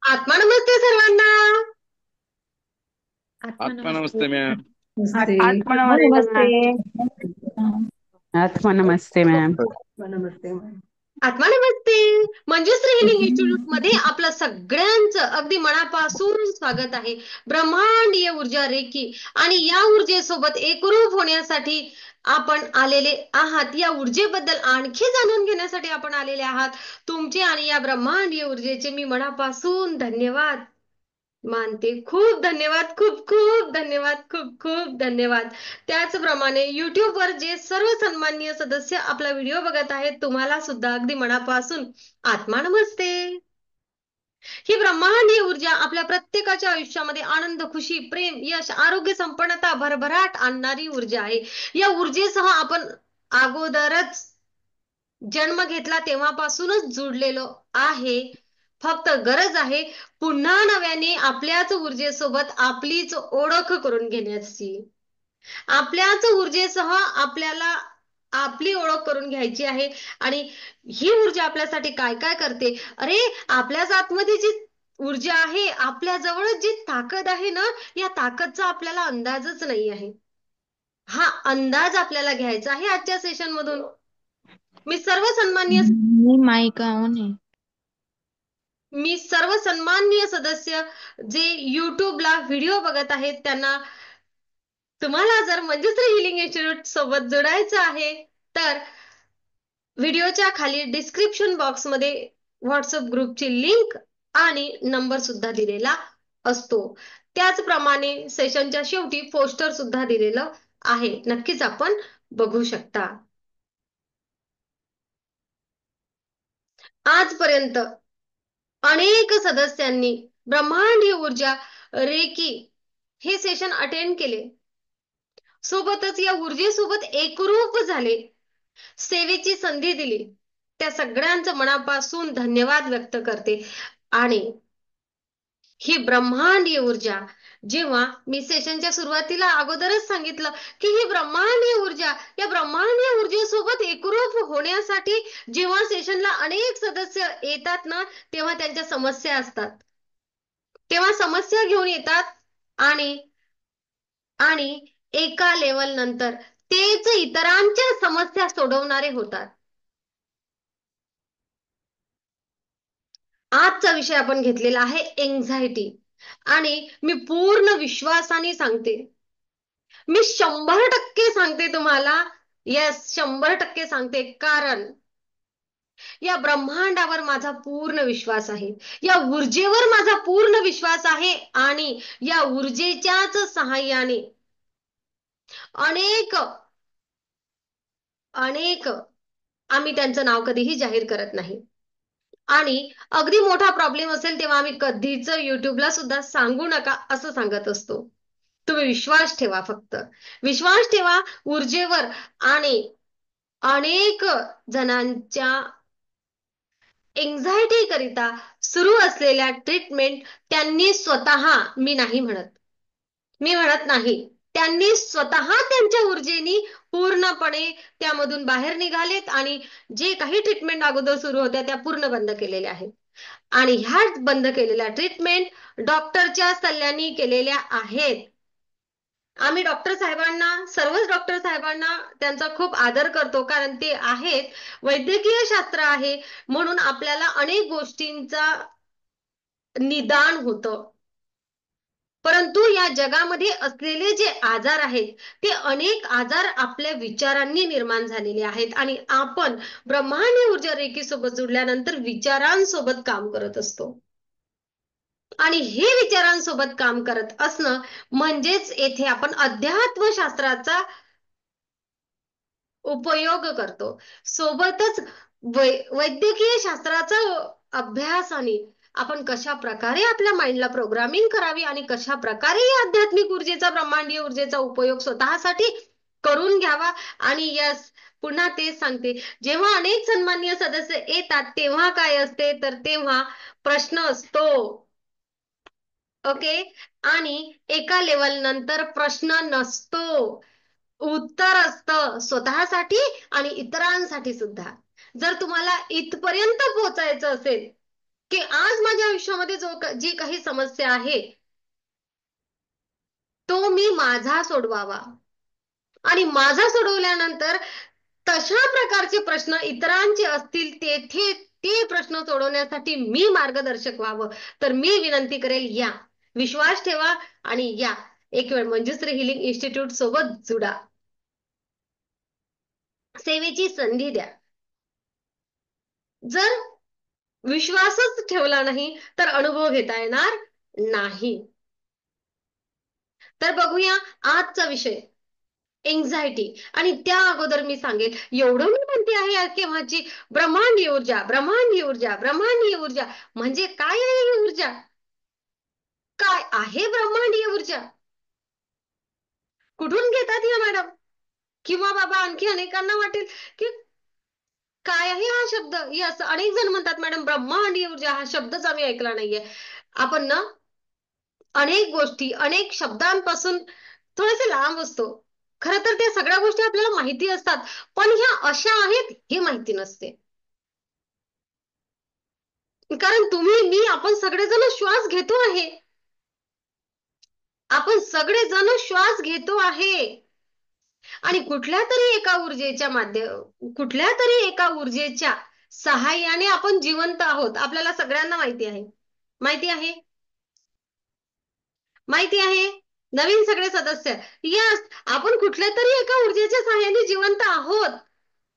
आत्मा नमस्ते सर्वांना. आत्मा आत्मा नमस्ते. नमस्ते मॅम. नमस्ते. आत्मा हो, नमस्ते नमस्ते. मॅम. आत्मा नमस्ते मॅम. नमस्ते. आत्मा नमस्ते. मंजुश्री हिलिंग इन्स्टिट्यूट मध्ये आपलं सगळ्यांचं अगदी मनापासून स्वागत आहे. ब्रह्मांडीय ऊर्जा रेकी आणि या ऊर्जेसोबत एकरूप होण्यासाठी आपण आलेले आहात. या ऊर्जेबद्दल आणखी जाणून घेण्यासाठी आपण आलेले आहात. तुमचे आणि या ब्रह्मांडीय ऊर्जेचे मी मनापासून धन्यवाद मानते. खूप धन्यवाद. खूप खूप धन्यवाद. खूप खूप धन्यवाद. त्याचप्रमाणे युट्यूबवर जे सर्व सन्माननीय सदस्य आपला व्हिडिओ बघत आहेत, तुम्हाला सुद्धा अगदी मनापासून आत्मा नमस्ते. ही ब्रह्मांडीय ऊर्जा आपल्या प्रत्येकाच्या आयुष्यामध्ये आनंद, खुशी, प्रेम, यश, आरोग्य, संपन्नता, भरभराट आणणारी ऊर्जा आहे. या ऊर्जेसह आपण अगोदरच जन्म घेतला तेव्हापासूनच जुडलेलो आहे. फक्त गरज आहे पुन्हा नव्याने आपल्याच ऊर्जेसोबत आपलीच ओळख करून घेण्याची. आपल्याच ऊर्जेसह आपल्याला आपली ओळख करून घ्यायची आहे. आणि ही ऊर्जा आपल्यासाठी काय काय करते? अरे, आपल्याच आतमध्ये जी ऊर्जा आहे, आपल्या जवळ जी ताकद आहे ना, या ताकदचा आपल्याला अंदाजच नाही आहे. हा अंदाज आपल्याला घ्यायचा आहे आजच्या सेशन मधून. मी सर्व सन्माननीय मी माईक ऑन आहे. मी सर्व सन्माननीय सदस्य जे युट्यूबला व्हिडिओ बघत आहेत त्यांना, तुम्हाला जर मंजुश्री हिलिंग इन्स्टिट्यूट सोबत जोडायचं आहे तर व्हिडिओच्या खाली डिस्क्रिप्शन बॉक्समध्ये व्हॉट्सअप ग्रुपची लिंक आणि नंबर सुद्धा दिलेला असतो. त्याचप्रमाणे सेशनच्या शेवटी पोस्टर सुद्धा दिलेलं आहे. नक्कीच आपण बघू शकता. आजपर्यंत अनेक सदस्यांनी ब्रह्मांडीय ऊर्जा रेकी हे सेशन अटेंड केले. सोबतच या ऊर्जेसोबत एकरूप झाले, सेवेची संधी दिली. त्या सगळ्यांचं मनापासून धन्यवाद व्यक्त करते. आणि ही ब्रह्मांडीय ऊर्जा, जेव्हा मी सेशनच्या सुरुवातीला अगोदरच सांगितलं की ही ब्रह्मांडीय ऊर्जा, या ब्रह्मांडीय ऊर्जेसोबत एकरूप होण्यासाठी जेव्हा सेशनला अनेक सदस्य येतात ना, तेव्हा त्यांच्या समस्या असतात. तेव्हा समस्या घेऊन येतात आणि आणि एका लेवल नंतर तेच इतरांच्या समस्या सोडवणारे होतात. आजचा विषय आपण घेतलेला आहे एंझायटी. आणि मी पूर्ण विश्वासाने सांगते, मी 100% सांगते तुम्हाला, यस 100% सांगते, कारण या ब्रह्मांडावर माझा पूर्ण विश्वास आहे. या ऊर्जेवर माझा पूर्ण विश्वास आहे. आणि या ऊर्जेच्याच सहाय्याने अनेक अनेक आम्ही त्यांचं नाव कधीही जाहीर करत नाही. आणि अगदी मोठा प्रॉब्लेम असेल तेव्हा आम्ही कधीच युट्यूबला सुद्धा सांगू नका असं सांगत असतो. तुम्ही विश्वास ठेवा, फक्त विश्वास ठेवा ऊर्जेवर. आणि अनेक जणांच्या एंझायटी करिता सुरू असलेल्या ट्रीटमेंट त्यांनी स्वतः, मी नाही म्हणत, मी म्हणत नाही, त्यांनी स्वतः त्यांच्या ऊर्जेनी पूर्णपणे त्यामधून बाहेर निघालेत. आणि जे काही ट्रीटमेंट अगोदर सुरू होत्या त्या पूर्ण बंद केलेल्या आहेत. आणि ह्या बंद केलेल्या ट्रीटमेंट डॉक्टरच्या सल्ल्याने केलेल्या आहेत. आम्ही डॉक्टर साहेबांना, सर्वच डॉक्टर साहेबांना त्यांचा खूप आदर करतो, कारण ते आहेत, वैद्यकीय शास्त्र आहे, म्हणून आपल्याला अनेक गोष्टींचा निदान होतं. परंतु या जगामध्ये असलेले जे आजार आहेत, ते अनेक आजार आपल्या विचारांनी निर्माण झालेले आहेत. आणि आपण ब्रह्मांडीय ऊर्जा रेकी सोबत जुडल्यानंतर विचारांसोबत काम करत असतो. आणि हे विचारांसोबत काम करत असणं म्हणजेच येथे आपण अध्यात्मशास्त्राचा उपयोग करतो. सोबतच वैद्यकीय शास्त्राचा अभ्यासाने आपण कशा प्रकारे आपल्या माइंडला प्रोग्रामिंग करावी आणि कशा प्रकारे या आध्यात्मिक ऊर्जेचा, ब्रह्मांडीय ऊर्जेचा उपयोग स्वतःसाठी करून घ्यावा. आणि यस, पुन्हा तेच सांगते, जेव्हा अनेक सन्माननीय सदस्य येतात तेव्हा काय असते, तर तेव्हा प्रश्न असतो. ओके. आणि एका लेवल नंतर प्रश्न नसतो, उत्तर असतं, स्वतःसाठी आणि इतरांसाठी सुद्धा. जर तुम्हाला इथपर्यंत पोहोचायचं असेल की आज माझ्या आयुष्यामध्ये जी काही समस्या आहे तो मी माझा सोडवावा आणि माझा सोडवल्यानंतर तशा प्रकारचे प्रश्न इतरांचे असतील तेथे ते प्रश्न सोडवण्यासाठी मी मार्गदर्शक व्हावं. तर मी विनंती करेल, या विश्वास ठेवा आणि या एक वेळ मंजुश्री हिलिंग इन्स्टिट्यूट सोबत जुडा. सेवेची संधी द्या. जर विश्वासच ठेवला नाही तर अनुभव घेता येणार नाही. तर बघूया आजचा विषय, एन्झायटी. आणि त्या अगोदर मी सांगेल, एवढं मी म्हणते आहे केव्हाची, ब्रह्मांडीय ऊर्जा, ब्रह्मांडीय ऊर्जा, ब्रह्मांडीय ऊर्जा. म्हणजे काय आहे ही ऊर्जा? काय आहे ब्रह्मांडीय ऊर्जा? कुठून घेतात या मॅडम? किंवा बाबा आणखी अनेकांना वाटेल की काय आहे हा शब्द. यस, अनेक जण म्हणतात मॅडम ब्रह्मांडीय ऊर्जा हा शब्दच आम्ही ऐकला नाहीये. आपण ना अनेक गोष्टी अनेक शब्दांपासून थोडेसे लांब असतो. खरं तर त्या सगळ्या गोष्टी आपल्याला माहिती असतात, पण ह्या अशा आहेत हे माहिती नसते. कारण तुम्ही मी आपण सगळेजण श्वास घेतो आहे. आपण सगळेजण श्वास घेतो आहे आणि कुठल्या तरी एका ऊर्जेच्या सहाय्याने आपण जिवंत आहोत. आपल्याला सगळ्यांना माहिती आहे. माहिती आहे, माहिती आहे. नवीन सगळे सदस्य, यस, आपण कुठल्या तरी एका ऊर्जेच्या सहाय्याने जिवंत आहोत.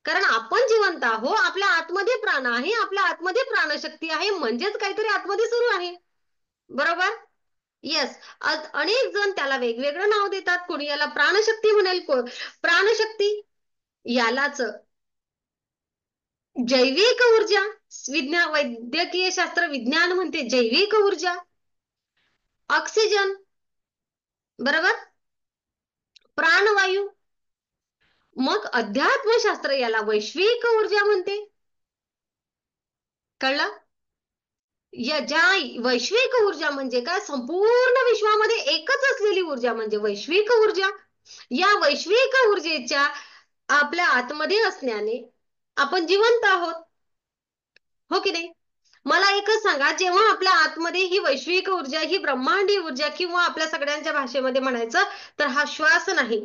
कारण आपण जिवंत आहोत, आपल्या आतमध्ये प्राण आहे, आपल्या आतमध्ये प्राणशक्ती आहे, म्हणजेच काहीतरी आतमध्ये सुरू आहे. बरोबर? येस. अनेक जण त्याला वेगवेगळं नाव देतात. कोणी याला प्राणशक्ती म्हणेल, प्राणशक्ती यालाच जैविक ऊर्जा, वैद्यकीय शास्त्र विज्ञान म्हणते जैविक ऊर्जा. ऑक्सिजन, बरोबर, प्राणवायू. मग अध्यात्मशास्त्र याला वैश्विक ऊर्जा म्हणते. कळलं? या ज्या वैश्विक ऊर्जा म्हणजे काय, संपूर्ण विश्वामध्ये एकच असलेली ऊर्जा म्हणजे वैश्विक ऊर्जा. या वैश्विक ऊर्जेच्या आपल्या आतमध्ये असण्याने आपण जिवंत आहोत. हो की नाही? मला एकच सांगा, जेव्हा आपल्या आतमध्ये ही वैश्विक ऊर्जा, ही ब्रह्मांडीय ऊर्जा, किंवा आपल्या सगळ्यांच्या भाषेमध्ये म्हणायचं तर हा श्वास नाही,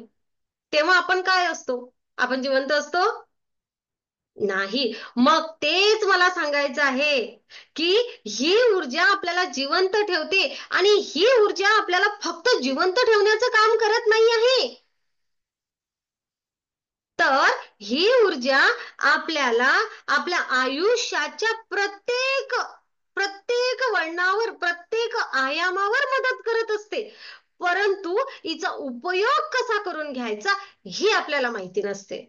तेव्हा आपण काय असतो? आपण जिवंत असतो नाही. मग तेच मला सांगायचं आहे की ही ऊर्जा आपल्याला जिवंत ठेवते आणि ही ऊर्जा आपल्याला फक्त जिवंत ठेवण्याचं काम करत नाही आहे, तर ही ऊर्जा आपल्याला आपल्या आयुष्याच्या प्रत्येक प्रत्येक वळणावर, प्रत्येक आयामावर मदत करत असते. परंतु हिचा उपयोग कसा करून घ्यायचा हे आपल्याला माहिती नसते.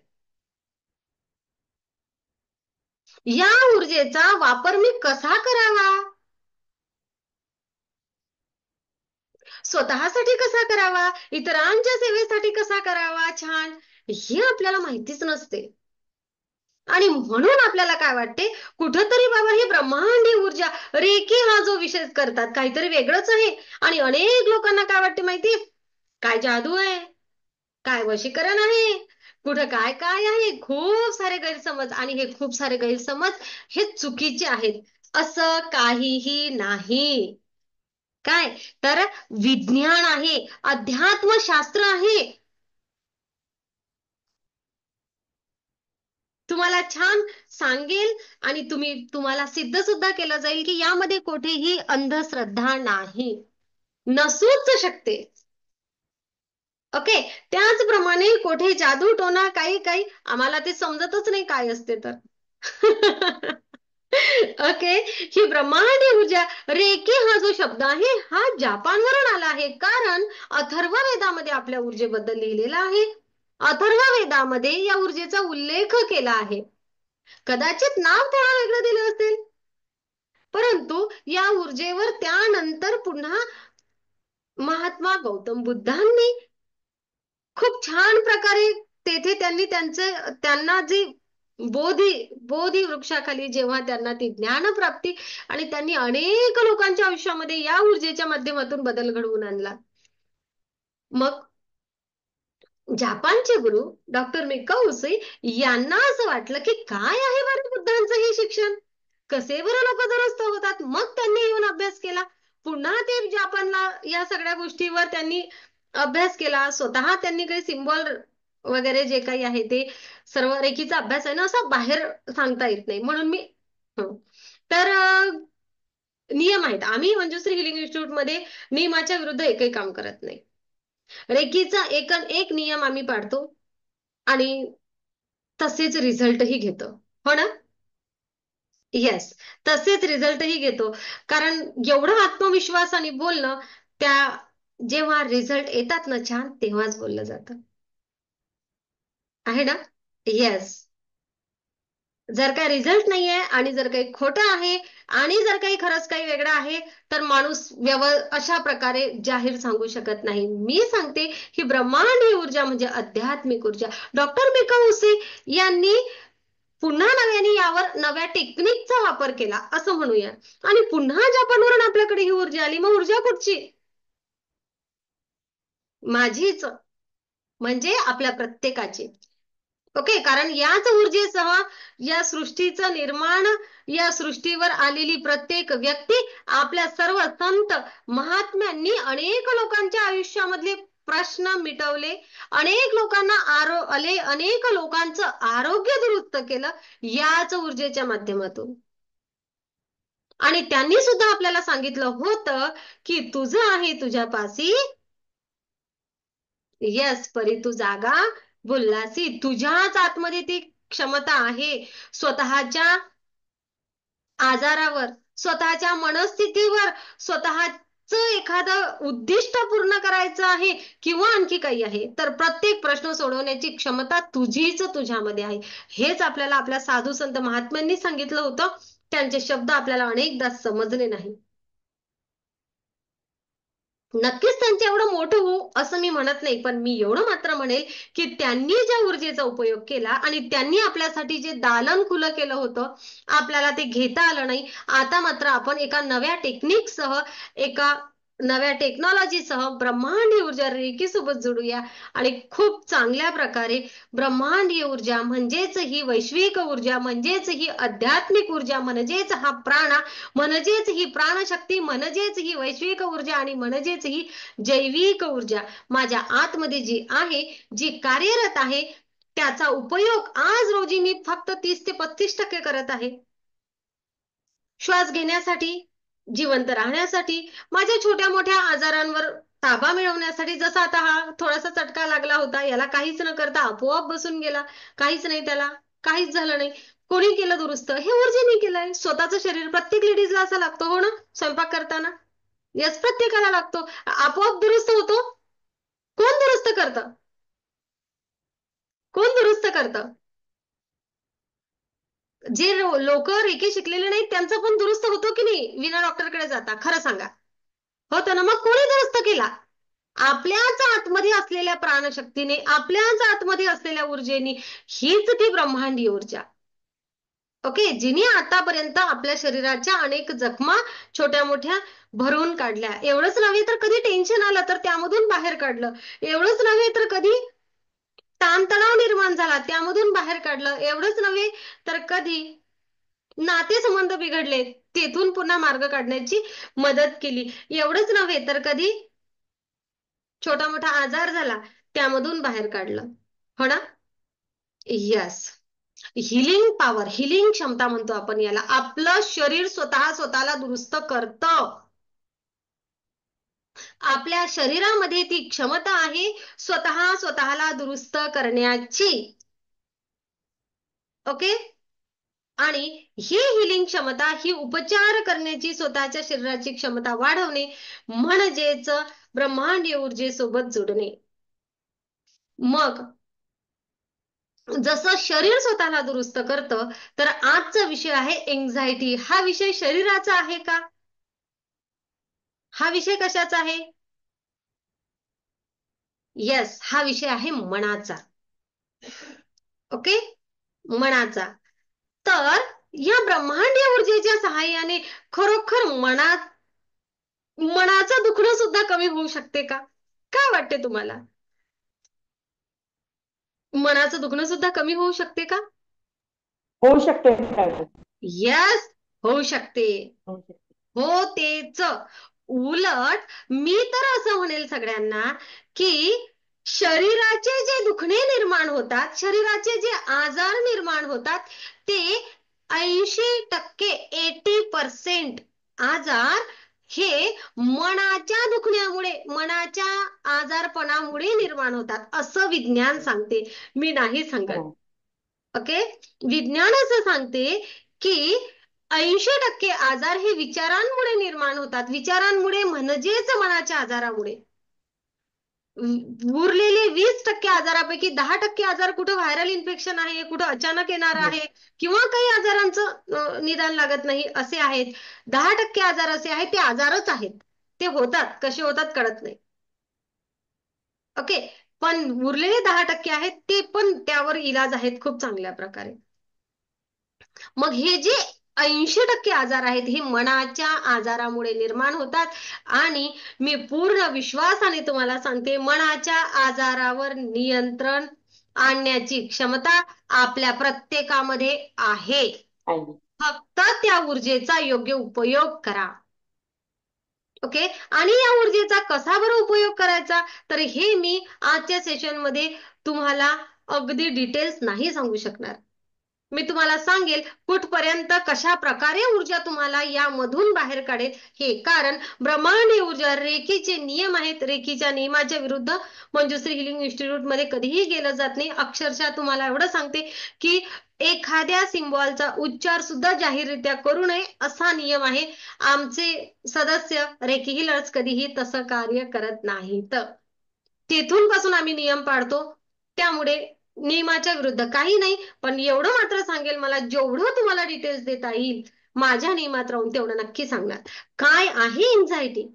या ऊर्जेचा वापर मी कसा करावा, स्वतःसाठी कसा करावा, इतरांच्या सेवेसाठी कसा करावा, छान, हे आपल्याला माहितीच नसते. आणि म्हणून आपल्याला काय वाटते, कुठंतरी बाबा ही ब्रह्मांडीय ऊर्जा, रेकी हा जो विषय करतात काहीतरी वेगळंच आहे. आणि अनेक लोकांना काय वाटते माहिती, काय जादू आहे, काय वशीकरण आहे, कुठं काय काय आहे. खूप सारे गैरसमज, आणि हे खूप सारे गैरसमज हे चुकीचे आहेत. असं काहीही नाही. काय तर विज्ञान आहे, अध्यात्मशास्त्र आहे. तुम्हाला छान सांगेल आणि तुम्हाला सिद्ध सुद्धा केलं जाईल की यामध्ये कुठेही अंधश्रद्धा नाही, नसूच शकते. ओके. त्याचप्रमाणे कोठे जादू टोना काही काही आम्हाला ते समजतच नाही काय असते तर. ओके. ही ब्रह्मांडीय ऊर्जा, रेकी हा जो शब्द आहे हा जपानवरून आला आहे. कारण अथर्व वेदामध्ये आपल्या ऊर्जेबद्दल लिहिलेलं आहे. अथर्व वेदामध्ये या ऊर्जेचा उल्लेख केला आहे. कदाचित नाव थोडं वेगळं दिलं असेल, परंतु या ऊर्जेवर त्यानंतर पुन्हा महात्मा गौतम बुद्धांनी खूप छान प्रकारे तेथे त्यांना जी बोधी वृक्षाखाली जेव्हा त्यांना ती ज्ञानप्राप्ती, आणि त्यांनी अनेक लोकांच्या आयुष्यामध्ये या ऊर्जेच्या माध्यमातून बदल घडवून आणला. मग जपानचे गुरु डॉक्टर मिकाऊ उसई यांना असं वाटलं की काय आहे बरं बुद्धांचं हे शिक्षण, कसे बरं लोक दुरुस्त होतात. मग मूल्यमापनला या सगळ्या गोष्टीवर त्यांनी अभ्यास केला. स्वतः त्यांनी काही सिम्बॉल वगैरे जे काही आहे ते सर्व रेखीचा अभ्यास आहे ना, असा बाहेर सांगता येत नाही. म्हणून मी हं. तर नियम आहेत. आम्ही मंजुश्री हिलिंग इन्स्टिट्यूट मध्ये नियमाच्या विरुद्ध एकही काम करत नाही. रेकीचा एक नियम आम्ही पाडतो आणि तसेच रिझल्टही घेतो. हो ना? येस, तसेच रिझल्टही घेतो. कारण एवढा आत्मविश्वासाने बोलणं, त्या जेव्हा रिझल्ट येतात ना छान, तेव्हाच बोललं जातं. आहे ना? येस. जर काही रिझल्ट नाहीये आणि जर काही खोटं आहे आणि जर काही खरंच काही वेगळं आहे, तर माणूस अशा प्रकारे जाहीर सांगू शकत नाही. मी सांगते ही ब्रह्मांडीय ऊर्जा म्हणजे आध्यात्मिक ऊर्जा. डॉक्टर मेका उसे यांनी पुन्हा नव्याने यावर नव्या टेक्निकचा वापर केला असं म्हणूया. आणि पुन्हा जपानवरून आपल्याकडे ही ऊर्जा आली. मग ऊर्जा कुठची? माझीच, म्हणजे आपल्या प्रत्येकाची. ओके, कारण याच ऊर्जेसह या सृष्टीचं निर्माण, या सृष्टीवर आलेली प्रत्येक व्यक्ती, आपल्या सर्व संत महात्म्यांनी अनेक लोकांच्या आयुष्यामधले प्रश्न मिटवले, अनेक लोकांना अनेक लोकांचं आरोग्य दुरुस्त केलं याच ऊर्जेच्या माध्यमातून. आणि त्यांनी सुद्धा आपल्याला सांगितलं होतं की तुझं आहे तुझ्यापाशी, यस परी तू जागा बोललासी, तुझ्याच आतमध्ये ती क्षमता आहे. स्वतःच्या आजारावर, स्वतःच्या मनस्थितीवर, स्वतःच एखादं उद्दिष्ट पूर्ण करायचं आहे किंवा आणखी काही आहे, तर प्रत्येक प्रश्न सोडवण्याची क्षमता तुझीच तुझ्यामध्ये आहे. हेच आपल्याला आपल्या साधू संत महात्म्यांनी सांगितलं होतं. त्यांचे शब्द आपल्याला अनेकदा समजले नाही. नक्कीच त्यांचं एवढं मोठं हो असं मी म्हणत नाही, पण मी एवढं मात्र म्हणेल की त्यांनी ज्या ऊर्जेचा उपयोग केला आणि त्यांनी आपल्यासाठी जे दालन खुलं केलं होतं, आपल्याला ते घेता आलं नाही. आता मात्र आपण एका नव्या टेक्निकसह, एका नव्या टेक्नॉलॉजीसह ब्रह्मांडीय ऊर्जा रेकी सोबत जोडूया आणि खूप चांगल्या प्रकारे ब्रह्मांडीय ऊर्जा म्हणजेच ही वैश्विक ऊर्जा, म्हणजेच ही आध्यात्मिक ऊर्जा, म्हणजेच हा प्राणा, म्हणजेच ही प्राणशक्ती, म्हणजेच ही वैश्विक ऊर्जा आणि म्हणजेच ही जैविक ऊर्जा माझ्या आतमध्ये जी आहे, जी कार्यरत आहे, त्याचा उपयोग आज रोजी मी फक्त 30 ते 35% करत आहे. श्वास घेण्यासाठी, जिवंत राहण्यासाठी, माझ्या छोट्या मोठ्या आजारांवर ताबा मिळवण्यासाठी. जसा आता हा थोडासा चटका लागला होता, याला काहीच न करता आपोआप बसून गेला, काहीच नाही, त्याला काहीच झालं नाही. कोणी केलं दुरुस्त? हे ऊर्जेने केलंय. स्वतःचं शरीर प्रत्येक लेडीजला असं लागतं, हो ना, स्वयंपाक करताना. यस, प्रत्येकाला लागतो. आपोआप दुरुस्त होतो. कोण दुरुस्त करतं? कोण दुरुस्त करतं? जे लोक रेकी शिकलेले नाहीत त्यांचं पण दुरुस्त होतो की नाही विना डॉक्टरकडे जाता? खरं सांगा. होतं ना? मग कोणी दुरुस्त केला? आपल्याच आतमध्ये असलेल्या प्राणशक्तीने, आपल्याच आतमध्ये असलेल्या ऊर्जेने. हीच ती ब्रह्मांडीय ऊर्जा. ओके, जिने आतापर्यंत आपल्या शरीराच्या अनेक जखमा छोट्या मोठ्या भरून काढल्या. एवढंच नव्हे तर कधी टेन्शन आलं तर त्यामधून बाहेर काढलं. एवढंच नव्हे तर कधी ताणतणाव निर्माण झाला त्यामधून बाहेर काढलं. एवढंच नव्हे तर कधी नातेसंबंध बिघडले, तेथून पुन्हा मार्ग काढण्याची मदत केली. एवढंच नव्हे तर कधी छोटा मोठा आजार झाला, त्यामधून बाहेर काढलं. हो ना? यस. हिलिंग पॉवर, हिलिंग क्षमता म्हणतो आपण याला. आपलं शरीर स्वतःला दुरुस्त करतं. आपल्या शरीरामध्ये ती क्षमता आहे स्वतःला दुरुस्त करण्याची. ओके, आणि ही हिलिंग क्षमता, ही उपचार करण्याची स्वतःच्या शरीराची क्षमता वाढवणे म्हणजेच ब्रह्मांडीय ऊर्जेसोबत जोडणे. मग जसं शरीर स्वतःला दुरुस्त करतं, तर आजचा विषय आहे एन्झायटी. हा विषय शरीराचा आहे का? हा विषय कशाचा आहे? येस, हा विषय आहे मनाचा. ओके, मनाचा. तर या ब्रह्मांडीय ऊर्जेच्या सहाय्याने खरोखर मनाचं दुखणं सुद्धा कमी होऊ शकते का? काय वाटते तुम्हाला? मनाचं दुखणं सुद्धा कमी होऊ शकते का? होऊ शकते. यस, होऊ शकते. होऊ शकते. हो तेच. उलट मी तर असं म्हणेल सगळ्यांना की शरीराचे जे दुखणे निर्माण होतात, शरीराचे जे आजार निर्माण होतात, ते 80% 80% आजार हे मनाच्या दुखण्यामुळे, मनाच्या आजारपणामुळे निर्माण होतात असं विज्ञान सांगते. मी नाही सांगत. हो. ओके. विज्ञान असं सांगते की 80% आजार हे विचारांमुळे निर्माण होतात, विचारांमुळे म्हणजेच मनाच्या आजारामुळे. उरलेले 20% आजारापैकी 10% आजार कुठं व्हायरल इन्फेक्शन आहे, कुठं अचानक येणार हो. आहे, किंवा काही आजारांचं निदान लागत नाही असे आहेत. 10% आजार असे आहेत, ते आजारच आहेत, ते होतात, कसे होतात कळत नाही. ओके. पण उरलेले 10% आहेत ते पण त्यावर इलाज आहेत खूप चांगल्या प्रकारे. मग हे जे 80% आजार आहेत हे मनाच्या आजारामुळे निर्माण होतात. आणि मी पूर्ण विश्वासाने तुम्हाला सांगते, मनाच्या आजारावर नियंत्रण आणण्याची क्षमता आपल्या प्रत्येकामध्ये आहे. आहे. फक्त त्या ऊर्जेचा योग्य उपयोग करा. ओके. आणि या ऊर्जेचा कसा बरं उपयोग करायचा, तर हे मी आजच्या सेशनमध्ये तुम्हाला अगदी डिटेल्स नाही सांगू शकणार. मी तुम्हाला सांगेल कुठपर्यंत कशा प्रकारे ऊर्जा तुम्हाला यामधून बाहेर काढेल हे. कारण ब्रह्मांडीय ऊर्जा रेखीचे नियम आहेत, रेखीच्या नियमाच्या विरुद्ध मंजुश्री हिलिंग इन्स्टिट्यूट मध्ये कधीही गेलं जात नाही. अक्षरशः तुम्हाला एवढं सांगते की एखाद्या सिम्बॉलचा उच्चार सुद्धा जाहीररित्या करू नये असा नियम आहे. आमचे सदस्य रेखी हिलर्स कधीही तसं कार्य करत नाहीत. तिथून पासून आम्ही नियम पाळतो. त्यामुळे नियमाच्या विरुद्ध काही नाही. पण एवढं मात्र सांगेल, मला जेवढं तुम्हाला डिटेल्स देता येईल माझ्या नियमात राहून तेवढं नक्की सांगणार. काय आहे एन्झायटी,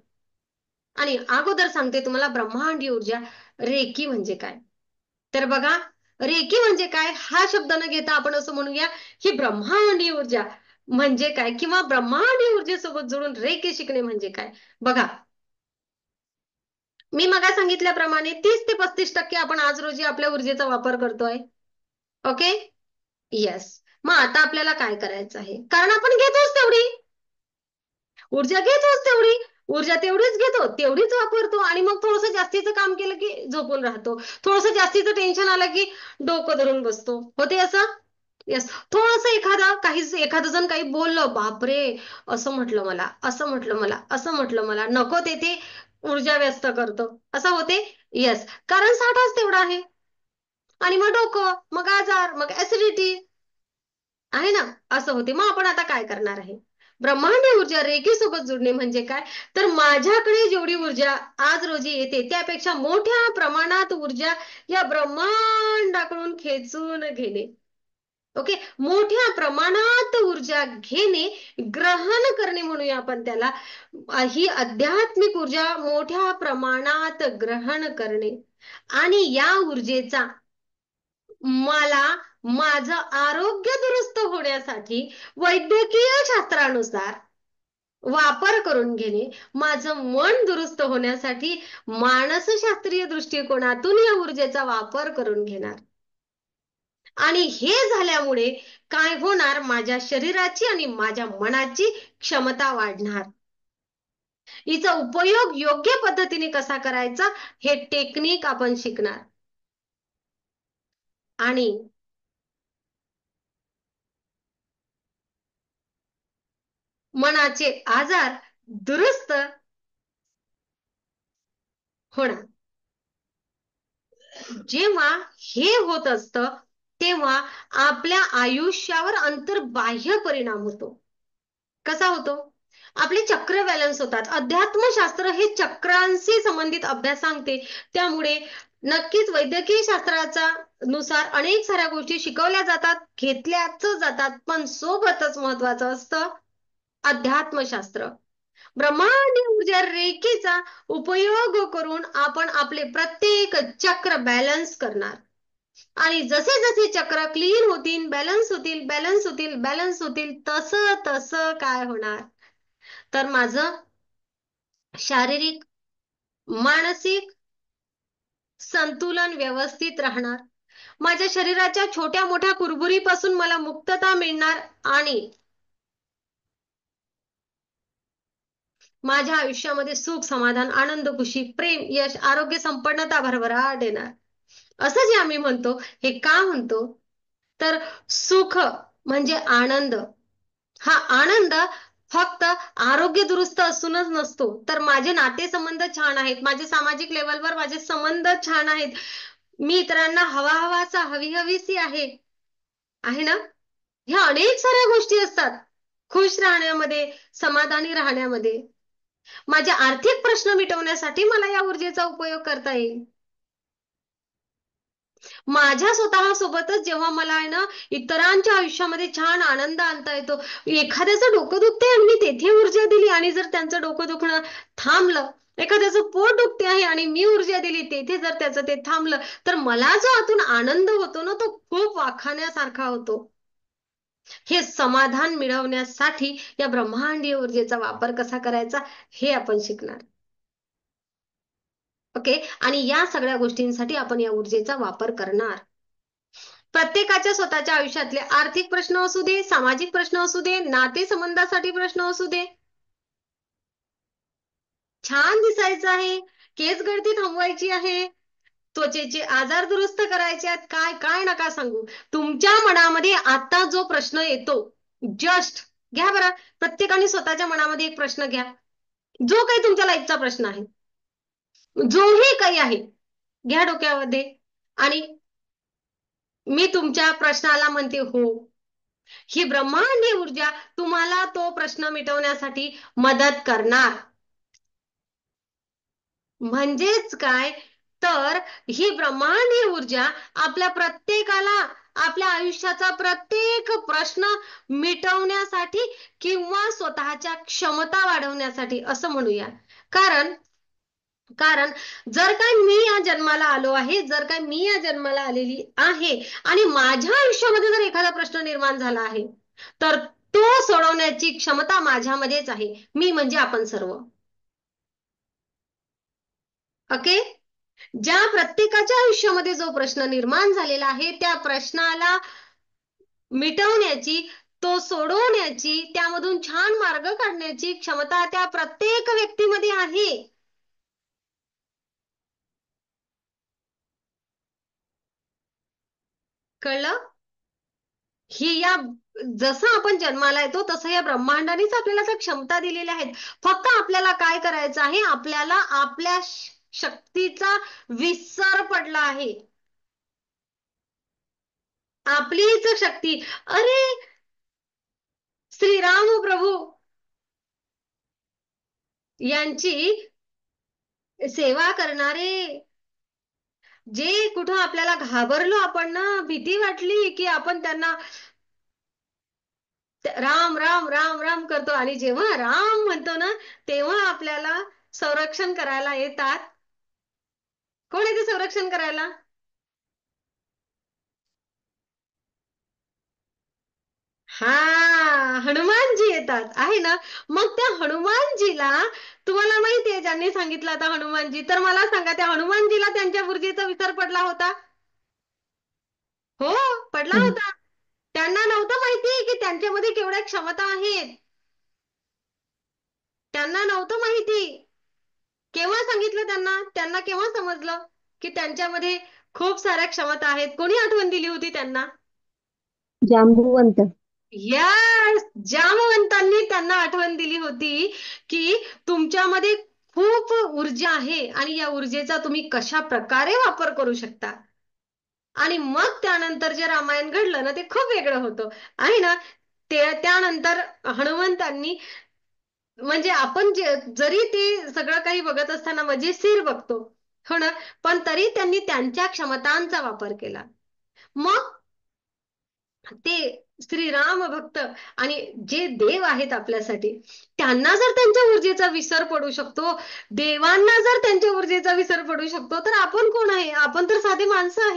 आणि अगोदर सांगते तुम्हाला ब्रह्मांडीय ऊर्जा रेकी म्हणजे काय. तर बघा, रेकी म्हणजे काय हा शब्द न घेता आपण असं म्हणूया ही ब्रह्मांडीय ऊर्जा म्हणजे काय, किंवा ब्रह्मांडीय ऊर्जेसोबत जोडून रेकी शिकणे म्हणजे काय. बघा, मी मगा सांगितल्याप्रमाणे 30 ते 35% आपण आज रोजी आपल्या ऊर्जेचा वापर करतोय. ओके. येस. मग आता आपल्याला काय करायचं आहे, कारण आपण घेतोच तेवढी ऊर्जा, घेतोच तेवढी ऊर्जा, तेवढीच घेतो तेवढीच वापरतो, आणि मग थोडंसं जास्तीचं काम केलं की झोपून राहतो, थोडंसं जास्तीचं टेन्शन आलं की डोकं धरून बसतो. होते असं. येस. थोडंसं एखादं जण काही बोललं, बापरे असं म्हटलं मला, असं म्हटलं मला, असं म्हटलं मला, नको तेथे ऊर्जा व्यस्त करतो, असं होते. येस. कारण साठाच तेवढा आहे. आणि मग डोकं, मग आजार, मग ऍसिडिटी आहे ना, असं होते. मग आपण आता काय करणार आहे, ब्रह्मांडीय ऊर्जा रेखीसोबत जोडणे म्हणजे काय, तर माझ्याकडे जेवढी ऊर्जा आज रोजी येते त्यापेक्षा मोठ्या प्रमाणात ऊर्जा या ब्रह्मांडाकडून खेचून घेणे. ओके. मोठ्या प्रमाणात ऊर्जा घेणे, ग्रहण करणे म्हणूया आपण त्याला. ही आध्यात्मिक ऊर्जा मोठ्या प्रमाणात ग्रहण करणे, आणि या ऊर्जेचा मला माझं आरोग्य दुरुस्त होण्यासाठी वैद्यकीय शास्त्रानुसार वापर करून घेणे, माझं मन दुरुस्त होण्यासाठी मानसशास्त्रीय दृष्टिकोनातून या ऊर्जेचा वापर करून घेणार. आणि हे झाल्यामुळे काय होणार, माझ्या शरीराची आणि माझ्या मनाची क्षमता वाढणार. हिचा उपयोग योग्य पद्धतीने कसा करायचा हे टेक्निक आपण शिकणार. आणि मनाचे आजार दुरुस्त होणार. जेव्हा हे होत असतं तेव्हा आपल्या आयुष्यावर अंतर्बाह्य परिणाम होतो. कसा होतो, आपले चक्र बॅलन्स होतात. अध्यात्मशास्त्र हे चक्रांशी संबंधित अभ्यास सांगते. त्यामुळे नक्कीच वैद्यकीय शास्त्राचा नुसार अनेक साऱ्या गोष्टी शिकवल्या जातात, घेतल्याच जातात, पण सोबतच महत्वाचं असतं अध्यात्मशास्त्र. ब्रह्मांडीय ऊर्जा रेखीचा उपयोग करून आपण आपले प्रत्येक चक्र बॅलन्स करणार. आणि जसे जसे चक्र क्लीन होतील, बॅलन्स होतील, बॅलन्स होतील, बॅलन्स होतील, तसं तसं काय होणार, तर माझं शारीरिक, मानसिक संतुलन व्यवस्थित राहणार. माझ्या शरीराच्या छोट्या मोठ्या कुरबुरीपासून मला मुक्तता मिळणार. आणि माझ्या आयुष्यामध्ये सुख, समाधान, आनंद, खुशी, प्रेम, यश, आरोग्य, संपन्नता, भरभराट येणार. असं जे आम्ही म्हणतो, हे का म्हणतो? तर सुख म्हणजे आनंद. हा आनंद फक्त आरोग्य दुरुस्त असूनच नसतो, तर माझे नातेसंबंध छान आहेत, माझे सामाजिक लेवलवर माझे संबंध छान आहेत, मी इतरांना हवा हवासा हवी हवीसी आहे ना. ह्या अनेक साऱ्या गोष्टी असतात खुश राहण्यामध्ये, समाधानी राहण्यामध्ये. माझे आर्थिक प्रश्न मिटवण्यासाठी मला या ऊर्जेचा उपयोग करता येईल. माझ्या स्वतः सोबतच जेव्हा मला आहे ना इतरांच्या आयुष्यामध्ये छान आनंद आणता येतो. एखाद्याचं डोकं दुखते आणि मी तेथे ऊर्जा दिली आणि जर त्यांचं डोकं दुखणं थांबलं, एखाद्याचं पोट दुखते आहे आणि मी ऊर्जा दिली तेथे जर त्याचं ते थांबलं, तर मला जो आतून आनंद होतो ना तो खूप वाखाण्यासारखा होतो. हे समाधान मिळवण्यासाठी या ब्रह्मांडीय ऊर्जेचा वापर कसा करायचा हे आपण शिकणार. ओके. आणि या सगळ्या गोष्टींसाठी आपण या ऊर्जेचा वापर करणार. प्रत्येकाच्या स्वतःच्या आयुष्यातले आर्थिक प्रश्न असू दे, सामाजिक प्रश्न असू दे, नातेसंबंधासाठी प्रश्न असू दे, छान दिसायचं आहे, केस गळती थांबवायची आहे, त्वचेचे आजार दुरुस्त करायचे आहेत, काय काय नका सांगू. तुमच्या मनामध्ये आता जो प्रश्न येतो, जस्ट घ्या बरं, प्रत्येकाने स्वतःच्या मनामध्ये एक प्रश्न घ्या, जो काही तुमच्या लाईफचा प्रश्न आहे, जोही काही आहे, घ्या डोक्यामध्ये आणि मी तुमच्या प्रश्नाला म्हणते हो. ही ब्रह्मांडीय ऊर्जा तुम्हाला तो प्रश्न मिटवण्यासाठी मदत करणार. म्हणजेच काय, तर ही ब्रह्मांडीय ऊर्जा आपल्या प्रत्येकाला आपल्या आयुष्याचा प्रत्येक प्रश्न मिटवण्यासाठी किंवा स्वतःच्या क्षमता वाढवण्यासाठी असं म्हणूया. कारण कारण जर काय मी या जन्माला आलो आहे, जर काय मी या जन्माला आलेली आहे आणि माझ्या आयुष्यामध्ये जर एखादा प्रश्न निर्माण झाला आहे, तर तो सोडवण्याची क्षमता माझ्यामध्येच आहे. मी म्हणजे आपण सर्व. ओके. ज्या प्रत्येकाच्या आयुष्यामध्ये जो प्रश्न निर्माण झालेला आहे त्या प्रश्नाला मिटवण्याची, तो सोडवण्याची, त्यामधून छान मार्ग काढण्याची क्षमता त्या प्रत्येक व्यक्तीमध्ये आहे. कळलं? ही या जसं आपण जन्माला येतो तसं या ब्रह्मांडानेच आपल्याला त्या क्षमता दिलेल्या आहेत. फक्त आपल्याला काय करायचं आहे, आपल्याला आपल्या शक्तीचा विसर पडला आहे. आपलीच शक्ती. अरे श्रीराम प्रभू यांची सेवा करणारे, जे कुठं आपल्याला घाबरलो आपण ना, भीती वाटली की आपण त्यांना राम राम राम राम करतो आणि जेव्हा राम म्हणतो ना तेव्हा आपल्याला संरक्षण करायला येतात. कोण येते संरक्षण करायला? हा, हनुमानजी येतात आहे ना. मग त्या हनुमानजीला तुम्हाला माहितीये ज्यांनी सांगितलं आता हनुमानजी, तर मला सांगा त्या हनुमानजीला त्यांच्या ऊर्जेचा विसर पडला होता? हो, पडला हम्म. होता. त्यांना नव्हतं माहिती की त्यांच्यामध्ये केवढ्या क्षमता आहेत. त्यांना नव्हतं माहिती. केव्हा सांगितलं त्यांना? त्यांना केव्हा समजलं की त्यांच्यामध्ये खूप साऱ्या क्षमता आहेत? कोणी आठवण दिली होती त्यांना? जांबुवंत. यस, जामवंतांनी त्यांना आठवण दिली होती की तुमच्यामध्ये खूप ऊर्जा आहे आणि या ऊर्जेचा तुम्ही कशा प्रकारे वापर करू शकता. आणि मग त्यानंतर जे रामायण घडलं ना ते खूप वेगळं होतं आहे ना. ते त्यानंतर हनुमंतांनी म्हणजे आपण जरी ते सगळं काही बघत असताना मजेशीर बघतो हो ना, पण तरी त्यांनी त्यांच्या क्षमतांचा वापर केला. मग ते श्रीराम भक्त आणि जे देव आहेत आपल्यासाठी, त्यांना जर त्यांच्या ऊर्जेचा विसर पडू शकतो, देवांना जर त्यांच्या ऊर्जेचा विसर पडू शकतो, तर आपण कोण आहे? आपण तर साधे माणसं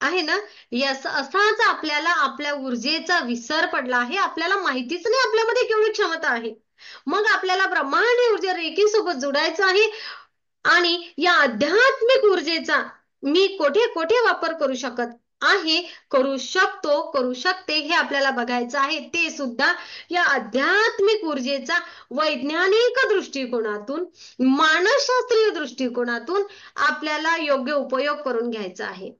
आहे ना. असाच आपल्याला आपल्या ऊर्जेचा विसर पडला आहे, आपल्याला माहितीच नाही आपल्यामध्ये केवढी क्षमता आहे. मग आपल्याला ब्रह्मांडीय ऊर्जा रेकी सोबत जोडायचं आहे आणि या आध्यात्मिक ऊर्जेचा मी कोठे कोठे वापर करू शकत आहे, करू शकतो, करू शकते हे आपल्याला बघायचं आहे. ते सुद्धा या आध्यात्मिक ऊर्जेचा वैज्ञानिक दृष्टिकोनातून, मानसशास्त्रीय दृष्टिकोनातून आपल्याला योग्य उपयोग करून घ्यायचा आहे.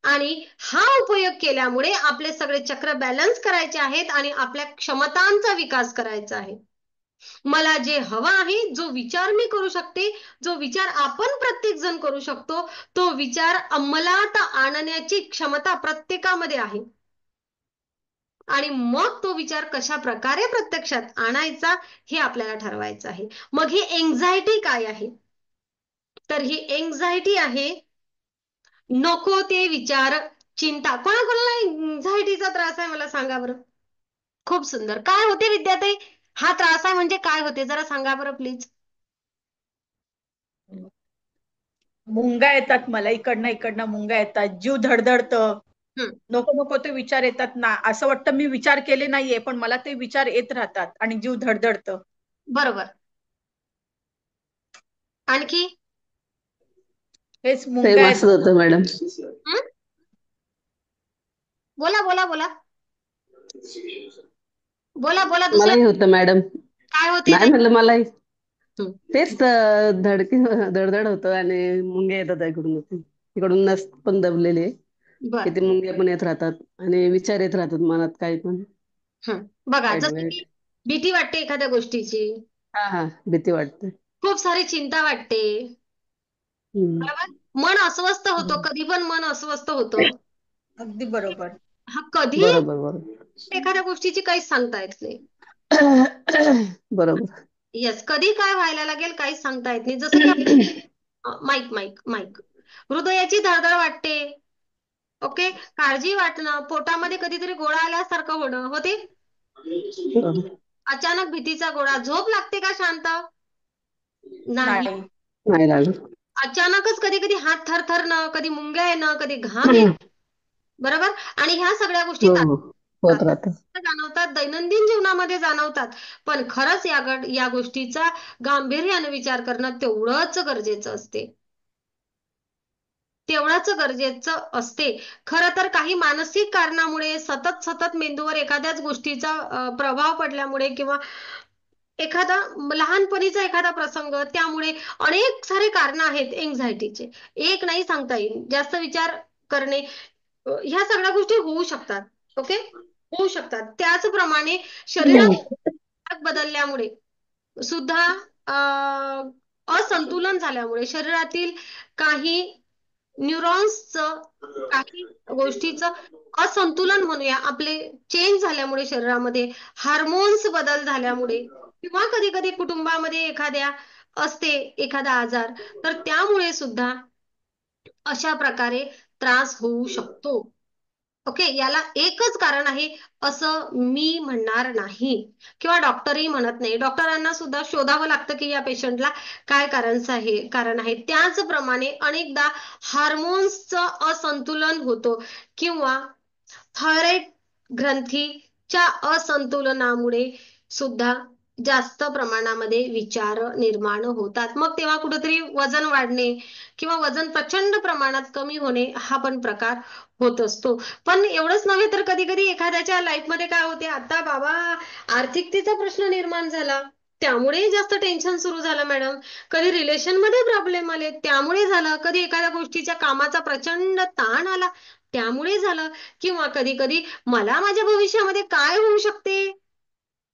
आणि हा उपयोग केल्यामुळे आपले सगळे चक्र बॅलन्स करायचे आहेत आणि आपल्या क्षमतांचा विकास करायचा आहे. मला जे हवं आहे, जो विचार मी करू शकते, जो विचार आपण प्रत्येक जण करू शकतो, तो विचार अंमलात आणण्याची क्षमता प्रत्येकामध्ये आहे. आणि मग तो विचार कशा प्रकारे प्रत्यक्षात आणायचा हे आपल्याला ठरवायचं आहे. मग ही एन्झायटी काय आहे? तर ही एन्झायटी आहे नको ते विचार, चिंता. कोणाकोणाला एन्झायटीचा त्रास आहे मला सांगा बरं. खूप सुंदर. काय होते विद्याताई? हा त्रास आहे म्हणजे काय होते जरा सांगा बरं प्लीज. मुंग्या येतात मला, इकडनं इकडनं मुंग्या येतात, जीव धडधडतं, हम्म, नको नको ते विचार येतात ना, असं वाटतं मी विचार केले नाहीये पण मला ते विचार येत राहतात आणि जीव धडधडतं. बरोबर. आणखी? हेच सेम मुंग्या असंच होतं मॅडम. हं? बोला बोला बोला बोला बोला. दुसरं मलाही होतं मॅडम. काय होते नाही ते? म्हणलं मलाही हं, तेच धडकी धडधड होतं आणि मुंग्या येतात इकडून तिकडून नस पण दबलेली आहे. बर. किती मुंग्या पण येत राहतात आणि विचार येत राहतात मनात काही पण बघा, वाईट जसं वाईट. की भीती वाटते एखाद्या गोष्टीची, हा हा, भीती वाटते. खूप सारी चिंता वाटते, हम्म. बरोबर. मन अस्वस्थ होतं, कधी पण मन अस्वस्थ होतं. अगदी बरोबर. हा कधी बरोबर बरोबर. एखाद्या गोष्टीची काहीच सांगता येत नाही. बरोबर. येस, कधी काय व्हायला लागेल काहीच सांगता येत नाही. जसं की माईक माईक माईक हृदयाची धडधड वाटते. ओके, काळजी वाटणं, पोटामध्ये कधीतरी गोळा आल्यासारखं होणं होते. बरोबर. अचानक भीतीचा गोळा. झोप लागते का शांत? नाही. नाही. नाही लागत. अचानकच कधी कधी हात थरथरणं, कधी मुंग्या येणं, कधी घाम येणं, बरोबर. आणि ह्या सगळ्या गोष्टी हो हो, होत राहत. जाणवतात, दैनंदिन जीवनामध्ये जाणवतात. पण खरंच या गोष्टीचा गांभीर्याने विचार करणं तेवढंच गरजेचं असते. तेवढंच गरजेचं असते. खरं तर काही मानसिक कारणामुळे सतत सतत मेंदूवर एखाद्याच गोष्टीचा प्रभाव पडल्यामुळे किंवा एखादा लहानपणीचा एखादा प्रसंग, त्यामुळे अनेक सारे कारण आहेत एन्झायटीचे. एक नाही सांगता येईल. जास्त विचार करणे, ह्या सगळ्या गोष्टी होऊ शकतात. ओके, होऊ शकतात. त्याचप्रमाणे शरीरात बदलल्यामुळे सुद्धा असंतुलन झाल्यामुळे शरीरातील काही न्यूरॉन्सचं, काही गोष्टीचं असंतुलन म्हणूया, आपले चेंज झाल्यामुळे शरीरामध्ये हार्मोन्स बदल झाल्यामुळे किंवा कधी कधी कुटुंबामध्ये एखाद्या असते एखादा आजार, तर त्यामुळे सुद्धा अशा प्रकारे त्रास होऊ शकतो. ओके, याला एकच कारण आहे असं मी म्हणणार नाही किंवा डॉक्टरही म्हणत नाही. डॉक्टरांना सुद्धा शोधावं लागतं की या पेशंटला काय कारण आहे. त्याचप्रमाणे अनेकदा हार्मोन्सचं असंतुलन होतं किंवा थायरॉइड ग्रंथीच्या असंतुलनामुळे सुद्धा जास्त प्रमाणामध्ये विचार निर्माण होतात. मग तेव्हा कुठेतरी वजन वाढणे किंवा वजन प्रचंड प्रमाणात कमी होणे हा पण प्रकार होत असतो. पण एवढंच नव्हे तर कधी कधी एखाद्याच्या लाईफमध्ये काय होते, आता बाबा आर्थिकतेचा प्रश्न निर्माण झाला त्यामुळे जास्त टेन्शन सुरू झालं मॅडम. कधी रिलेशन मध्ये प्रॉब्लेम आले त्यामुळे झालं. कधी एखाद्या गोष्टीच्या कामाचा प्रचंड ताण आला त्यामुळे झालं. किंवा कधी कधी मला माझ्या भविष्यामध्ये काय होऊ शकते,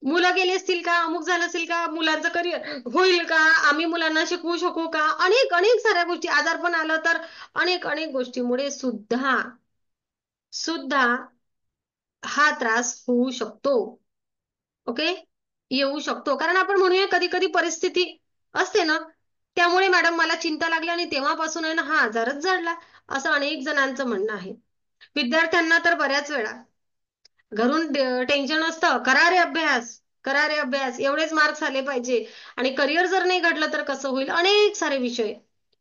मुलं गेले असतील का, अमुक झालं असेल का, मुलांचं करिअर होईल का, आम्ही मुलांना शिकवू शकू का, अनेक अनेक साऱ्या गोष्टी, आजारपण आलं तर अनेक अनेक गोष्टीमुळे सुद्धा सुद्धा हा त्रास होऊ शकतो. ओके, येऊ शकतो. कारण आपण म्हणूया कधी कधी परिस्थिती असते ना, त्यामुळे मॅडम मला चिंता लागली आणि तेव्हापासून आहे ना हा आजारच जडला, असं अनेक जणांचं म्हणणं आहे. विद्यार्थ्यांना तर बऱ्याच वेळा घरून टेन्शन असतं, करा रे अभ्यास, करा रे अभ्यास, एवढेच मार्क्स आले पाहिजे आणि करिअर जर नाही घडलं तर कसं होईल, अनेक सारे विषय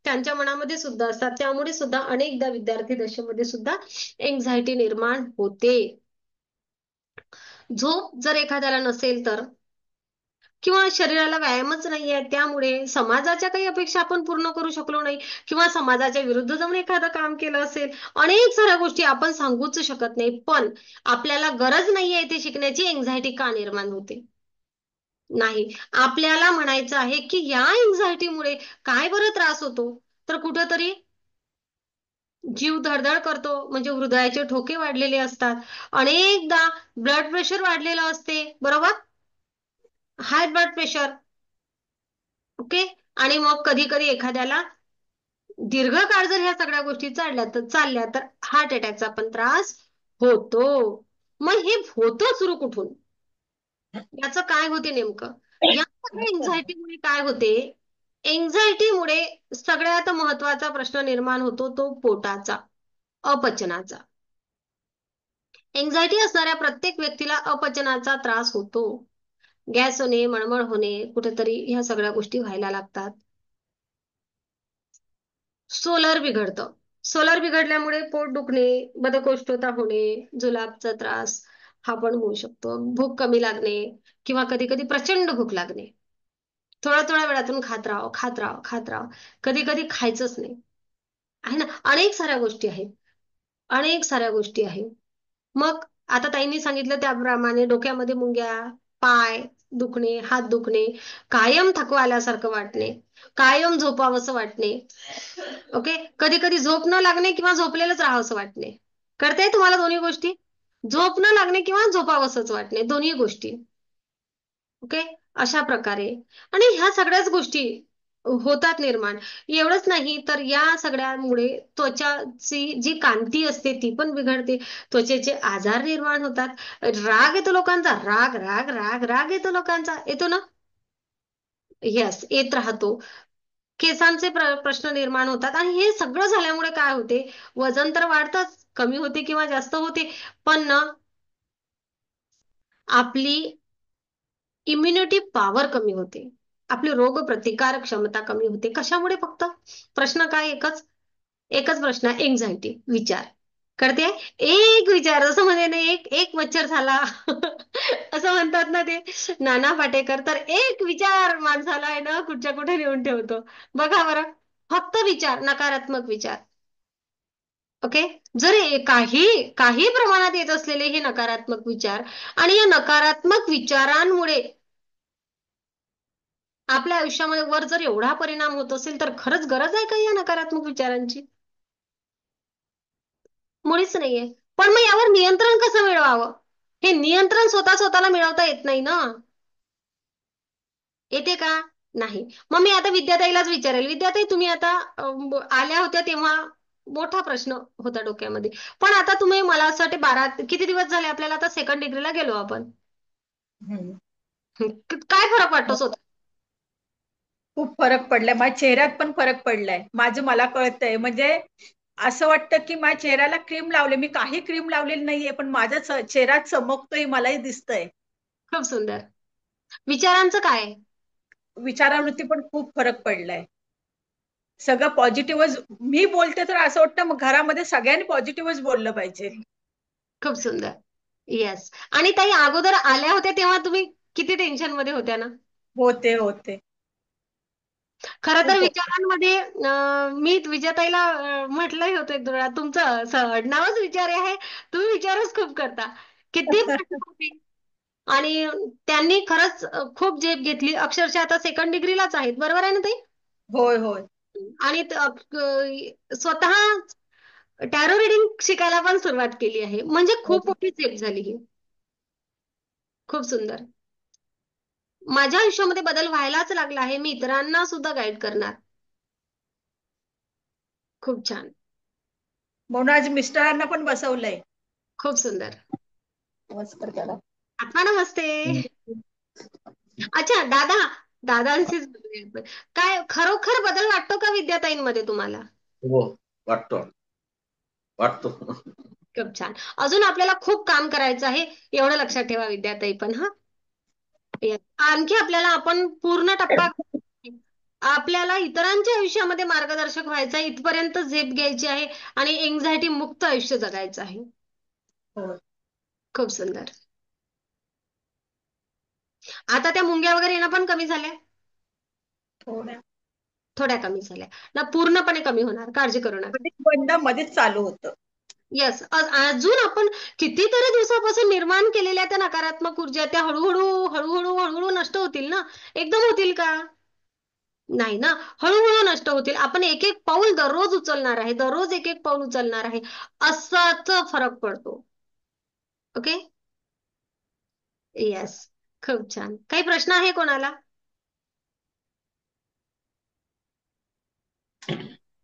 त्यांच्या मनामध्ये सुद्धा असतात. त्यामुळे सुद्धा अनेकदा विद्यार्थी दशेमध्ये सुद्धा एन्झायटी निर्माण होते. झोप जर एखाद्याला नसेल तर किंवा शरीराला व्यायामच नाहीये, त्यामुळे समाजाच्या काही अपेक्षा आपण पूर्ण करू शकलो नाही, किंवा समाजाच्या विरुद्ध जाऊन एखादं काम केलं असेल. अनेक साऱ्या गोष्टी आपण सांगूच शकत नाही, पण आपल्याला गरज नाहीये ते शिकण्याची, एन्झायटी का निर्माण होते? नाही. आपल्याला म्हणायचं आहे की या एन्झायटीमुळे काय बरं त्रास होतो? तर कुठंतरी जीव धडधड करतो, म्हणजे हृदयाचे ठोके वाढलेले असतात. अनेकदा ब्लड प्रेशर वाढलेलं असते, बरोबर? High blood pressure. ओके. आणि मग कधी कधी एखाद्याला दीर्घकाळ जर ह्या सगळ्या गोष्टी चालल्या तर हार्ट अटॅकचा पण त्रास होतो. मग हे होतं सुरू कुठून? याचं काय होते नेमकं? या सगळ्या एन्झायटीमुळे काय होते? एन्झायटीमुळे सगळ्यात महत्वाचा प्रश्न निर्माण होतो तो पोटाचा, अपचनाचा. एन्झायटी असणाऱ्या प्रत्येक व्यक्तीला अपचनाचा त्रास होतो. गॅस होणे, मळमळ होणे, कुठेतरी ह्या सगळ्या गोष्टी व्हायला लागतात. सोलर बिघडतं. सोलर बिघडल्यामुळे पोट दुखणे, बद्धकोष्ठता होणे, जुलाबचा त्रास हा पण होऊ शकतो. भूक कमी लागणे, किंवा कधी कधी प्रचंड भूक लागणे. थोड्या थोड्या वेळातून खात राहावं, खात राहावं, खात राहावं. कधी कधी खायचंच नाही. आहे ना, अनेक साऱ्या गोष्टी आहेत. अनेक साऱ्या गोष्टी आहेत. मग आता ताईंनी सांगितलं त्याप्रमाणे डोक्यामध्ये मुंग्या, पाय दुखणे, हात दुखणे, कायम थकवा आल्यासारखं वाटणे, कायम झोपावंसं वाटणे. ओके. कधी कधी झोप न लागणे किंवा झोपलेलंच राहावंसं वाटणे. कळतंय तुम्हाला दोन्ही गोष्टी? झोप न लागणे किंवा झोपावंसंच वाटणे, दोन्ही गोष्टी. ओके. अशा प्रकारे. आणि ह्या सगळ्याच गोष्टी होतात निर्माण. एवढंच नाही तर या सगळ्यामुळे त्वचाची जी कांती असते ती पण बिघडते. त्वचेचे आजार निर्माण होतात. राग येतो लोकांचा, राग राग राग राग येतो लोकांचा, येतो ना? यस, येत राहतो. केसांचे प्रश्न निर्माण होतात. आणि हे सगळं झाल्यामुळे काय होते? वजन तर वाढतच, कमी होते किंवा जास्त होते, पण ना आपली इम्युनिटी पॉवर कमी होते. आपली रोग प्रतिकारक क्षमता कमी होते. कशामुळे? फक्त प्रश्न काय? एकच एकच प्रश्न आहे, एन्झायटी, विचार. कळते? एक विचार, जसं म्हणे ना, एक एक मच्छर झाला असं म्हणतात ना ते नाना पाटेकर, तर एक विचार माणसाला आहे ना कुठच्या कुठे नेऊन ठेवतो. बघा बरं, फक्त विचार, नकारात्मक विचार. ओके. जर काही काही प्रमाणात येत असलेले हे नकारात्मक विचार, आणि या नकारात्मक विचारांमुळे आपल्या आयुष्यामध्ये वर जर एवढा परिणाम होत असेल, तर खरंच गरज आहे का या नकारात्मक विचारांची? मुळीच नाहीये. पण मग यावर नियंत्रण कसं मिळवावं? हे नियंत्रण स्वतः स्वतःला मिळवता येत नाही ना. येते का? नाही. मग मी आता विद्याताईलाच विचारेल, विद्याताई तुम्ही आता आल्या होत्या तेव्हा मोठा प्रश्न होता डोक्यामध्ये, पण आता तुम्ही, मला असं वाटते 12 किती दिवस झाले आपल्याला, आता सेकंड डिग्रीला गेलो आपण. हम्म. काय फरक वाटतो स्वतः? खूप फरक पडलाय. माझ्या चेहऱ्यात पण फरक पडलाय. माझं मला कळतंय. म्हणजे असं वाटतं की माझ्या चेहऱ्याला क्रीम लावले. मी काही क्रीम लावलेली नाहीये, पण माझा चेहरा चमकतोय, मलाही दिसतंय. खूप सुंदर. विचारांचं काय? विचारावरती पण खूप फरक पडलाय. सगळं पॉझिटिव्हच. मी बोलते तर असं वाटतं मग घरामध्ये सगळ्यांनी पॉझिटिव्हच बोललं पाहिजे. खूप सुंदर. येस. आणि ताई अगोदर आल्या होत्या तेव्हा तुम्ही किती टेन्शन मध्ये होत्या ना? होते होते. खरं तर खूप होते. विचारांमध्ये मी विजयाताईला म्हटलंही होतं एक दोन वेळा, तुमचं आडनावच विचार आहे, तुम्ही विचारच खूप करता. किती प्रश्न होते. आणि त्यांनी खरंच खूप झेप घेतली. अक्षरशः आता सेकंड डिग्रीलाच आहेत, बरोबर आहे ना ताई? होय होय. आणि स्वतः टॅरो रिडिंग शिकायला पण सुरुवात केली आहे. म्हणजे खूप मोठी झेप झाली ही. खूप सुंदर. माझ्या आयुष्यामध्ये बदल व्हायलाच लागला आहे. मी इतरांना सुद्धा गाईड करणार. खूप छान. म्हणून आज मिस्टरांना पण बसवलंय. खूप सुंदर. नमस्कार करा. आत्मा नमस्ते. अच्छा दादा, दादांशीच बोलूया आपण. काय खरोखर बदल वाटतो का विद्याताईंमध्ये तुम्हाला? हो, वाटतो वाटतो. खूप छान. अजून आपल्याला खूप काम करायचं आहे, एवढं लक्षात ठेवा विद्याताई पण. हा, Yes. आणखी आपल्याला आपण पूर्ण टप्पा, आपल्याला इतरांच्या आयुष्यामध्ये मार्गदर्शक व्हायचं आहे, इथपर्यंत झेप घ्यायची आहे आणि एन्झायटी मुक्त आयुष्य जगायचं आहे. होय. खूप सुंदर. आता त्या मुंग्या वगैरे येणं पण कमी झाल्या, थोड्या थोड्या कमी झाल्या ना, पूर्णपणे कमी होणार, काळजी करू नका. मध्ये बंद मध्येच चालू होतं. येस, अजून आपण कितीतरी दिवसापासून निर्माण केलेल्या त्या नकारात्मक ऊर्जा त्या हळूहळू हळूहळू हळूहळू नष्ट होतील ना, एकदम होतील का? नाही ना, हळूहळू नष्ट होतील. आपण एक एक पाऊल दररोज उचलणार आहे, दररोज एक एक पाऊल उचलणार आहे, असाच फरक पडतो. ओके, येस, खूप छान. काही प्रश्न आहे कोणाला?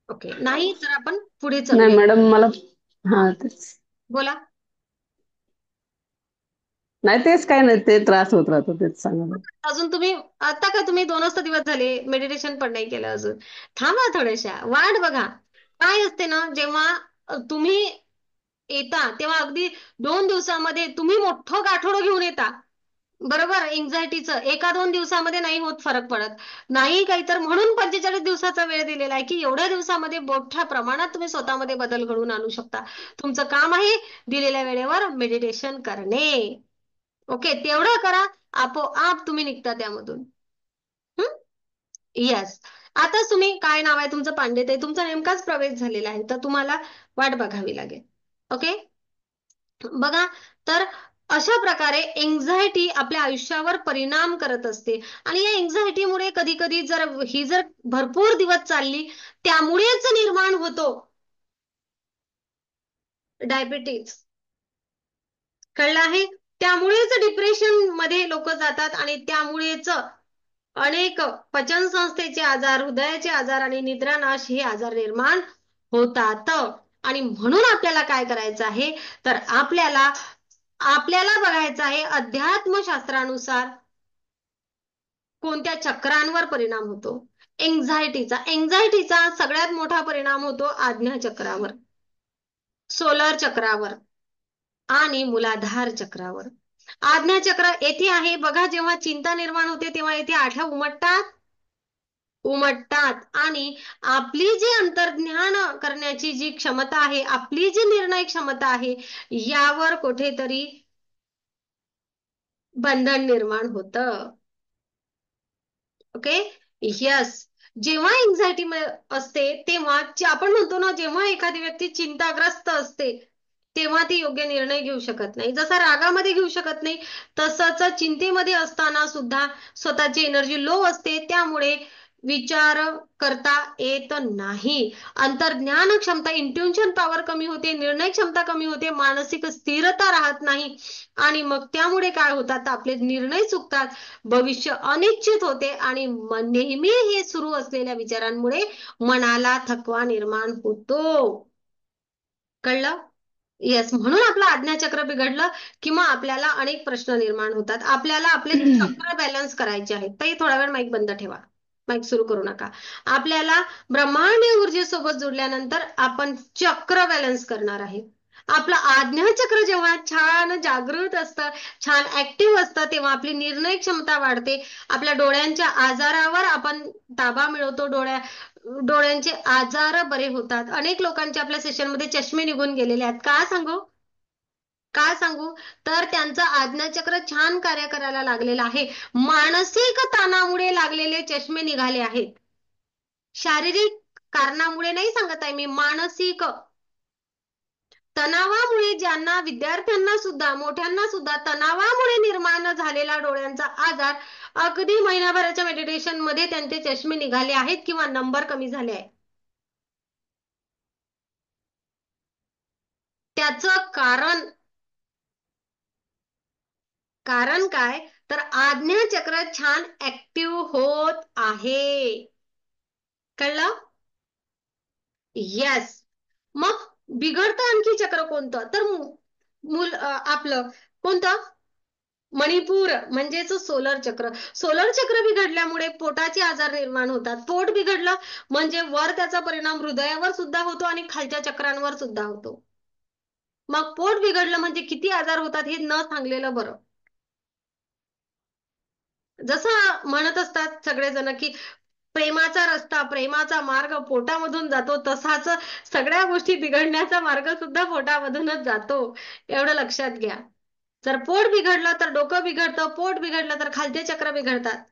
ओके, नाही तर आपण पुढे नाही चालूया. मॅडम, मला हा तेच. बोला. नाही तेच काय नाही, ते त्रास होत राहतो, तेच सांगा. अजून तुम्ही आता का तुम्ही 2च तर दिवस झाले मेडिटेशन पण नाही केलं अजून, थांबा थोड्याशा, वाट बघा. काय असते ना, जेव्हा तुम्ही येता तेव्हा अगदी 2 दिवसामध्ये तुम्ही मोठं गाठोडं घेऊन येता, बरोबर. एन्झायटीचं 1-2 दिवसामध्ये नाही होत फरक पडत, नाही काही तर म्हणून 45 दिवसाचा वेळ दिलेला आहे की एवढ्या दिवसामध्ये मोठ्या प्रमाणात तुम्ही स्वतःमध्ये बदल घडवून आणू शकता. तुमचं काम आहे दिलेल्या वेळेवर मेडिटेशन करणे. ओके, तेवढं करा, आपोआप तुम्ही निघता त्यामधून. येस. आता तुम्ही, काय नाव आहे तुमचं? पांडेताई. तुमचा नेमकाच प्रवेश झालेला आहे, तर तुम्हाला वाट बघावी लागेल. ओके, बघा. तर अशा प्रकारे एन्झायटी आपल्या आयुष्यावर परिणाम करत असते आणि या एन्झायटीमुळे कधी कधी जर भरपूर दिवस चालली, त्यामुळेच निर्माण होतो डायबिटीज. कळलं आहे? त्यामुळेच डिप्रेशन मध्ये लोक जातात आणि त्यामुळेच अनेक पचनसंस्थेचे आजार, हृदयाचे आजार आणि निद्रानाश हे आजार निर्माण होतात. आणि म्हणून आपल्याला काय करायचं आहे, तर आपल्याला बघायचं आहे अध्यात्मशास्त्रानुसार कोणत्या चक्रांवर परिणाम होतो. एन्झायटीचा सगळ्यात मोठा परिणाम होतो आज्ञाचक्रावर, सोलर चक्रावर आणि मूलाधार चक्रावर. आज्ञाचक्र येथे आहे बघा, जेव्हा चिंता निर्माण होते तेव्हा येथे आठ्या उमटतात आणि आपली जी अंतर्ज्ञान करण्याची जी क्षमता आहे, आपली जी निर्णय क्षमता आहे, यावर कुठेतरी बंधन निर्माण होतं. Okay, yes. जेव्हा एन्झायटी असते तेव्हा आपण म्हणतो ना, जेव्हा एखादी व्यक्ती चिंताग्रस्त असते तेव्हा ती योग्य निर्णय घेऊ शकत नाही. जसा रागामध्ये घेऊ शकत नाही, तसंच चिंतेमध्ये असताना सुद्धा स्वतःची एनर्जी लो असते, त्यामुळे विचार करता येत नाही. अंतर्ज्ञान क्षमता, इंट्युशन पॉवर कमी होते, निर्णय क्षमता कमी होते, मानसिक स्थिरता राहत नाही आणि मग त्यामुळे काय होतात, आपले निर्णय चुकतात, भविष्य अनिश्चित होते आणि नेहमी हे सुरू असलेल्या विचारांमुळे मनाला थकवा निर्माण होतो. कळलं? येस. म्हणून आपलं आज्ञाचक्र बिघडलं किंवा आपल्याला अनेक प्रश्न निर्माण होतात. आपल्याला आपले चक्र बॅलन्स करायचे आहेत. ताई थोडा वेळ माईक बंद ठेवा, माईक सुरू करू नका. आपल्याला ब्रह्मांडीय ऊर्जेसोबत जोडल्यानंतर आपण चक्र बॅलन्स करणार आहे. आपलं आज्ञाचक्र जेव्हा छान जागृत असतं, छान ऍक्टिव्ह असतं, तेव्हा आपली निर्णय क्षमता वाढते. आपल्या डोळ्यांच्या आजारावर आपण ताबा मिळवतो, डोळ्यांचे आजार बरे होतात. अनेक लोकांचे आपल्या सेशनमध्ये चष्मे निघून गेलेले आहेत. का सांगू, तर त्यांचं आज्ञाचक्र छान कार्य करायला लागलेलं आहे. मानसिक ताणामुळे लागलेले चष्मे निघाले आहेत. शारीरिक कारणामुळे नाही सांगत आहे मी, मानसिक तणावामुळे, ज्यांना विद्यार्थ्यांना सुद्धा, मोठ्यांना सुद्धा तणावामुळे निर्माण झालेला डोळ्यांचा आजार, अगदी महिनाभराच्या मेडिटेशन मध्ये त्यांचे चष्मे निघाले आहेत किंवा नंबर कमी झाले आहे. त्याचं कारण काय, तर आज्ञाचक्र छान ऍक्टिव्ह होत आहे. कळलं? येस. मग बिघडतं आणखी चक्र कोणतं, तर आपलं कोणतं, मणिपूर म्हणजेच सोलर चक्र. सोलर चक्र बिघडल्यामुळे पोटाचे आजार निर्माण होतात. पोट बिघडलं म्हणजे वर त्याचा परिणाम हृदयावर सुद्धा होतो आणि खालच्या चक्रांवर सुद्धा होतो. मग पोट बिघडलं म्हणजे किती आजार होतात हे न सांगलेलं बरं. जसं म्हणत असतात सगळेजण की प्रेमाचा रस्ता, प्रेमाचा मार्ग पोटामधून जातो, तसाच सगळ्या गोष्टी बिघडण्याचा मार्ग सुद्धा पोटामधूनच जातो, एवढं लक्षात घ्या. जर पोट बिघडलं तर डोकं बिघडतं, पोट बिघडलं तर खालचे चक्र बिघडतात.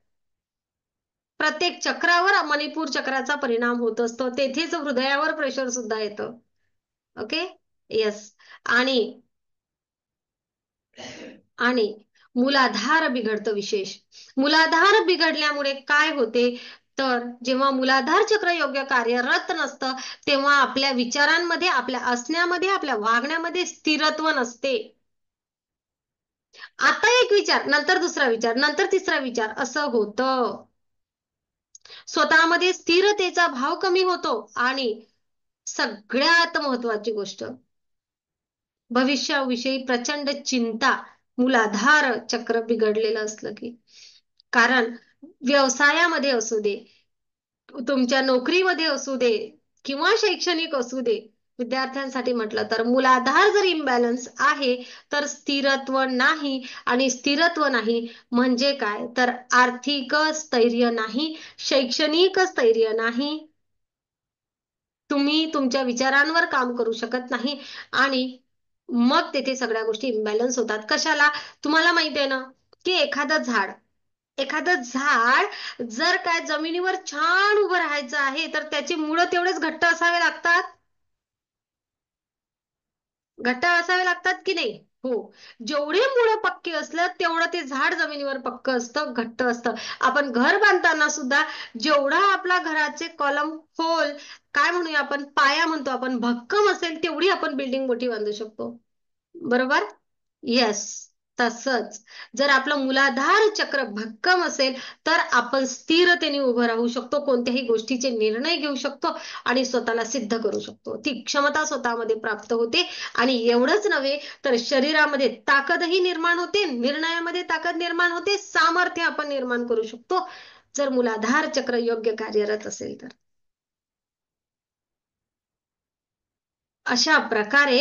प्रत्येक चक्रावर मणिपूर चक्राचा परिणाम होत असतो. तेथेच हृदयावर प्रेशर सुद्धा येतं. Okay, yes. आणि आणि मूलाधार बिघडतं विशेष. मूलाधार बिघडल्यामुळे काय होते, तर जेव्हा मूलाधार चक्र योग्य कार्यरत नसतं तेव्हा आपल्या विचारांमध्ये, आपल्या असण्यामध्ये, आपल्या वागण्यामध्ये स्थिरत्व नसते. आता एक विचार, नंतर दुसरा विचार, नंतर तिसरा विचार, असं होतं. स्वतःमध्ये स्थिरतेचा भाव कमी होतो. आणि सगळ्यात महत्वाची गोष्ट, भविष्याविषयी प्रचंड चिंता, मूलाधार चक्र बिघडलेलं असलं की. कारण व्यवसायामध्ये असू दे, तुमच्या नोकरीमध्ये असू दे, किंवा शैक्षणिक असू दे, विद्यार्थ्यांसाठी म्हटलं तर मूलाधार जर इम्बॅलन्स आहे तर स्थिरत्व नाही. आणि स्थिरत्व नाही म्हणजे काय, तर आर्थिक स्थैर्य नाही, शैक्षणिक स्थैर्य नाही, तुम्ही तुमच्या विचारांवर काम करू शकत नाही. आणि मग तेथे सगळ्या गोष्टी इम्बॅलन्स होतात. कशाला, तुम्हाला माहिती आहे ना, की एखादं झाड जर काय जमिनीवर छान उभं राहायचं आहे तर त्याची मुळं तेवढेच घट्ट असावे लागतात, घट्ट असावे लागतात की नाही. हो, जेवढे मुळं पक्के असलं तेवढं ते झाड जमिनीवर पक्क असतं, घट्ट असतं. आपण घर बांधताना सुद्धा जेवढा आपला घराचे कॉलम खोल, काय म्हणूया आपण, पाया म्हणतो आपण, भक्कम असेल तेवढी आपण बिल्डिंग मोठी बांधू शकतो. बरोबर, येस. तसंच जर आपलं मूलाधार चक्र भक्कम असेल तर आपण स्थिरतेने उभं राहू शकतो, कोणत्याही गोष्टीचे निर्णय घेऊ शकतो आणि स्वतःला सिद्ध करू शकतो. ती क्षमता स्वतःमध्ये प्राप्त होते. आणि एवढंच नव्हे तर शरीरामध्ये ताकदही निर्माण होते, निर्णयामध्ये ताकद निर्माण होते, सामर्थ्य आपण निर्माण करू शकतो जर मूलाधार चक्र योग्य कार्यरत असेल तर. अशा प्रकारे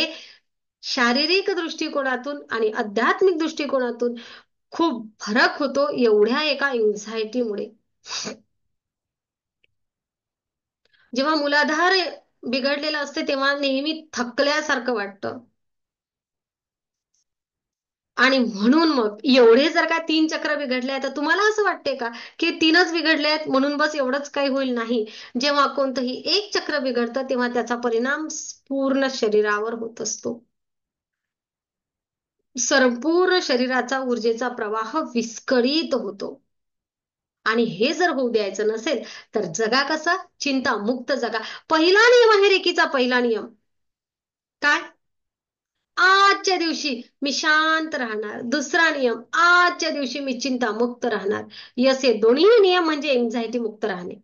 शारीरिक दृष्टिकोनातून आणि आध्यात्मिक दृष्टिकोनातून खूप फरक होतो एवढ्या एका एन्झायटीमुळे. जेव्हा मूलाधार बिघडलेला असते तेव्हा नेहमी थकल्यासारखं वाटतं. आणि म्हणून मग एवढे जर का 3 चक्र बिघडले आहेत तर तुम्हाला असं वाटते का की 3च बिघडले आहेत म्हणून बस एवढंच काही होईल, नाही. जेव्हा कोणतंही एक चक्र बिघडतं तेव्हा त्याचा परिणाम पूर्ण शरीरावर होत असतो. संपूर्ण शरीराचा ऊर्जेचा प्रवाह विस्कळीत होतो. आणि हे जर होऊ द्यायचं नसेल तर जगा कसा, चिंतामुक्त जगा. पहिला नियम आहे रेकीचा, पहिला नियम काय, आजच्या दिवशी मी शांत राहणार. दुसरा नियम, आजच्या दिवशी मी चिंतामुक्त राहणार. यस, हे दोन्ही नियम म्हणजे एन्झायटी मुक्त राहणे.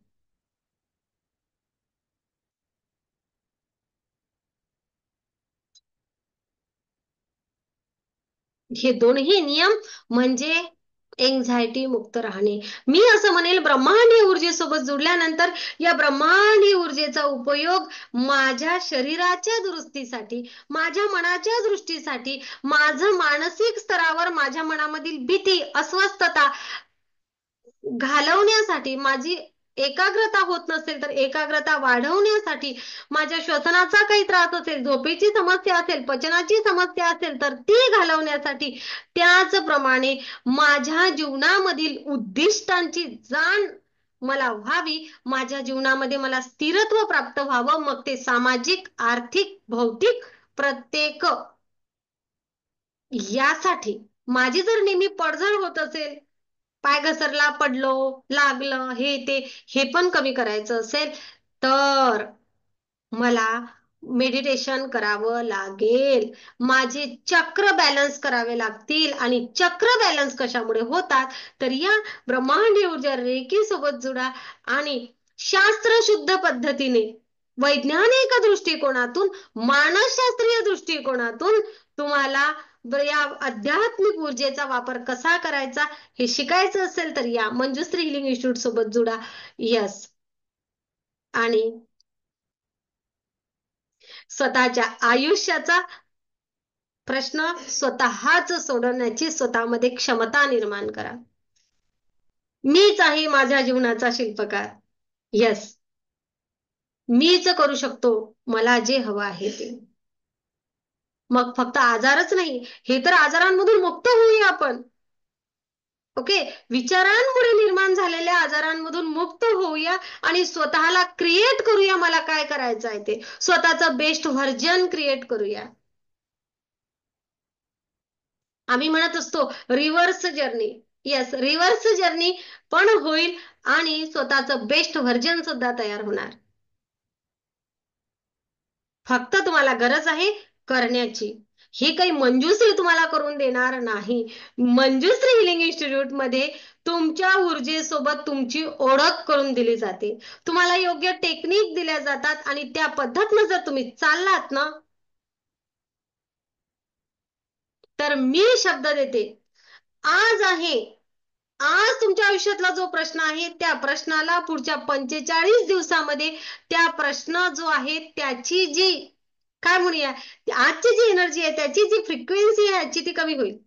हे दोन्ही नियम म्हणजे एन्झायटी मुक्त राहणे. मी असं म्हणेल, ब्रह्मांडीय ऊर्जेसोबत जुडल्यानंतर या ब्रह्मांडीय ऊर्जेचा उपयोग माझ्या शरीराच्या दुरुस्तीसाठी, माझ्या मनाच्या दृष्टीसाठी, माझं मानसिक स्तरावर माझ्या मनामधील भीती, अस्वस्थता घालवण्यासाठी, माझी एकाग्रता होत नसेल तर एकाग्रता वाढवण्यासाठी, माझ्या श्वसनाचा काही त्रास असेल, झोपेची समस्या असेल, पचनाची समस्या असेल तर ती घालवण्यासाठी, त्याचप्रमाणे माझ्या जीवनामधील उद्दिष्टांची जाण मला व्हावी, माझ्या जीवनामध्ये मला स्थिरत्व प्राप्त व्हावं, मग ते सामाजिक, आर्थिक, भौतिक, प्रत्येक यासाठी माझी जर नेहमी पडझड होत असेल, पाय घसरला, पडलो, लागलं, हे ते, हे पण कमी करायचं असेल तर मला मेडिटेशन करावं लागेल. माझे चक्र बॅलन्स करावे लागतील. आणि चक्र बॅलन्स कशामुळे होतात तर या ब्रह्मांडीय ऊर्जा रेकी सोबत जुडा आणि शास्त्रशुद्ध पद्धतीने, वैज्ञानिक दृष्टिकोनातून, मानसशास्त्रीय दृष्टिकोनातून तुम्हाला या आध्यात्मिक ऊर्जेचा वापर कसा करायचा हे शिकायचं असेल तर या मंजुश्री हिलिंग इन्स्टिट्यूट सोबत जुडा. यस, आणि स्वतःच्या आयुष्याचा प्रश्न स्वतःच सोडवण्याची स्वतःमध्ये क्षमता निर्माण करा. मीच आहे माझ्या जीवनाचा शिल्पकार. यस, मीच करू शकतो मला जे हवं आहे ते. मग फक्त आजारच नाही, हे तर आजारांमधून मुक्त होऊया आपण. ओके, विचारांमुळे निर्माण झालेल्या आजारांमधून मुक्त होऊया आणि स्वतःला क्रिएट करूया. मला काय करायचं आहे ते स्वतःचं बेस्ट व्हर्जन क्रिएट करूया. आम्ही म्हणत असतो reverse journey. Yes, reverse journey पण होईल आणि स्वतःचं बेस्ट व्हर्जन सुद्धा तयार होणार. फक्त तुम्हाला गरज आहे करण्याची. हे काही मंजुश्री तुम्हाला करून देणार नाही. मंजुश्री हिलिंग इन्स्टिट्यूट मध्ये तुमच्या ऊर्जेसोबत तुमची ओळख करून दिली जाते. तुम्हाला योग्य टेक्निक दिल्या जातात आणि त्या पद्धतीनं जर तुम्ही चाललात ना, तर मी शब्द देते, आज तुमच्या आयुष्यातला जो प्रश्न आहे त्या प्रश्नाला पुढच्या 45 दिवसामध्ये त्या प्रश्न जो आहे त्याची जी काय म्हणूया आजची जी एनर्जी आहे त्याची जी फ्रिक्वेन्सी आहे आजची ती कमी होईल.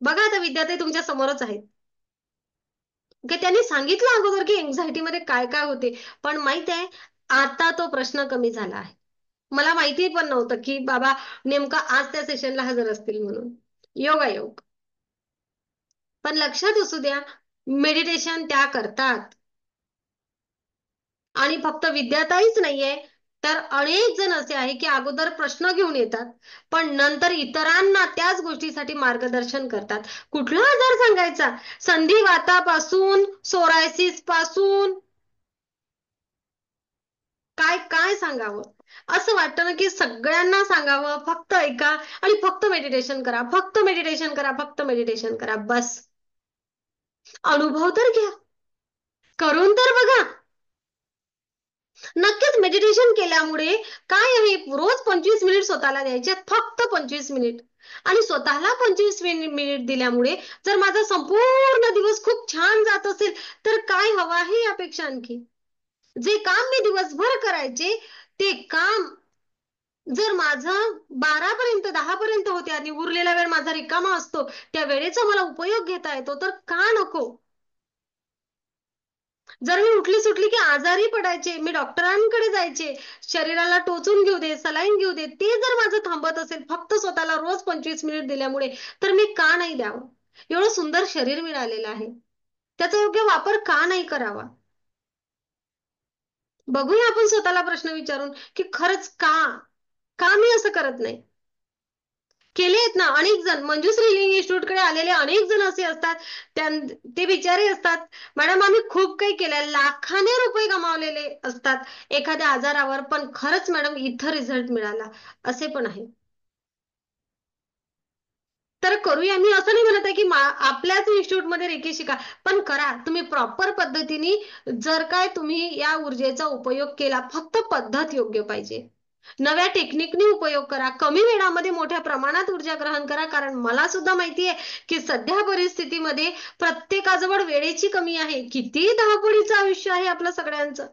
बघा आता विद्यार्थी तुमच्या समोरच आहेत. त्यांनी सांगितलं अगोदर की एन्झायटी मध्ये काय काय होते, पण माहित आहे आता तो प्रश्न कमी झाला आहे. मला माहिती पण नव्हतं की बाबा नेमका आज त्या सेशनला हजर असतील म्हणून. योगायोग. पण लक्षात असू द्या, मेडिटेशन त्या करतात आणि फक्त विद्यार्थीच नाहीये तर अनेक जण असे आहे की अगोदर प्रश्न घेऊन येतात पण नंतर इतरांना त्याच गोष्टीसाठी मार्गदर्शन करतात. कुठला आजार सांगायचा, संधिवातापासून सोरायसिस पासून काय काय सांगावं. असं वाटतं ना की सगळ्यांना सांगावं फक्त ऐका आणि फक्त मेडिटेशन करा, फक्त मेडिटेशन करा, फक्त मेडिटेशन करा. बस अनुभव तर घ्या, करून तर बघा. नक्कीच मेडिटेशन केल्यामुळे काय आहे, रोज 25 मिनिट स्वतःला द्यायचे, फक्त 25 मिनिट. आणि स्वतःला 25 मिनिट दिल्यामुळे जर माझा संपूर्ण दिवस खूप छान जात असेल तर काय हवं आहे यापेक्षा आणखी. जे काम मी दिवसभर करायचे ते काम जर माझं 12 पर्यंत 10 पर्यंत होते आणि उरलेला वेळ माझा रिकामा असतो, त्या वेळेचा मला उपयोग घेता येतो तर का नको. जर मी उठली सुटली की आजारी पडायचे, मी डॉक्टरांकडे जायचे, शरीराला टोचून घेऊ दे, सलाईन घेऊ दे, ते जर माझं थांबत असेल फक्त स्वतःला रोज 25 मिनिट दिल्यामुळे तर मी का नाही द्यावं. एवढं सुंदर शरीर मिळालेलं आहे, त्याचा योग्य वापर का नाही करावा. बघूया आपण स्वतःला प्रश्न विचारून की खरंच का मी असं करत नाही. केले आहेत ना अनेक जण, मंजुश्री हिलिंग इन्स्टिट्यूट कडे आलेले अनेक जण असे असतात, ते बिचारे असतात मॅडम आम्ही खूप काही केलंय, लाखाने रुपये गमावलेले असतात एखाद्या आजारावर, पण खरंच मॅडम इथं रिझल्ट मिळाला असे पण आहे. तर करूया, मी असं नाही म्हणत आहे की आपल्याच इन्स्टिट्यूट मध्ये रेकी शिका, पण करा तुम्ही प्रॉपर पद्धतीने. जर काय तुम्ही या ऊर्जेचा उपयोग केला, फक्त पद्धत योग्य पाहिजे, नव्या टेक्निकने उपयोग करा, कमी वेळामध्ये मोठ्या प्रमाणात ऊर्जा ग्रहण करा. कारण मला सुद्धा माहिती आहे की सध्या परिस्थितीमध्ये प्रत्येकाजवळ वेळेची कमी आहे. किती धावपळीचं आयुष्य आहे आपलं सगळ्यांचं,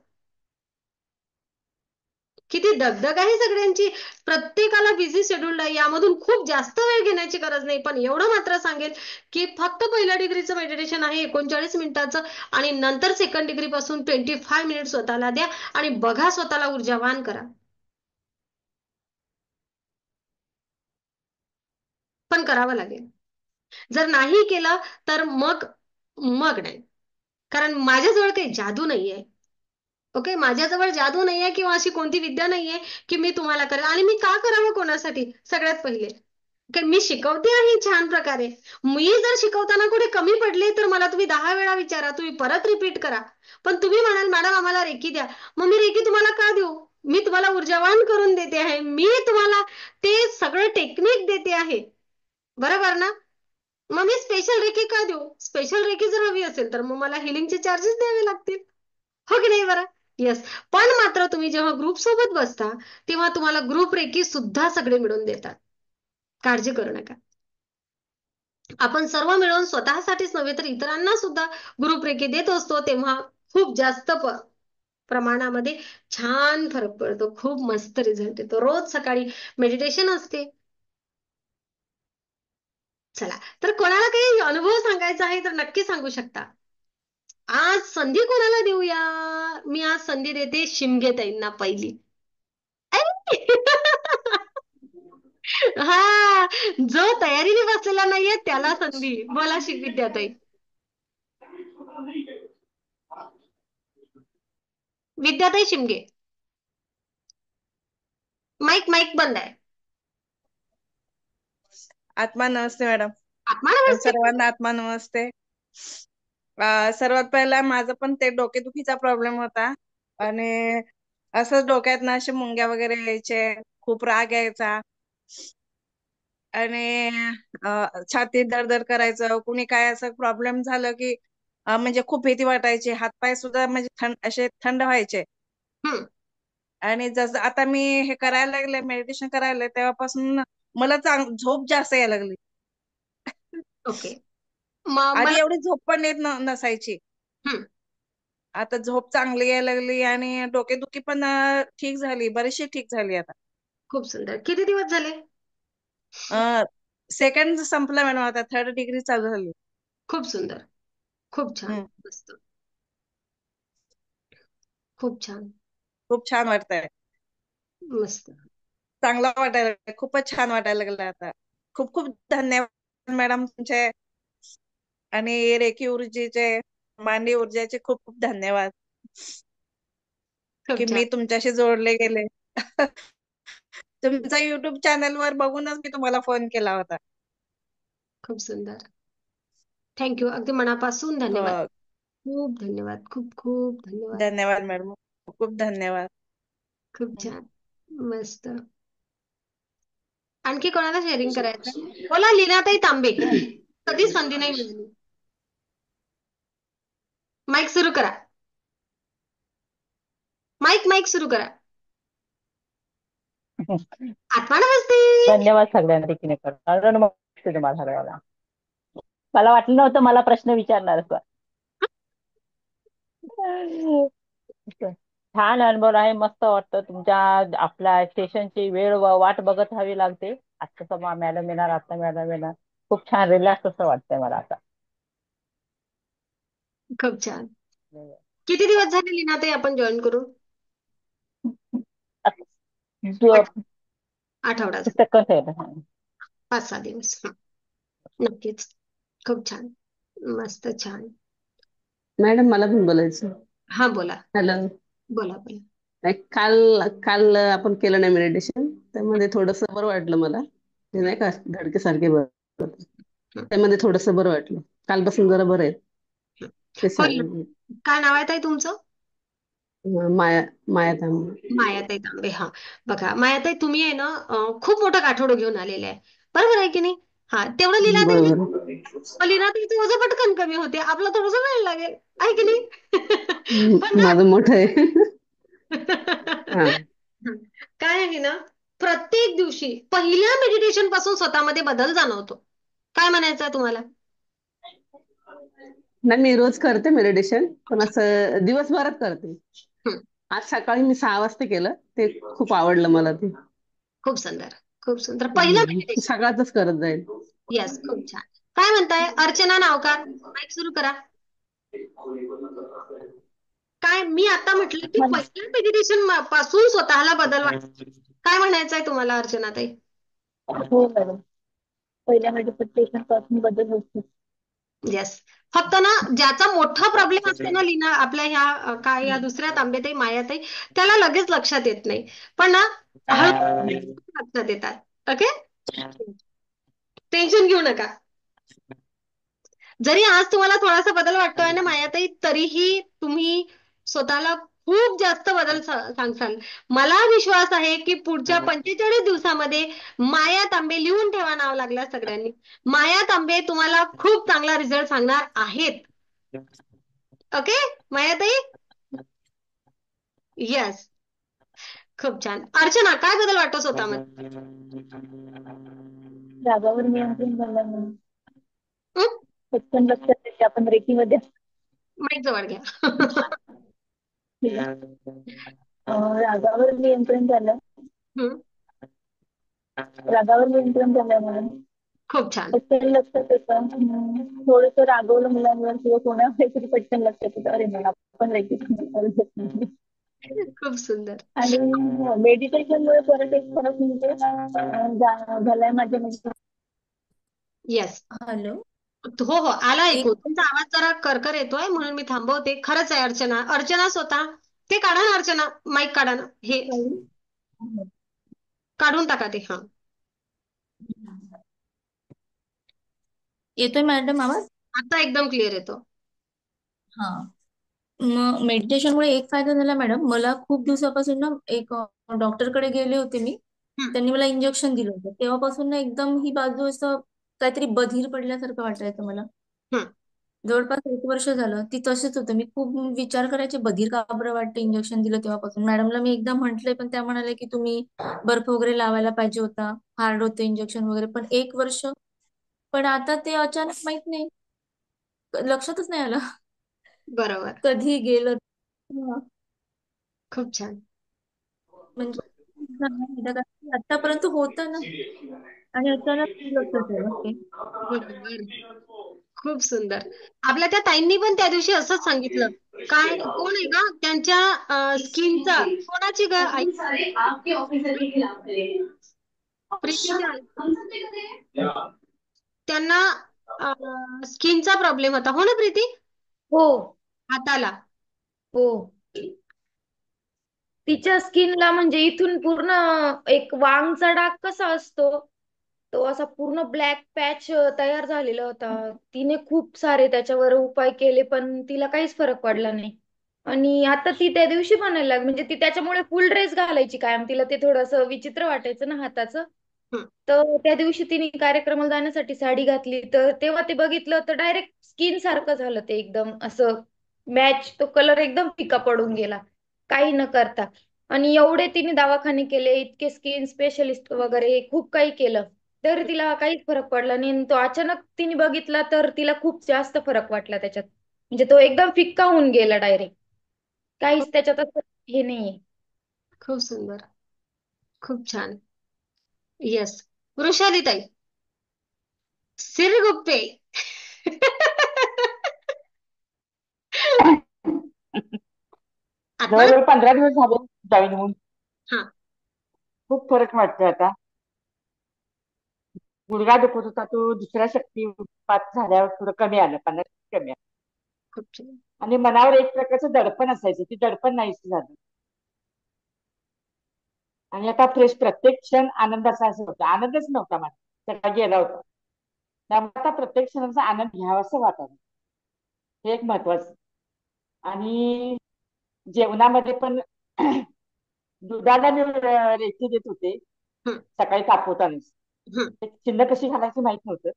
किती दगदग आहे सगळ्यांची, प्रत्येकाला बिझी शेड्यूल आहे. यामधून खूप जास्त वेळ घेण्याची गरज नाही, पण एवढं मात्र सांगेल की फक्त पहिल्या डिग्रीचं मेडिटेशन आहे 39 मिनिटाचं आणि नंतर सेकंड डिग्री पासून 25 मिनिट स्वतःला द्या आणि बघा स्वतःला ऊर्जावान करा. पण करावं लागेल. जर नाही केलं तर मग नाही, कारण माझ्याजवळ काही जादू नाहीये. ओके, माझ्याजवळ जादू नाहीये किंवा अशी कोणती विद्या नाहीये की मी तुम्हाला करेल. आणि मी का करावं कोणासाठी, सगळ्यात पहिले कारण मी शिकवते आहे छान प्रकारे. मी जर शिकवताना कुठे कमी पडले तर मला तुम्ही 10 वेळा विचारा, तुम्ही परत रिपीट करा. पण तुम्ही म्हणाल मॅडम आम्हाला रेकी द्या, मग मी रेकी तुम्हाला का देऊ. मी तुम्हाला ऊर्जावान करून देते आहे, मी तुम्हाला ते सगळं टेक्निक देते आहे, बरोबर ना. मग मी स्पेशल रेकी का देऊ. स्पेशल रेकी जर हवी असेल तर मग मला हिलिंगचे चार्जेस द्यावे लागतील, हो की नाही बरं. येस, पण मात्र तुम्ही जेव्हा ग्रुप सोबत बसता तेव्हा तुम्हाला ग्रुप रेकी सुद्धा सगळे मिळून देतात, काळजी करू नका. आपण सर्व मिळून स्वतःसाठीच नव्हे तर इतरांना सुद्धा ग्रुप रेकी देत असतो, तेव्हा खूप जास्त प्रमाणामध्ये छान फरक पडतो, खूप मस्त रिझल्ट येतो. रोज सकाळी मेडिटेशन असते. चला, तर कोणाला काही अनुभव सांगायचा आहे तर नक्की सांगू शकता. आज संधी कोणाला देऊया, मी आज संधी देते शिमगे ताईंना पहिली. हा, जो तयारीने बसलेला नाहीये त्याला संधी. बोला विद्याताई. विद्याताई शिमगे. माईक माईक बंद आहे. आत्मा नमस्ते मॅडम. आत्मा आणि नमस्ते. सर्वांना आत्मा नमस्ते. सर्वात पहिला माझं पण ते डोकेदुखीचा प्रॉब्लेम होता आणि असंच डोक्यात ना असे मुंग्या वगैरे यायचे, खूप राग यायचा आणि छातीत दरदर करायचं. कुणी काय असं प्रॉब्लेम झालं की म्हणजे खूप भीती वाटायची. हातपाय सुद्धा म्हणजे असे थंड व्हायचे. हम्म. आणि जसं आता मी हे करायला लागले, मेडिटेशन करायला लागले, तेव्हापासून मला झोप जास्त यायला लागली. ओके. आधी मला एवढी झोप पण येत नसायची. हम्म. आता झोप चांगली यायला लागली आणि डोकेदुखी पण ठीक झाली, बरीचशी ठीक झाली आता. खूप सुंदर. किती दिवस झाले? सेकंड संपला मॅडम, आता थर्ड डिग्री चालू झाली. खूप सुंदर. खूप छान. हम्म. मस्त. खूप छान. खूप छान वाटतंय, मस्त. चांगलं वाटायला लागलं, खूपच छान वाटायला लागलं आता. खूप खूप धन्यवाद मॅडम तुमचे आणि रेकी ऊर्जेचे, मांडी ऊर्जाचे खूप खूप धन्यवाद खूप की मी छान. तुमच्याशी जोडले गेले. तुमचा युट्यूब चॅनलवर बघूनच मी तुम्हाला फोन केला होता. खूप सुंदर. थँक्यू. अगदी मनापासून धन्यवाद. हो, खूप धन्यवाद. खूप खूप धन्यवाद. धन्यवाद मॅडम, खूप खूप धन्यवाद. खूप छान. मस्त. आणखी कोणाला शेअरिंग करायचंय? बोला लीनाताई तांबे. कधीच संधी नाही मिळाली. माईक सुरू करा. माईक सुरू करा. आत्मा नमस्ते. धन्यवाद सगळ्यांना नमस्ते तुम्हाला सगळ्याला. मला वाटलं नव्हतं मला प्रश्न विचारणार असं. छान अनुभव आहे, मस्त वाटतं. तुमच्या आपल्या स्टेशनची वेळ वाट बघत हवी लागते. आता मॅडम येणार, आता मॅडम येणार. खूप छान रिलॅक्स असं वाटतंय मला आता. खूप छान. किती दिवस झाले लीनाताई आपण जॉईन करून? आठवडा झाला. कसं आहे? 5-6 दिवस. नक्कीच. खूप छान. मस्त छान. मॅडम मला पण बोलायचं. हा बोला. हॅलो. बोला बोला. नाही, काल काल आपण केलं नाही मेडिटेशन, त्यामध्ये थोडस बरं वाटलं मला. ते नाही का धडकेसारखे बरं, त्यामध्ये थोडस बरं वाटलं. कालपासून जरा बरं आहे ते होईल. सांग. काय नाव आहे ताई तुमचं? माया माया तांबे. मायाताई तांबे. हा बघा मायाताई, तुम्ही आहे ना खूप मोठा गाठोडं घेऊन आलेले आहे. बरोबर आहे की नाही? हा तेवढं लीनाताई बरोबर. लीनाताईचं वजन पटकन कमी होते. आपला थोडस वेळ लागेल आहे की नाही? पण ना माझं मोठं आहे. हा. काय आहे ना, प्रत्येक दिवशी पहिल्या मेडिटेशन पासून स्वतःमध्ये बदल जाणवतो. काय म्हणायचं आहे तुम्हाला? नाही, मी रोज करते मेडिटेशन, पण असं दिवसभरात करते. हं, आज सकाळी मी 6 वाजता केलं, ते खूप आवडलं मला ते. खूप सुंदर. खूप सुंदर. पहिलं मेडिटेशन. सकाळच करत जाईल. येस, खूप छान. काय म्हणताय अर्चना नावकार? माईक सुरू करा. काय मी आता म्हटलं की पहिल्या मेडिटेशन पासून स्वतःला बदल वाटतो. काय म्हणायचंय तुम्हाला अर्चनाताई? हो मॅडम, पहिल्या मेडिटेशन पासून बदल होतो. येस. फक्त ना ज्याचा मोठा प्रॉब्लेम असते ना लीना, आपल्या ह्या काय या दुसऱ्या तांबेताई मायाताई, त्याला लगेच लक्षात येत नाही. पण ना हळू लक्षात येतात. ओके, टेन्शन घेऊ नका. जरी आज तुम्हाला थोडासा बदल वाटतोय ना मायाताई, तरीही तुम्ही स्वतःला खूप जास्त बदल सांगसाल. मला विश्वास आहे की पुढच्या 45 दिवसामध्ये माया तांबे लिहून ठेवा, नाव लागलं सगळ्यांनी. माया तांबे तुम्हाला खूप चांगला रिझल्ट सांगणार आहेत. ओके मायाताई? येस. खूप छान. अर्चना, काय बदल वाटतो स्वतःमध्ये? रागावर नियंत्रण झाल्यामुळे हं? पटकन लक्षात येते आपण रेकीमध्ये. माईक जवळ घ्या. रागावर नियंत्रण झालं, हं, रागावर नियंत्रण झाल्यामुळे खूप छान. पटकन लक्षात येतं. थोडस रागवलं मुलांवर किंवा कोणावर तरी पटकन लक्षात येतं, अरे मला पण रेकी खूप सुंदर. आणि मेडिटेशनमुळे परत एक फरक म्हणजे झालाय माझ्या म्हणजे येस. हॅलो. हो हो, आला एक ऐकू. तुमचा आवाज जरा करकर येतोय म्हणून मी थांबवते. खरंच आहे अर्चना. अर्चना स्वतः ते काढा ना, अर्चना माईक काढा ना. हे काढून टाका ते. हा, येतोय मॅडम आवाज? आता एकदम क्लिअर येतो. हा. मग मेडिटेशनमुळे एक फायदा झाला मॅडम, मला खूप दिवसापासून ना एक डॉक्टरकडे गेले होते मी. हं, त्यांनी मला इंजेक्शन दिलं होतं. तेव्हापासून ना एकदम ही बाजू असं काहीतरी बधीर पडल्यासारखं वाटायचं मला. हं. जवळपास 1 वर्ष झालं ती तसेच होतं. मी खूप विचार करायचे बधीर का बरं वाटतं इंजेक्शन दिलं तेव्हापासून. मॅडमला मी एकदा म्हंटले पण त्या म्हणाले की तुम्ही बर्फ वगैरे लावायला पाहिजे होता, हार्ड होतं इंजेक्शन वगैरे. पण 1 वर्ष, पण आता ते अचानक माहित नाही, लक्षातच नाही आलं बरोबर. कधी गेलं. हा. खूप छान. म्हणजे आतापर्यंत होतं ना आणि अचानक लक्षात आलं ते. बरोबर. खूप सुंदर. आपल्या त्या ताईंनी पण त्या दिवशी असंच सांगितलं. काय कोण आहे का त्यांच्या स्किनचा कोणाची आई प्रीतीच्या आई. त्यांना स्किनचा प्रॉब्लेम होता हो ना प्रीती, हो हाताला. हो. तिच्या स्किनला म्हणजे इथून पूर्ण एक वांगचा डाग कसा असतो, तो असा पूर्ण ब्लॅक पॅच तयार झालेला होता. तिने खूप सारे त्याच्यावर उपाय केले पण तिला काहीच फरक पडला नाही. आणि आता ती त्या दिवशी म्हणायला लागली, म्हणजे ती त्याच्यामुळे फुल ड्रेस घालायची कायम. तिला ते थोडंसं विचित्र वाटायचं ना हाताचं. हं. तर त्या दिवशी तिने कार्यक्रमाला जाण्यासाठी साडी घातली, तर तेव्हा ते बघितलं तर डायरेक्ट स्किन सारखं झालं ते, एकदम असं मॅच, तो कलर एकदम फिका पडून गेला काही न करता. आणि एवढे तिने दवाखाने केले, इतके स्किन स्पेशलिस्ट वगैरे खूप काही केलं, तरी तिला काहीच फरक पडला नाही. आणि तो अचानक तिने बघितला तर तिला खूप जास्त फरक वाटला त्याच्यात. म्हणजे तो एकदम फिक्का होऊन गेला डायरेक्ट. खूप काहीच त्याच्यात असं हे नाहीये. खूप सुंदर. खूप छान. येस. वृषाली ताई सिरगुप्पे. आता जवळजवळ 15 दिवस झाले जॉईन होऊन. हा, खूप फरक वाटतोय आता. गुडघा दुखत होता तो दुसऱ्या शक्तिपात झाल्यावर थोडं कमी आलं, 15 कमी आलं. खूप छान. आणि मनावर एक प्रकारचं दडपण असायचं, ते दडपण नाहीच झालं. आणि आता फ्रेश, प्रत्येक क्षण आनंदाचा असं होता. आनंदच नव्हता माझा, सगळा गेला होता. त्यामुळे आता प्रत्येक क्षणाचा आनंद घ्यावा असं वाटतं, हे एक महत्वाचं. आणि जेवणामध्ये पण दुधाला मी रेती देत होते हं, सकाळी तापवतानाच. हं, ते चिन्ह कशी घालायची माहित नव्हतं,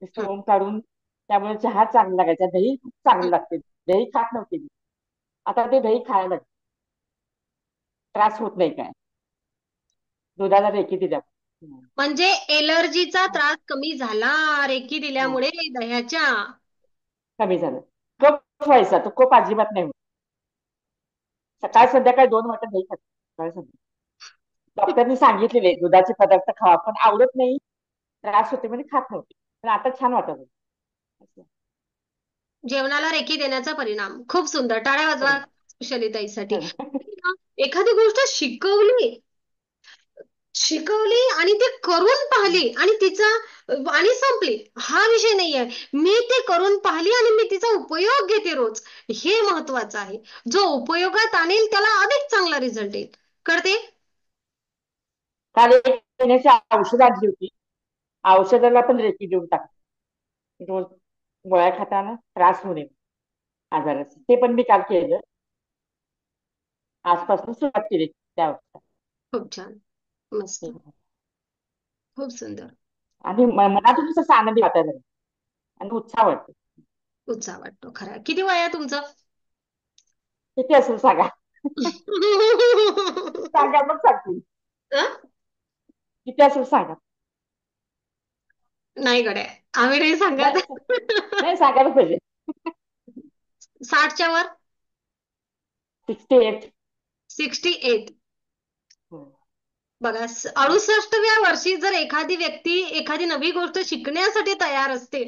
नुसतं हं, ओम काढून. त्यामुळे चहा चांगला लागायचा, दही खूप चांगलं हं. लागते. दही खात नव्हते मी, आता ते दही खायला लागते. त्रास होत नाही काय, दुधाला रेकी दिल्या. म्हणजे एलर्जीचा त्रास कमी झाला रेकी दिल्यामुळे दह्याच्या. कमी झालं. कफ व्हायचा, तो कफ अजिबात नाही होत. सकाळ संध्याकाळ 2 वाट्या दही खाते, सकाळ संध्याकाळ. डॉक्टरनी सांगितलेले दुधाचे पदार्थ खावा, पण आवडत नाही, त्रास होते म्हणजे खात नव्हते. पण आता छान वाटत होतं. जेवणाला रेकी देण्याचा परिणाम. खूप सुंदर. टाळ्या वाजवा हो. कुशलिताईसाठी. एखादी गोष्ट शिकवली शिकवली आणि ते करून पाहिली आणि तिचा आणि संपली, हा विषय नाहीये. मी ते करून पाहिली आणि मी तिचा उपयोग घेते रोज, हे महत्वाचं आहे. जो उपयोगात आणेल त्याला अधिक चांगला रिझल्ट येईल. कळते? काल एक महिन्याची औषध आणली होती, औषधाला पण रेकी देऊन टाकते रोज, गोळ्या खाताना त्रास होऊ नये आजाराचा. ते पण मी काल केलं, आजपासून सुरुवात केली त्या औषधाला. खूप छान. मस्त. खूप सुंदर. आणि मनातून असं आनंदी वाटायला लागलं आणि उत्साह वाटतो. उत्साह वाटतो. खरा. किती वय आहे तुमचं? किती असेल सांगा, सांगा मग सांगते. अं? किती असेल सांगा. नाही गड्या, आम्ही नाही सांगत. नाही नाही, सांगायला पाहिजे. 60च्या वर. 68. 68. बघा, 68व्या वर्षी जर एखादी व्यक्ती एखादी नवी गोष्ट शिकण्यासाठी तयार असते,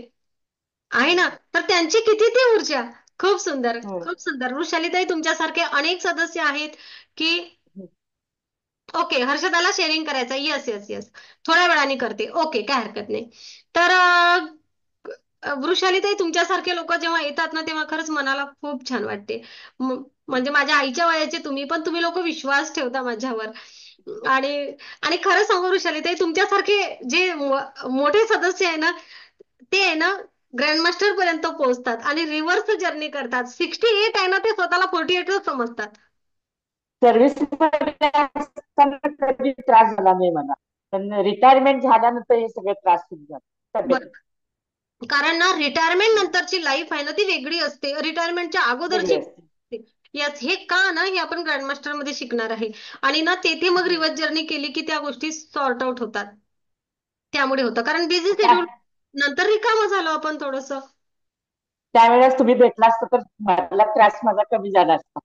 आहे ना, तर त्यांची किती ती ऊर्जा. खूप सुंदर, हो. खूप सुंदर. वृषालीताई, तुमच्यासारखे अनेक सदस्य आहेत की ओके, हर्षदाला शेअरिंग करायचं. येस येस येस, थोड्या वेळाने करते. ओके, काय हरकत नाही. तर वृषालीताई, तुमच्यासारखे लोक जेव्हा येतात ना, तेव्हा खरंच मनाला खूप छान वाटते. म्हणजे माझ्या आईच्या वयाचे तुम्ही, पण तुम्ही लोक विश्वास ठेवता माझ्यावर. आणि आणि खरं सांगू वृषालीताई, तुमच्यासारखे जे मोठे सदस्य आहे ना, ते आहे ना ग्रँडमास्टर पर्यंत पोहोचतात आणि रिव्हर्स जर्नी करतात. 68 आहे ना, ते स्वतःला 48 समजतात. सर्व्हिस मध्ये असताना कधी त्रास झाला नाही मला, पण रिटायरमेंट झाल्यानंतर हे सगळे त्रास सुरू झाले तब्येत बरं, कारण ना रिटायरमेंट नंतरची लाईफ आहे ना, ती वेगळी असते. रिटायरमेंटच्या वेगळी अगोदरची असते. याच हे का ना, हे आपण ग्रँडमास्टर मध्ये शिकणार आहे. आणि ना तेथे मग रिव्हर्स जर्नी केली की त्या गोष्टी सॉर्ट आउट होतात. त्यामुळे होतं, कारण बिझी त्या शेड्यूल नंतर रिकामं झालो आपण थोडस. त्यावेळेस तुम्ही भेटला असता तर मला त्रास माझा कमी झाला असता.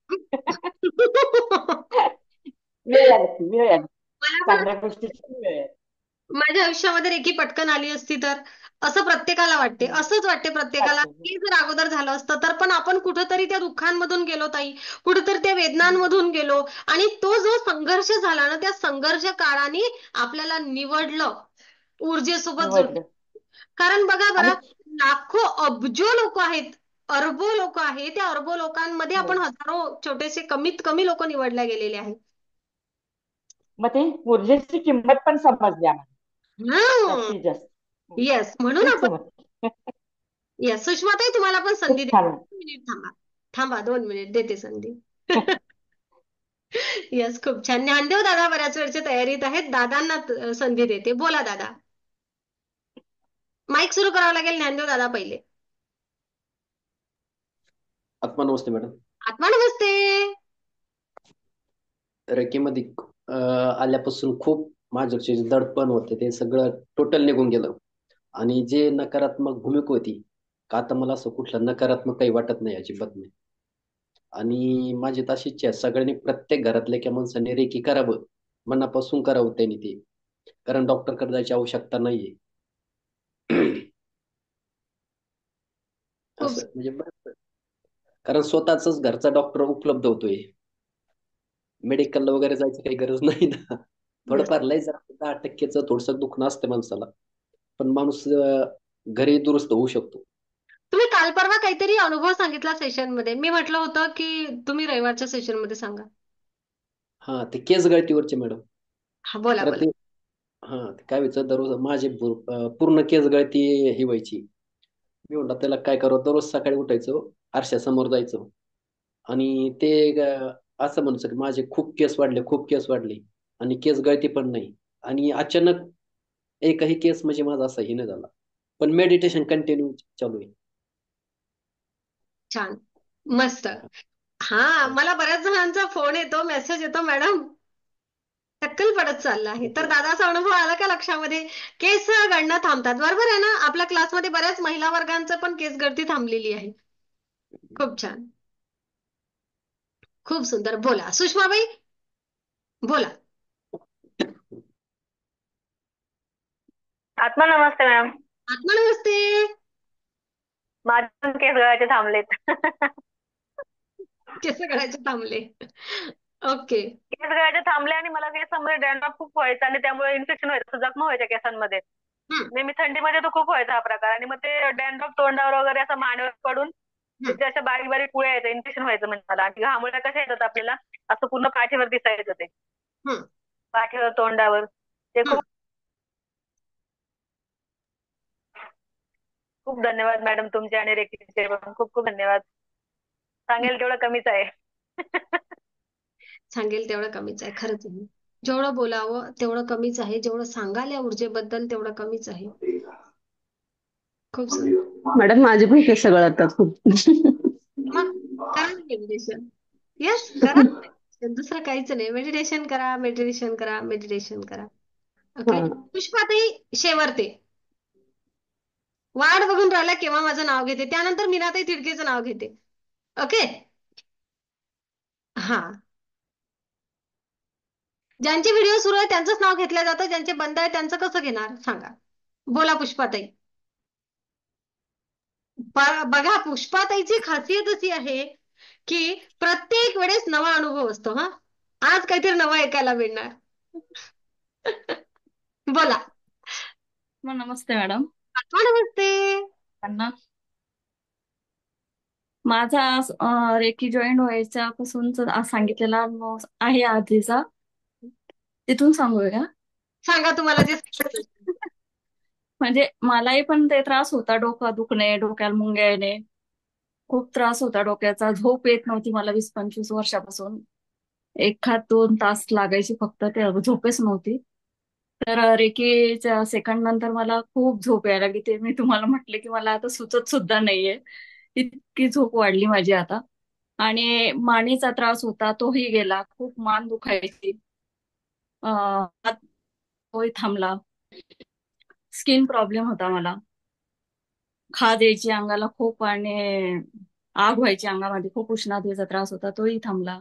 वेळ लागते, वेळ लागते. मला पण चांगल्या गोष्टीची वेळ आहे. माझ्या आयुष्यामध्ये रेकी पटकन आली असती तर, असं प्रत्येकाला वाटते. असंच वाटते प्रत्येकाला वाटतं. की जर अगोदर झालं असतं तर. पण आपण कुठंतरी त्या दुःखांमधून गेलो ताई, कुठंतरी त्या वेदनांमधून गेलो, आणि तो जो संघर्ष झाला ना, त्या संघर्ष काळाने आपल्याला निवडलं ऊर्जेसोबत जोड. निवडलं कारण बघा आणि बरं, लाखो अब्जो लोक आहेत, अरबो लोक आहेत. त्या अरबो लोकांमध्ये आपण हजारो छोटेसे कमीत कमी लोक निवडल्या गेलेले आहेत. मग ते ऊर्जेची किंमत पण समजली आम्हाला हम्म, जास्तीत जास्त. येस. म्हणून तेच आपण मग. येस, सुषमाताई, तुम्हाला पण संधी खूप देते. छान. 2 मिनिट थांबा. थांबा, 2 मिनिट देते संधी. येस, खूप छान. ज्ञानदेव दादा बऱ्याच वेळच्या तयारीत आहेत. दादांना संधी देते. बोला दादा. माईक सुरू करावं लागेल ज्ञानदेव दादा पहिले. आत्मा नमस्ते मॅडम. आत्मा नमस्ते. रेकीमध्ये आल्यापासून खूप माझ्याचे जे दडपण होते ते सगळं टोटल निघून गेलं. आणि जे नकारात्मक भूमिका होती, का आता मला असं कुठलं नकारात्मक काही वाटत नाही, अजिबात नाही. आणि माझी तशी इच्छा आहे, सगळ्यांनी प्रत्येक घरातल्या एका माणसाने रेकी करावं, मनापासून करावं त्यांनी ते. कारण डॉक्टरकडे जायची आवश्यकता नाहीये. खूप असं म्हणजे कारण स्वतःच घरचा डॉक्टर उपलब्ध होतोय. मेडिकलला वगैरे जायची काही गरज नाही ना. येस. थोडंफार लय जरा 10% थोडंसं दुखणं असतं माणसाला, पण माणूस घरी दुरुस्त होऊ शकतो. तुम्ही काल परवा काहीतरी अनुभव सांगितला सेशन मध्ये. मी म्हटलं होतं की तुम्ही रविवारच्या सेशन मध्ये सांगा. हा, ते केस गळतीवरचे मॅडम. हा, बोला तर बोला. ते ते काय व्हायचं, दररोज माझे पूर्ण केस गळती ही व्हायची. मी म्हटलं त्याला काय करावं, दररोज सकाळी उठायचो, आरशासमोर जायचो आणि ते असं म्हणायचं की माझे खूप केस वाढले, खूप केस वाढले, आणि केस गळती पण नाही. आणि अचानक एकही केस म्हणजे माझा असा ही नाही झाला. पण मेडिटेशन कंटिन्यू चालू आहे. छान, मस्त. हा, मला बऱ्याच जणांचा फोन येतो, मेसेज येतो, मॅडम टक्कल पडत चालला आहे. तर दादाचा अनुभव आला का लक्षामध्ये? केस गळणं थांबतात, बरोबर आहे ना? आपल्या क्लासमध्ये बऱ्याच महिला वर्गांचं पण केस गळती थांबलेली आहे. खूप छान, खूप सुंदर. बोला सुषमाबाई, बोला. आत्मा नमस्ते मॅम. आत्मा नमस्ते. माझे पण केस गळायचे थांबलेत. केस गळायचे थांबले. ओके. केस गळायचे थांबले आणि मला केसांमध्ये डॅन्ड्रफ खूप व्हायचा आणि त्यामुळे इन्फेक्शन व्हायचं, जखमा व्हायच्या केसांमध्ये. नेहमी थंडीमध्ये तो खूप व्हायचा हा प्रकार. आणि मग ते डॅन्ड्रफ तोंडावर वगैरे असं मानेवर पडून त्याचे अशा बारीक बारीक पुळ्या यायच्या, इन्फेक्शन व्हायचं म्हणजे मला. आणि घामुळ्या कशा येतात आपल्याला, असं पूर्ण पाठीवर दिसायचं ते, पाठीवर तोंडावर. ते खूप खूप धन्यवाद मॅडम तुमचे आणि रेकीचे पण खूप खूप धन्यवाद. सांगेल तेवढं कमीच आहे. सांगेल तेवढं कमीच आहे, खरंच आहे. जेवढं बोलावं तेवढं कमीच आहे, जेवढं सांगाल या ऊर्जेबद्दल तेवढं कमीच आहे. खूप सुंदर. मॅडम माझे पण केस गळतात खूप. मग करा मेडिटेशन. येस, करा meditation. दुसरं काहीच नाही. मेडिटेशन करा, मेडिटेशन करा, मेडिटेशन करा. ओके. हा. पुष्पाताई शेवरते, वाट बघून राहिला केव्हा माझं नाव घेते. त्यानंतर मीनाताई तिडकेचं नाव घेते. ओके. हा, ज्यांचे व्हिडिओ सुरू आहे त्यांचंच नाव घेतलं जातं, ज्यांचे बंद आहे त्यांचं कसं घेणार सांगा. बोला पुष्पाताई. बघा, पुष्पाताईची खासियत अशी आहे की प्रत्येक वेळेस नवा अनुभव असतो. हा, आज काहीतरी नवं ऐकायला मिळणार. बोला. नमस्ते मॅडम. नमस्ते. माझा रेकी जॉईन व्हायच्या पासून सांगितलेला अनुभव आहे आधीचा, तिथून सांगूया का? सांगा तुम्हाला जे म्हणजे मलाही पण ते त्रास होता, डोकं दुखणे, डोक्याला मुंग्या येणे, खूप त्रास होता डोक्याचा. झोप येत नव्हती मला 20-25 वर्षापासून. 1-2 तास लागायची फक्त, ते झोपेच नव्हती. तर रेकीच्या सेकंड नंतर मला खूप झोप यायला लागली. ते मी तुम्हाला म्हटले की मला आता सुचत सुद्धा नाहीये, इतकी झोप वाढली माझी आता. आणि मानेचा त्रास होता तोही गेला, खूप मान दुखायची, हात तोही थांबला. स्किन प्रॉब्लेम होता मला, खाज यायची अंगाला खूप आणि आग व्हायची अंगामध्ये, खूप उष्णतेचा त्रास होता तोही थांबला.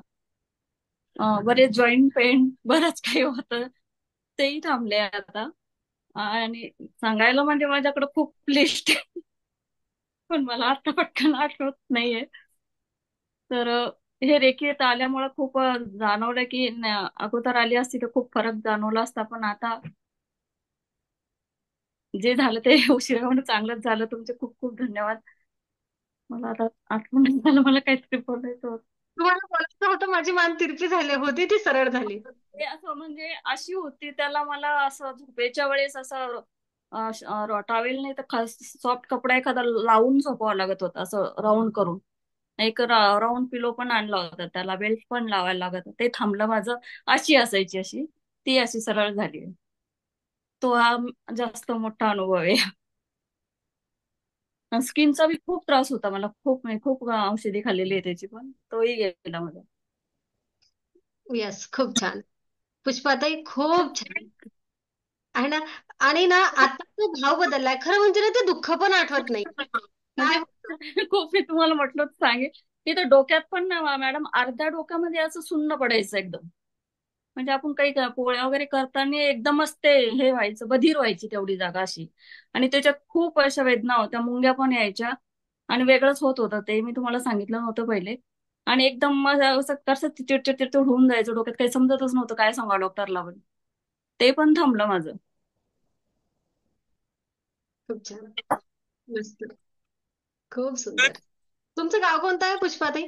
बरेच जॉईंट पेन, बरंच काही होतं तेही थांबले आता. आणि सांगायला म्हणजे माझ्याकडे खूप लिस्ट आहे, पण मला आता पटकन आठवत नाहीये. तर हे रेखीत आल्यामुळे खूप जाणवलं की अगोदर आली असती तर खूप फरक जाणवला असता, पण आता जे झालं ते उशिराहून चांगलंच झालं. तुमचे खूप खूप धन्यवाद. मला आता आठवण नाही झालं मला काहीतरी बोलायचं होतं. तुम्हाला बोलायचं होतं, माझी मान तिरपी झाली होती, ती सरळ झाली. ते असं म्हणजे अशी होती, त्याला मला असं झोपेच्या वेळेस असं टॉवेल नाही तर सॉफ्ट कपडा एखादा लावून झोपावं लागत होता, असं राऊंड करून. एक राऊंड पिलो पण आणला होता, त्याला बेल्ट पण लावायला लागत होतं. ते थांबलं माझं. अशी असायची अशी, ती अशी सरळ झाली. तो हा जास्त मोठा अनुभव आहे. स्किनचा बी खूप त्रास होता मला, खूप म्हणजे खूप औषधी खाल्लेली आहे त्याची, पण तोही गेला माझा. यस, खूप छान पुष्पाताई, खूप छान आहे ना. आणि ना आता तो भाव बदललाय खरं म्हणजे ना, ते दुःख पण आठवत नाही. म्हणजे खूप मी तुम्हाला म्हटलं होतं सांगेल, तिथं डोक्यात पण ना मॅडम, अर्ध्या डोक्यामध्ये असं सुन्न पडायचं एकदम. म्हणजे आपण काही पोळ्या वगैरे करताना एकदमच ते हे व्हायचं, बधीर व्हायची तेवढी जागा अशी. आणि त्याच्यात खूप अशा वेदना होत्या, मुंग्या पण यायच्या, आणि वेगळंच होत होतं ते, मी तुम्हाला सांगितलं नव्हतं पहिले. आणि एकदम मग असं कसं चिडचिड चिडचिड होऊन जायचं, डोक्यात काही समजतच नव्हतं काय सांगा डॉक्टरला, पण ते पण थांबलं माझं. खूप छान, मस्त, खूप सुंदर. तुमचं गाव कोणतं आहे पुष्पाताई?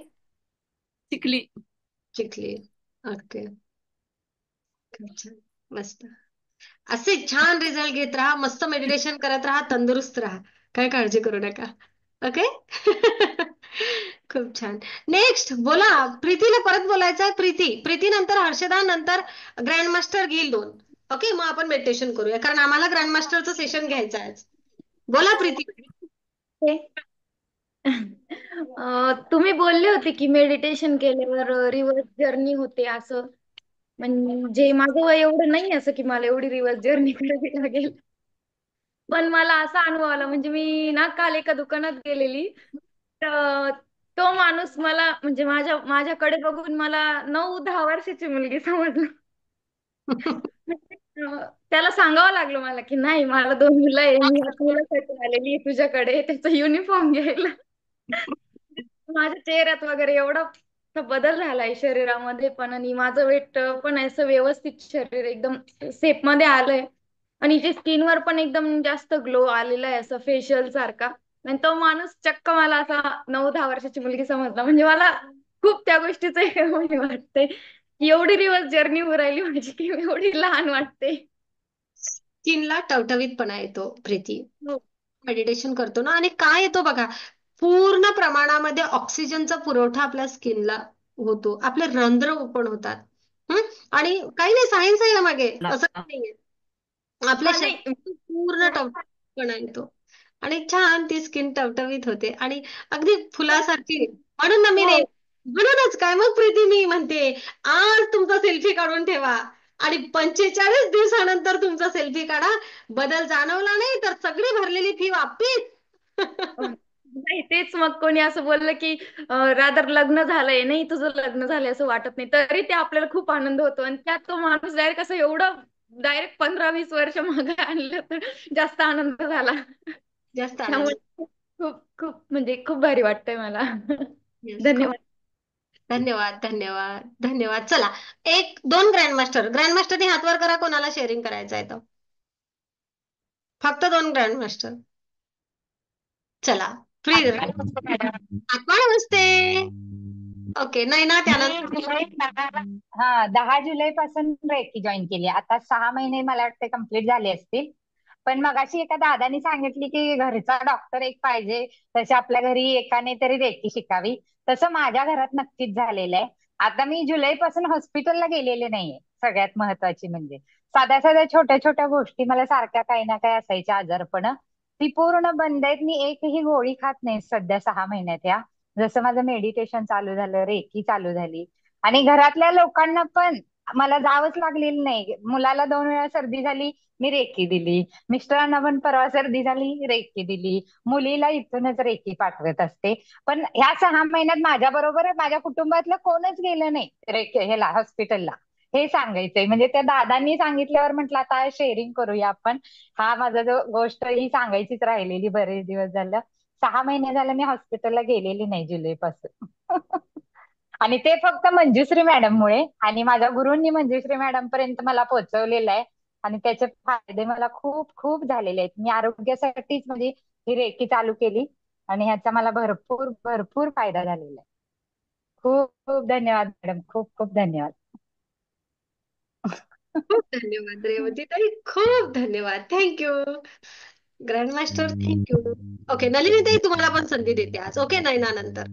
चिखली. चिखली. ओके, खूप छान, मस्त. असे छान रिझल्ट घेत राहा, मस्त मेडिटेशन करत राहा, तंदुरुस्त राहा, काय काळजी करू नका. ओके. खूप छान. नेक्स्ट बोला, प्रीतीला परत बोलायचं आहे. प्रीती नंतर हर्षदा, नंतर ग्रँड मास्टर घेईल 2. ओके, मग आपण मेडिटेशन करूया, कारण आम्हाला ग्रँड मास्टरचं सेशन घ्यायचं आहे. बोला प्रीती. तुम्ही बोलले होते की मेडिटेशन केल्यावर रिव्हर्स जर्नी होते असं. म्हणजे माझं वय एवढं नाही असं की मला एवढी रिव्हर्स जर्नी करावी लागेल. पण मला असा अनुभव आला, म्हणजे मी ना काल एका दुकानात गेलेली, तर तो माणूस मला म्हणजे माझ्याकडे बघून मला 9-10 वर्षाची मुलगी समजला. त्याला सांगावं लागलं मला की नाही, मला 2 मुलं आहे, मी आता मुलासाठी आलेली आहे तुझ्याकडे त्याचा युनिफॉर्म घ्यायला. माझ्या चेहऱ्यात वगैरे एवढा बदल झालाय शरीरामध्ये पण, आणि माझं वेट पण असं व्यवस्थित शरीर एकदम शेप मध्ये आलंय, आणि जे स्किनवर पण एकदम जास्त ग्लो आलेला आहे असं फेशियल सारखा. आणि तो माणूस चक्क मला असा 9-10 वर्षाची मुलगी समजला. म्हणजे मला खूप त्या गोष्टीचं हे वाटतंय की एवढी दिवस जर्नी राहिली माझी की मी एवढी लहान वाटते. स्किनला टवटवीतपणा येतो प्रीती, हो. मेडिटेशन करतो ना, आणि काय येतो बघा, पूर्ण प्रमाणामध्ये ऑक्सिजनचा पुरवठा आपल्या स्किनला होतो, आपले रंध्र ओपन होतात. आणि काही नाही, सायन्स आहे यामागे, असं काही नाहीये. आपल्या हा, नाही. शरीरात पूर्ण टवटवीतपणा येतो, आणि छान ती स्किन टवटवीत होते, आणि अगदी फुलासारखी. म्हणून ना मी हो. म्हणूनच काय मग प्रीती, मी म्हणते आज तुमचा सेल्फी काढून ठेवा, आणि 45 दिवसानंतर तुमचा सेल्फी काढा. बदल जाणवला नाही तर सगळी भरलेली फी वापिस. नाही, तेच मग कोणी असं बोललं की रादर लग्न झालंय, नाही तुझं लग्न झालंय असं वाटत नाही, तरी ते आपल्याला खूप आनंद होतो. आणि त्यात तो माणूस डायरेक्ट असं एवढं डायरेक्ट 15-20 वर्ष मागे आणलं, तर जास्त आनंद झाला. जास्त आनंद. त्यामुळे खूप खूप म्हणजे खूप भारी वाटतंय मला. येस, खूप धन्यवाद. धन्यवाद, धन्यवाद, धन्यवाद. चला, एक दोन ग्रँडमास्टरने हात वर करा, कोणाला शेअरिंग करायचं आहे तर. फक्त दोन ग्रँडमास्टर. चला, फ्री आत्मा नमस्ते. ओके, नाही ना मी त्यानंतर जुलै 10 जुलै पासून रेकी जॉईन केली. आता 6 महिने मला वाटते कंप्लीट झाले असतील. पण मगाशी एका दादानी सांगितली की घरचा डॉक्टर एक पाहिजे, तसे आपल्या घरी एकाने तरी रेकी शिकावी. तसं माझ्या घरात नक्कीच झालेलं आहे. आता मी जुलैपासून हॉस्पिटलला गेलेले नाहीये. सगळ्यात महत्वाची म्हणजे साध्या साध्या छोट्या छोट्या गोष्टी मला सारख्या काही ना काही असायच्या आजारपण, ती पूर्ण बंद आहेत. मी एकही गोळी खात नाही सध्या 6 महिन्यात या. जसं माझं मेडिटेशन चालू झालं, रेकी चालू झाली, आणि घरातल्या लोकांना पण मला जावंच लागलेलं नाही. मुलाला 2 वेळा सर्दी झाली, मी रेकी दिली. मिस्टरांना पण परवा सर्दी झाली, रेकी दिली. मुलीला इथूनच रेकी पाठवत असते. पण ह्या 6 महिन्यात माझ्या बरोबर माझ्या कुटुंबातलं कोणच गेलं नाही रेकी ह्याला हॉस्पिटलला. हे सांगायचंय म्हणजे त्या दादांनी सांगितल्यावर म्हटलं आता शेअरिंग करूया आपण. हा माझा जो गोष्ट ही सांगायचीच राहिलेली बरेच दिवस झालं. 6 महिने झालं मी हॉस्पिटलला गेलेली नाही जुलैपासून. आणि ते फक्त मंजुश्री मॅडममुळे आणि माझ्या गुरूंनी मंजुश्री मॅडम पर्यंत मला पोहोचवलेलं आहे. आणि त्याचे फायदे मला खूप खूप झालेले आहेत. मी आरोग्यासाठीच म्हणजे ही रेकी चालू केली आणि ह्याचा मला भरपूर भरपूर फायदा झालेला आहे. खूप खूप धन्यवाद मॅडम, खूप खूप धन्यवाद. खूप धन्यवाद रेवती ताई, खूप धन्यवाद. Thank you grandmaster, thank you. Okay, Nalini ताई तुम्हाला पण संधी देते आज. ओके, नैना नंतर.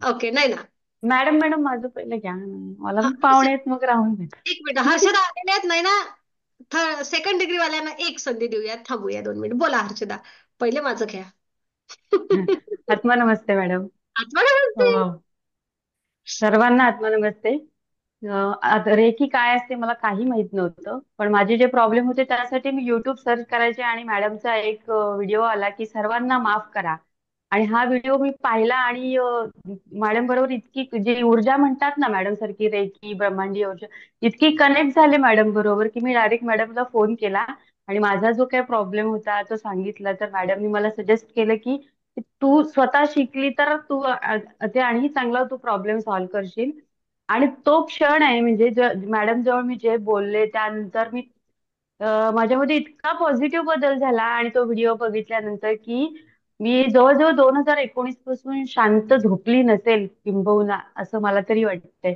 ओके, नैना. मॅडम माझं पहिलं घ्या ना. मला हा, पण पाहुणे आहेत, मग राहून दे. एक मिनिट, हर्षदा आलेले आहेत. नैना, सेकंड डिग्री वाल्यांना एक संधी देऊया. थांबूया 2 मिनिट. बोला हर्षदा, पहिले माझं घ्या. आत्मा नमस्ते मॅडम. आत्मा नमस्ते. सर्वांना आत्मा नमस्ते. आता रेकी काय असते मला काही माहित नव्हतं, पण माझे जे प्रॉब्लेम होते त्यासाठी मी युट्यूब सर्च करायचे आणि मॅडमचा एक व्हिडिओ आला की सर्वांना माफ करा. आणि हा व्हिडिओ मी पाहिला आणि मॅडम बरोबर इतकी जी ऊर्जा म्हणतात ना मॅडम सारखी रेकी ब्रह्मांडीय ऊर्जा, इतकी कनेक्ट झाले मॅडम बरोबर की मी डायरेक्ट मॅडमला फोन केला आणि माझा जो काही प्रॉब्लेम होता तो सांगितला. तर मॅडमनी मला सजेस्ट केलं की तू स्वतः शिकली तर तू ते आणि चांगला तू प्रॉब्लेम सॉल्व्ह करशील. आणि तो क्षण आहे म्हणजे मॅडम जवळ मी जे बोलले त्यानंतर माझ्यामध्ये इतका पॉझिटिव्ह बदल झाला आणि तो व्हिडिओ बघितल्यानंतर की मी जवळजवळ 2019 पासून शांत झोपली नसेल किंबहुना असं मला तरी वाटतंय.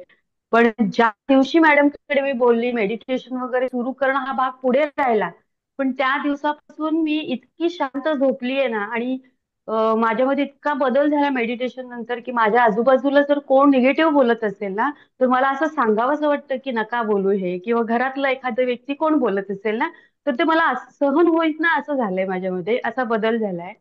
पण ज्या दिवशी मॅडमकडे मी बोलली मेडिटेशन वगैरे सुरू करणं हा भाग पुढे राहिला. पण त्या दिवसापासून मी इतकी शांत झोपलीये ना आणि माझ्यामध्ये इतका बदल झाला मेडिटेशन नंतर की माझ्या आजूबाजूला जर कोण निगेटिव्ह बोलत असेल ना तर मला असं सांगावंसं वाटतं की नका बोलू हे, किंवा घरातला एखादा व्यक्ती कोण बोलत असेल ना तर ते मला सहन होईत ना असं झालंय. माझ्यामध्ये असा बदल झालाय.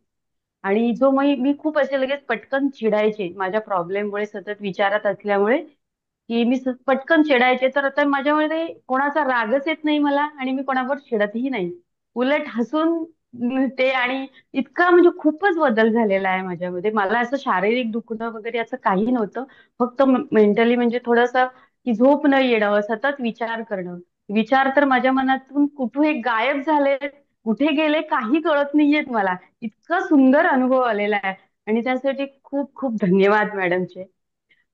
आणि जो मी खूप असे लगेच पटकन चिडायचे माझ्या प्रॉब्लेममुळे सतत विचारात असल्यामुळे की मी पटकन चिडायचे. तर आता माझ्यामध्ये कोणाचा रागच येत नाही मला आणि मी कोणावर चिडतही नाही. उलट हसून ते आणि इतका म्हणजे खूपच बदल झालेला आहे माझ्यामध्ये. मला असं शारीरिक दुखणं वगैरे असं काही नव्हतं. फक्त मेंटली म्हणजे थोडंसं की झोप न येणं, सतत विचार करणं. विचार तर माझ्या मनातून कुठे गायब झाले, कुठे गेले काही कळत नाहीयेत मला. इतका सुंदर अनुभव आलेला आहे आणि त्यासाठी खूप खूप धन्यवाद मॅडमचे.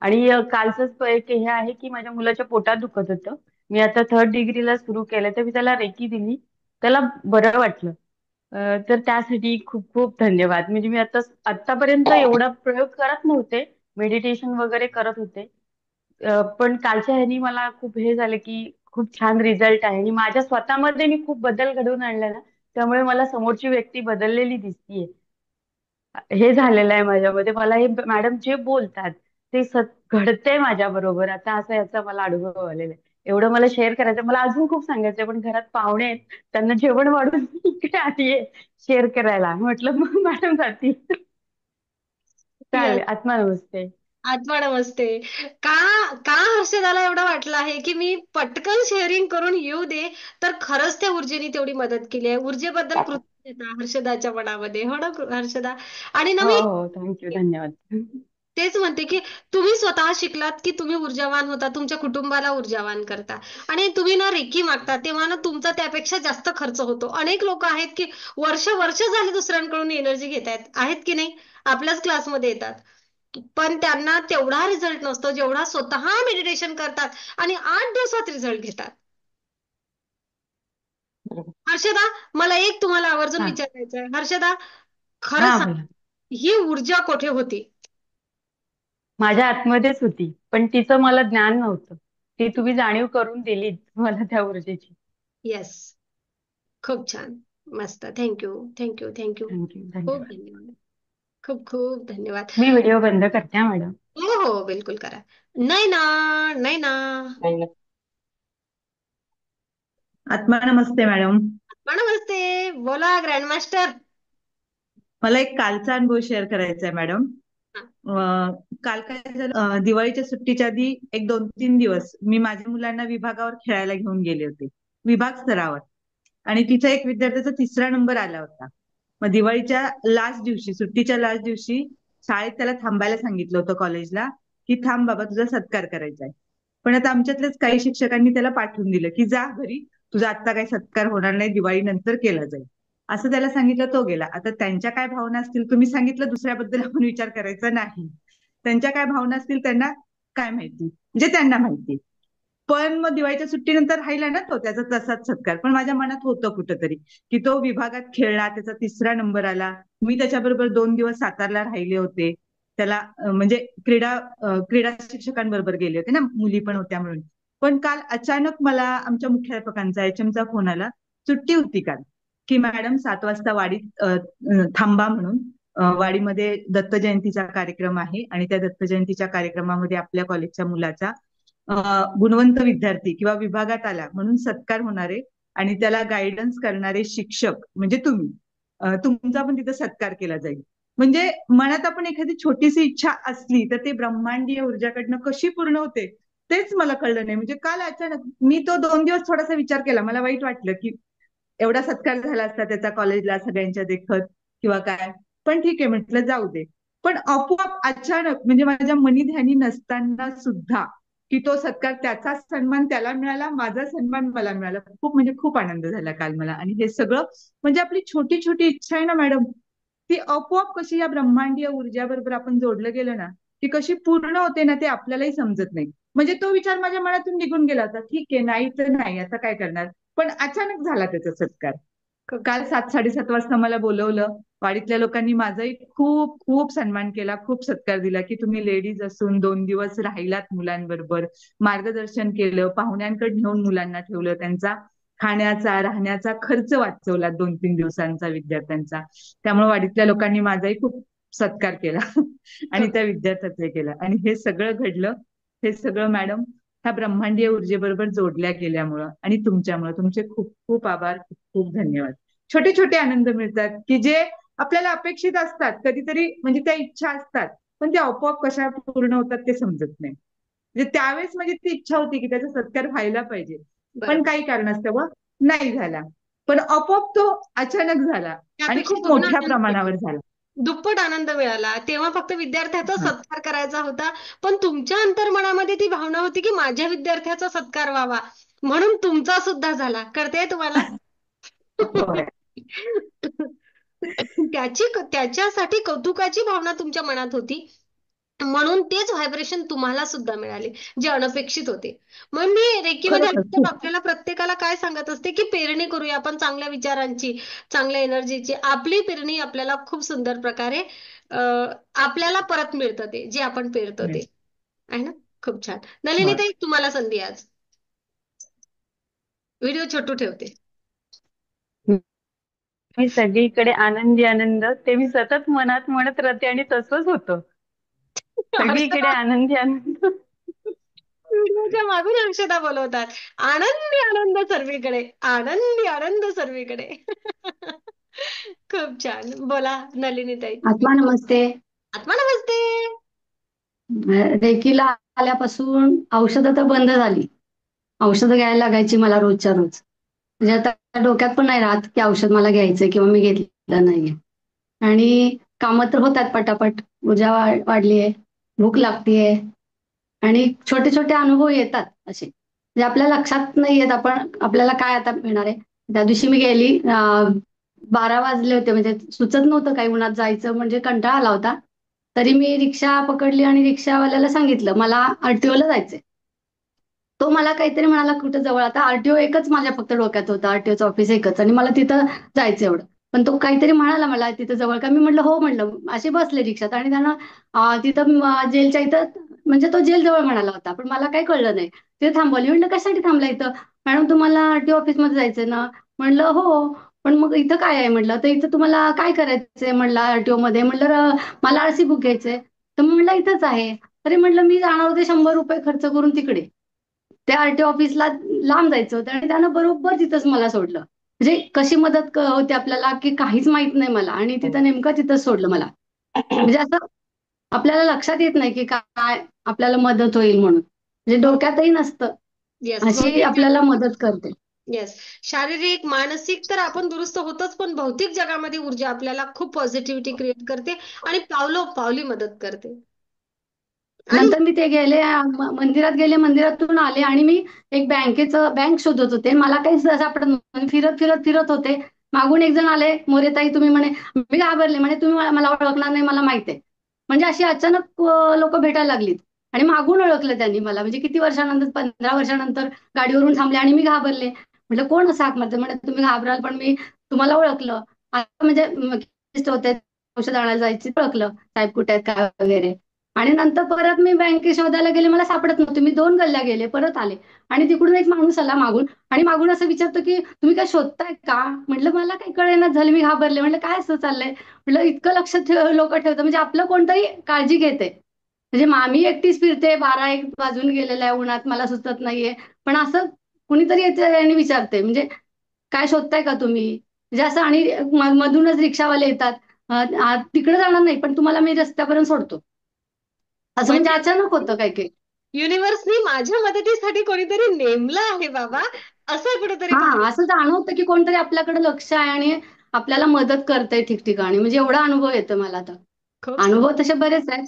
आणि कालचंच एक हे आहे की माझ्या मुलाच्या पोटात दुखत होतं. मी आता 3rd डिग्रीला सुरू केलं तर मी त्याला रेकी दिली, त्याला बरं वाटलं. तर त्यासाठी खूप खूप धन्यवाद. म्हणजे मी आतापर्यंत एवढा प्रयोग करत नव्हते, मेडिटेशन वगैरे करत होते. पण कालच्या ह्यानी मला खूप हे झालं की खूप छान रिझल्ट आहे आणि माझ्या स्वतःमध्ये मी खूप बदल घडवून आणला ना, त्यामुळे मला समोरची व्यक्ती बदललेली दिसतीये. हे झालेलं आहे माझ्यामध्ये. मला हे मॅडम जे बोलतात ते घडतंय माझ्या बरोबर. आता असं याचा मला अनुभव आलेला आहे. एवढं मला शेअर करायचं, मला अजून खूप सांगायचंय पण घरात पाहुणे आहेत, त्यांना जेवण वाढून मी इकडे आलीये शेअर करायला. म्हटलं मग मॅडम जातील. चालेल. येस, आत्मा नमस्ते. आत्मा नमस्ते. का का हर्षदाला एवढं वाटलं आहे की मी पटकन शेअरिंग करून येऊ दे, तर खरंच त्या ऊर्जेने तेवढी मदत केली आहे. ऊर्जेबद्दल कृतज्ञता हर्षदाच्या मनामध्ये. हो ना हर्षदा? आणि हो नवी हो थँक्यू, धन्यवाद. तेच म्हणते की तुम्ही स्वतः शिकलात की तुम्ही ऊर्जावान होता, तुमच्या कुटुंबाला ऊर्जावान करता आणि तुम्ही ना रेकी मागता तेव्हा ना तुमचा त्यापेक्षा जास्त खर्च होतो. अनेक लोक आहेत की वर्ष वर्ष झाले दुसऱ्यांकडून एनर्जी घेत आहेत की नाही, आपल्याच क्लासमध्ये येतात, पण त्यांना तेवढा रिझल्ट नसतो जेवढा स्वतः मेडिटेशन करतात आणि 8 दिवसात रिझल्ट घेतात. बरोबर. हर्षदा, मला एक तुम्हाला आवर्जून हा विचारायचं आहे. हर्षदा, खरं हा सांग, बोला. ही ऊर्जा कुठे होती? माझ्या आतमध्येच होती, पण तिचं मला ज्ञान नव्हतं. ती तुम्ही जाणीव करून दिली मला त्या ऊर्जेची. येस, खूप छान, मस्त. Thank you, thank you, thank you. थँक्यू, खूप धन्यवाद. धन्यवाद, खूप खूप धन्यवाद. मी व्हिडिओ बंद करते हा मॅडम. हो हो, बिलकुल करा. नाही ना, नाही ना. नाही ना. आत्मा नमस्ते मॅडम. नमस्ते, बोला ग्रँड मास्टर. मला एक कालचा अनुभव शेअर करायचा आहे मॅडम. काल काय झालं, दिवाळीच्या सुट्टीच्या आधी एक 2-3 दिवस मी माझ्या मुलांना विभागावर खेळायला घेऊन गेले होते, विभाग स्तरावर. आणि तिचा एक विद्यार्थ्याचा 3रा नंबर आला होता. मग दिवाळीच्या लास्ट दिवशी, सुट्टीच्या लास्ट दिवशी शाळेत त्याला थांबायला सांगितलं होतं कॉलेजला, की थांब बाबा तुझा सत्कार करायचा आहे. पण आता आमच्यातलेच काही शिक्षकांनी त्याला पाठवून दिलं की जा घरी, तुझा आत्ता काही सत्कार होणार नाही, दिवाळी नंतर केला जाईल, असं त्याला सांगितलं. तो गेला. आता त्यांच्या काय भावना असतील, तुम्ही सांगितलं दुसऱ्याबद्दल आपण विचार करायचा नाही, त्यांच्या काय भावना असतील त्यांना काय माहिती, म्हणजे त्यांना माहिती. पण मग दिवाळीच्या सुट्टीनंतर राहिला ना तो, त्याचा तसाच सत्कार. पण माझ्या मनात होतं कुठंतरी की तो विभागात खेळला, त्याचा 3रा नंबर आला. मी त्याच्याबरोबर 2 दिवस सातारला राहिले होते. त्याला म्हणजे क्रीडा शिक्षकांबरोबर गेले होते ना, मुली पण होत्या म्हणून. पण काल अचानक मला आमच्या मुख्याध्यापकांचा HM चा फोन आला, सुट्टी होती काल, की मॅडम 7 वाजता वाडीत थांबा म्हणून. वाडीमध्ये दत्त जयंतीचा कार्यक्रम आहे आणि त्या दत्त जयंतीच्या कार्यक्रमामध्ये आपल्या कॉलेजच्या मुलाचा गुणवंत विद्यार्थी किंवा विभागात आला म्हणून सत्कार होणार आहे आणि त्याला गायडन्स करणारे शिक्षक म्हणजे तुम्ही, तुमचा पण तिथं सत्कार केला जाईल. म्हणजे मनात आपण एखादी छोटीशी इच्छा असली तर ते ब्रह्मांडीय ऊर्जाकडनं कशी पूर्ण होते तेच मला कळलं नाही. म्हणजे काल अचानक मी तो 2 दिवस थोडासा विचार केला, मला वाईट वाटलं की एवढा सत्कार झाला असता त्याचा कॉलेजला सगळ्यांच्या देखत किंवा काय, पण ठीक आहे म्हटलं जाऊ दे. पण आपोआप अचानक म्हणजे माझ्या मनी ध्यानी नसताना सुद्धा की तो सत्कार, त्याचा सन्मान त्याला मिळाला, माझा सन्मान मला मिळाला. खूप म्हणजे खूप आनंद झाला काल मला. आणि हे सगळं म्हणजे आपली छोटी छोटी इच्छा आहे ना मॅडम, ती आपोआप कशी या ब्रह्मांडीय ऊर्जाबरोबर आपण जोडलं गेलं ना, ती कशी पूर्ण होते ना ते आपल्यालाही समजत नाही. म्हणजे तो विचार माझ्या मनातून निघून गेला होता, ठीक आहे नाही तर नाही, आता काय करणार. पण अचानक झाला त्याचा सत्कार. काल 7-7:30 वाजता मला बोलवलं. वाडीतल्या लोकांनी माझाही खूप खूप सन्मान केला, खूप सत्कार दिला की तुम्ही लेडीज असून 2 दिवस राहिलात मुलांबरोबर, मार्गदर्शन केलं, पाहुण्यांकडे नेऊन मुलांना ठेवलं, त्यांचा खाण्याचा राहण्याचा खर्च वाचवला 2-3 दिवसांचा विद्यार्थ्यांचा. त्यामुळे वाडीतल्या लोकांनी माझाही खूप सत्कार केला आणि त्या विद्यार्थ्याचे केला. आणि हे सगळं घडलं, हे सगळं मॅडम ह्या ब्रह्मांडीय ऊर्जेबरोबर जोडल्या गेल्यामुळं आणि तुमच्यामुळे. तुमचे खूप खूप आभार, खूप खूप धन्यवाद. छोटे छोटे आनंद मिळतात की जे आपल्याला अपेक्षित असतात कधीतरी, म्हणजे त्या इच्छा असतात पण त्या आपोआप कशा पूर्ण होतात ते समजत नाही. म्हणजे त्यावेळेस म्हणजे ती इच्छा होती की त्याचा सत्कार व्हायला पाहिजे, पण काही कारणास्तव नाही झाला. पण आपोआप तो अचानक झाला आणि खूप मोठ्या प्रमाणावर झाला. दुप्पट आनंद मिळाला. तेव्हा फक्त विद्यार्थ्याचा सत्कार करायचा होता, पण तुमच्या अंतर्मनामध्ये ती भावना होती की माझ्या विद्यार्थ्याचा सत्कार व्हावा, म्हणून तुमचा सुद्धा झाला. कळतंय तुम्हाला? त्याच्यासाठी कौतुकाची भावना तुमच्या मनात होती, म्हणून तेच व्हायब्रेशन तुम्हाला सुद्धा मिळाले जे अनपेक्षित होते. मग मी रेकीमध्ये आपल्याला प्रत्येकाला काय सांगत असते की पेरणी करूया आपण चांगल्या विचारांची, चांगल्या एनर्जीची. आपली पेरणी आपल्याला खूप सुंदर प्रकारे आपल्याला परत मिळतं, ते जे आपण पेरतो ते आहे ना. खूप छान. नलिनीताई, तुम्हाला संधी आज. व्हिडिओ छोटू ठेवते. मी सगळीकडे आनंदी आनंद, ते मी सतत मनात म्हणत राहते आणि तसंच होतं. सगळीकडे आनंदी आनंद. व्हिडिओच्या मागून हर्षदा बोलवतात, आनंदी आनंद सर्वीकडे, आनंदी आनंद सर्वीकडे. खूप छान. बोला नलिनीताई. आत्मा नमस्ते. आत्मा नमस्ते. रेकीला आल्यापासून औषधं तर बंद झाली. औषधं घ्यायला लागायची मला रोजच्या रोज. म्हणजे आता डोक्यात पण नाही राहत की औषध मला घ्यायचंय किंवा मी घेतलं नाहीये. आणि कामं तर होतात पटापट, ऊर्जा वाढली आहे. भूक लागतीये आणि छोटे छोटे अनुभव येतात असे, म्हणजे आपल्या लक्षात नाही येत आपण आपल्याला काय आता मिळणार आहे. त्या दिवशी मी गेली 12 वाजले होते, म्हणजे सुचत नव्हतं काही, उन्हात जायचं म्हणजे कंटाळा आला होता. तरी मी रिक्षा पकडली आणि रिक्षावाल्याला सांगितलं मला आरटीओला जायचंय. तो मला काहीतरी म्हणाला कुठं जवळ, आता आरटीओ एकच माझ्या फक्त डोक्यात होतं, आरटीओचं ऑफिस एकच, आणि मला तिथं जायचं एवढं. पण तो काहीतरी म्हणाला मला तिथं जवळ का, मी म्हटलं हो म्हटलं, असे बसले रिक्षात आणि त्यांना तिथं जेलच्या इथं, म्हणजे तो जेल जवळ म्हणाला होता पण मला काही कळलं नाही. तिथे थांबवली, म्हटलं कशासाठी थांबला इथं. मॅडम तुम्हाला आरटीओ ऑफिसमध्ये जायचंय ना. म्हणलं हो. पण मग इथं काय आहे म्हटलं, तर इथं तुम्हाला काय करायचंय म्हटलं आरटीओ मध्ये. म्हटलं मला आरसी बुक घ्यायचंय. तर म्हटलं इथंच आहे. तरी म्हटलं मी जाणार होते 100 रुपये खर्च करून तिकडे, त्या आरटीओ ऑफिसला लांब जायचं होतं आणि त्यानं बरोबर तिथंच मला सोडलं. म्हणजे कशी मदत होते आपल्याला की काहीच माहित नाही मला, आणि तिथं नेमकं तिथंच सोडलं मला. म्हणजे असं आपल्याला लक्षात येत नाही की काय आपल्याला मदत होईल म्हणून, म्हणजे डोक्यातही नसतं येस, अशी आपल्याला मदत करते. येस. शारीरिक मानसिक तर आपण दुरुस्त होतच, पण भौतिक जगामध्ये ऊर्जा आपल्याला खूप पॉझिटिव्हिटी क्रिएट करते आणि पावलोपावली मदत करते. नंतर मी ते गेले मंदिरात गेले, मंदिरातून आले आणि मी एक बँक शोधत होते, मला काही सापडत नव्हतं. फिरत फिरत फिरत होते, मागून एक जण आले, मोरेताई तुम्ही म्हणे. मी घाबरले, म्हणे तुम्ही मला ओळखणार नाही, मला माहित आहे. म्हणजे अशी अचानक लोक भेटायला लागलीत आणि मागून ओळखलं त्यांनी मला, म्हणजे किती वर्षानंतर, 15 वर्षानंतर गाडीवरून थांबले आणि मी घाबरले. म्हटलं कोण असं हाक मारतं, म्हणजे तुम्ही घाबराल पण मी तुम्हाला ओळखलं. आता म्हणजे होते, औषध आणायला जायची, ओळखलं साहेब कुठे आहेत काय वगैरे. आणि नंतर परत मी बँकेत शोधायला गेले, मला सापडत नव्हते. मी 2 गल्ल्या गेले, परत आले आणि तिकडून एक माणूस आला मागून आणि मागून असं विचारतो की तुम्ही काय शोधताय का. म्हटलं मला काही कळेना झालं, मी घाबरले. म्हटलं काय असं चाललंय. म्हटलं इतकं लक्ष लोक ठेवतात, म्हणजे आपलं कोणतरी काळजी घेते. म्हणजे मी एकटीच फिरते, 12-1 वाजून गेलेला आहे, उन्हात मला सुचत नाहीये, पण असं कुणीतरी येते आणि विचारते, म्हणजे काय शोधताय का तुम्ही, म्हणजे असं. आणि मधूनच रिक्षावाले येतात, तिकडे जाणार नाही पण तुम्हाला मी रस्त्यापर्यंत सोडतो, असं. म्हणजे अचानक होतं काय काय. युनिव्हर्सनी माझ्या मदतीसाठी कोणीतरी नेमलं आहे बाबा, असं कुठेतरी असं जाणवतं की कोणतरी आपल्याकडे लक्ष आहे आणि आपल्याला मदत करतंय ठिकठिकाणी. म्हणजे एवढा अनुभव येतो मला तर. अनुभव तसे बरेच आहेत,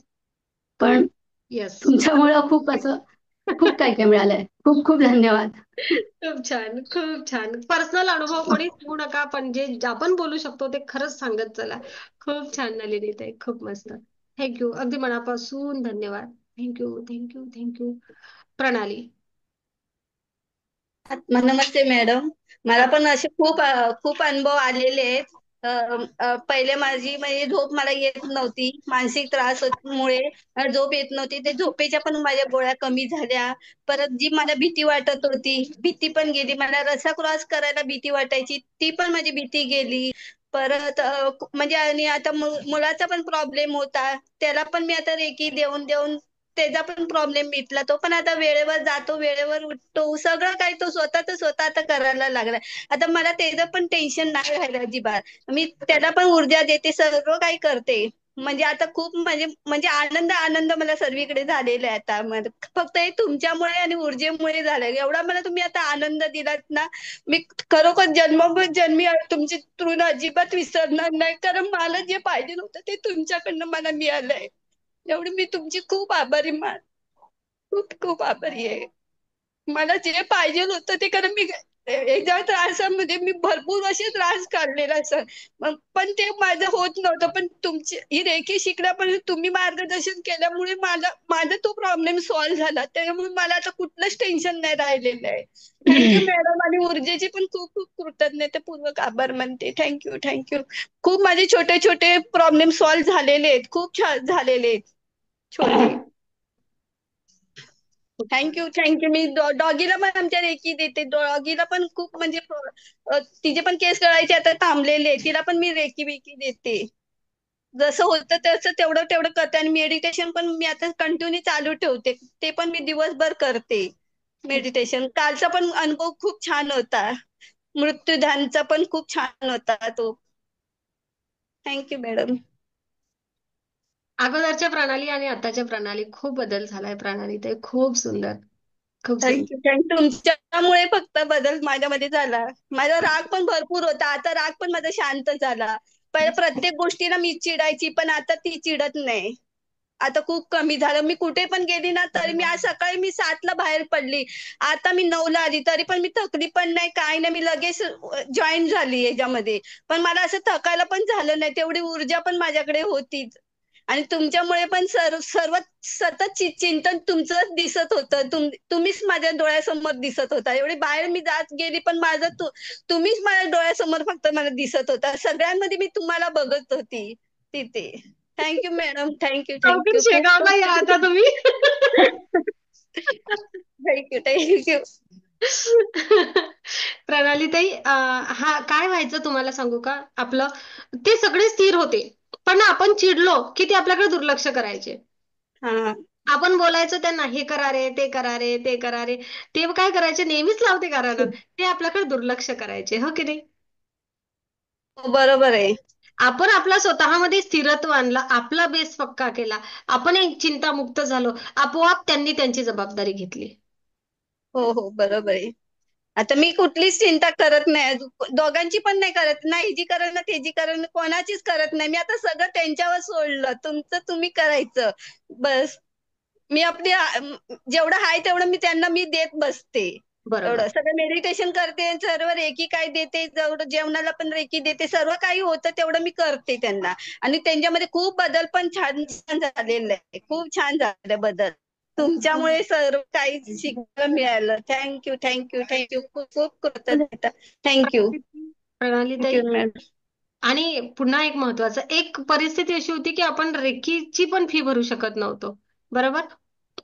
पण येस, तुमच्यामुळं खूप असं खूप काय काय मिळालंय. खूप खूप धन्यवाद. खूप छान, खूप छान. पर्सनल अनुभव कोणी सांगू नका, पण जे आपण बोलू शकतो ते खरंच सांगत चला. खूप छान नलिनीताई, खूप मस्त. थँक्यू, अगदी मनापासून धन्यवाद. Thank you, thank you, thank you. प्रणाली. नमस्ते मॅडम. मला पण असे खूप खूप अनुभव आलेले आहेत. पहिले माझी म्हणजे झोप मला येत नव्हती, मानसिक त्रास मुळे झोप येत नव्हती. ते झोपेच्या पण माझ्या गोळ्या कमी झाल्या. परत जी मला भीती वाटत होती, भीती पण गेली. मला रस्ता क्रॉस करायला भीती वाटायची, ती पण माझी भीती गेली. परत म्हणजे आणि आता मुलाचा पण प्रॉब्लेम होता, त्याला पण मी आता रेकी देऊन देऊन त्याचा पण प्रॉब्लेम मिटला. तो पण आता वेळेवर जातो, वेळेवर उठतो, सगळं काही तो स्वतः आता करायला लागलाय. आता मला त्याचं पण टेन्शन नाही राहिलं अजिबात. मी त्याला पण ऊर्जा देते, सर्व काही करते. म्हणजे आता खूप म्हणजे आनंद आनंद मला सर्वीकडे झालेला आहे आता. फक्त हे तुमच्यामुळे आणि ऊर्जेमुळे झालंय. एवढा मला तुम्ही आता आनंद दिलात ना, मी खरोखर जन्मी तुमची ऋण अजिबात विसरणार नाही. कारण मला जे पाहिजे होतं ते तुमच्याकडनं मला मिळालंय. एवढी मी तुमची खूप आभारी, खूप खूप आभारी आहे. मला जे पाहिजे होतं ते, कारण मी एकदा त्रासामध्ये मी भरपूर असे त्रास काढलेला सर, पण ते माझं होत नव्हतं. पण तुमची ही रेखी शिकण्यापर्यंत तुम्ही मार्गदर्शन केल्यामुळे माझा तो प्रॉब्लेम सॉल्व्ह झाला. त्यामुळे मला आता कुठलंच टेन्शन नाही राहिलेलं आहे. थँक्यू मॅडम, आणि ऊर्जेची पण खूप खूप कृतज्ञतापूर्वक आभार मानते. Thank you, thank you. खूप माझे छोटे छोटे प्रॉब्लेम सॉल्व्ह झालेले आहेत, खूप छान झालेले आहेत छोटे. Thank you, thank you. मी डॉगीला पण आमच्या रेकी देते. डॉगीला पण खूप म्हणजे तिचे पण केस गळायचे आता थांबलेले, तिला पण मी रेकी बेकी देते. जसं होतं तसं तेवढं तेवढं करते. आणि मेडिटेशन पण मी आता कंटिन्यू चालू ठेवते, ते पण मी दिवसभर करते मेडिटेशन. कालचा पण अनुभव खूप छान होता, मृत्यूध्यानचा पण खूप छान होता तो. Thank you madam. अगोदरच्या प्रणाली आणि आताच्या प्रणाली खूप बदल झालाय प्रणाली, ते खूप सुंदर, खूप सुंदर. Thank you, thank you. तुमच्यामुळे फक्त बदल माझ्यामध्ये झाला. माझा राग पण भरपूर होता, आता राग पण माझा शांत झाला. पहिले प्रत्येक गोष्टीला मी चिडायची, पण आता ती चिडत नाही. आता खूप कमी झालं. मी कुठे पण गेली ना तरी मी आज सकाळी मी 7ला बाहेर पडली. आता मी 9ला आली तरी पण मी थकली पण नाही काय नाही. मी लगेच जॉईन झाली याच्यामध्ये. पण मला असं थकायला पण झालं नाही. तेवढी ऊर्जा पण माझ्याकडे होतीच. आणि तुमच्यामुळे पण सर्व सतत चिंतन तुमचं दिसत होतं. तुम्हीच माझ्या डोळ्यासमोर दिसत होता. एवढी बाहेर मी जात गेली पण तुम्हीच माझ्या डोळ्यासमोर फक्त मला दिसत होता. सगळ्यांमध्ये मी तुम्हाला बघत होती तिथे. Thank you madam. थँक्यू चौकीत थँक्यू. शेगावला या आता तुम्ही. Thank you thank you. प्रणालीताई हा काय व्हायचं तुम्हाला सांगू का आपलं ते सगळे स्थिर होते पण आपण चिडलो की ते आपल्याकडे दुर्लक्ष करायचे. हा आपण बोलायचो त्यांना हे करा रे ते करा रे ते करा रे ते काय करायचे नेहमीच लावते करायला ते आपल्याकडे दुर्लक्ष करायचे हो की नाही. बरोबर आहे. आपण आपला स्वतःमध्ये स्थिरत्व आणला आपला बेस पक्का केला आपण एक चिंतामुक्त झालो आपोआप त्यांनी त्यांची जबाबदारी घेतली. हो हो बरोबर आहे. आता मी कुठलीच चिंता करत नाही. दोघांची पण नाही करत. ना हिची करत ना त्याची करत कोणाचीच करत नाही. मी आता सगळं त्यांच्यावर सोडलं. तुमचं तुम्ही करायचं बस. मी आपली जेवढं आहे तेवढं मी त्यांना देत बसते. बरोबर एवढं सगळं मेडिटेशन करते. सर्व रेकी काय देते. जेवणाला पण रेकी देते. सर्व काही होतं तेवढं मी करते त्यांना. आणि त्यांच्यामध्ये खूप बदल पण छान छान झालेला आहे. खूप छान झाले बदल. तुमच्यामुळे सर्व काही शिकायला मिळालं. Thank you thank you thank you. खूप खूप कृतज्ञता. थँक्यू. प्रणालीताई थँक्यू मॅम. आणि पुन्हा एक महत्वाचं एक परिस्थिती अशी होती की आपण रेकीची पण फी भरू शकत नव्हतो बरोबर.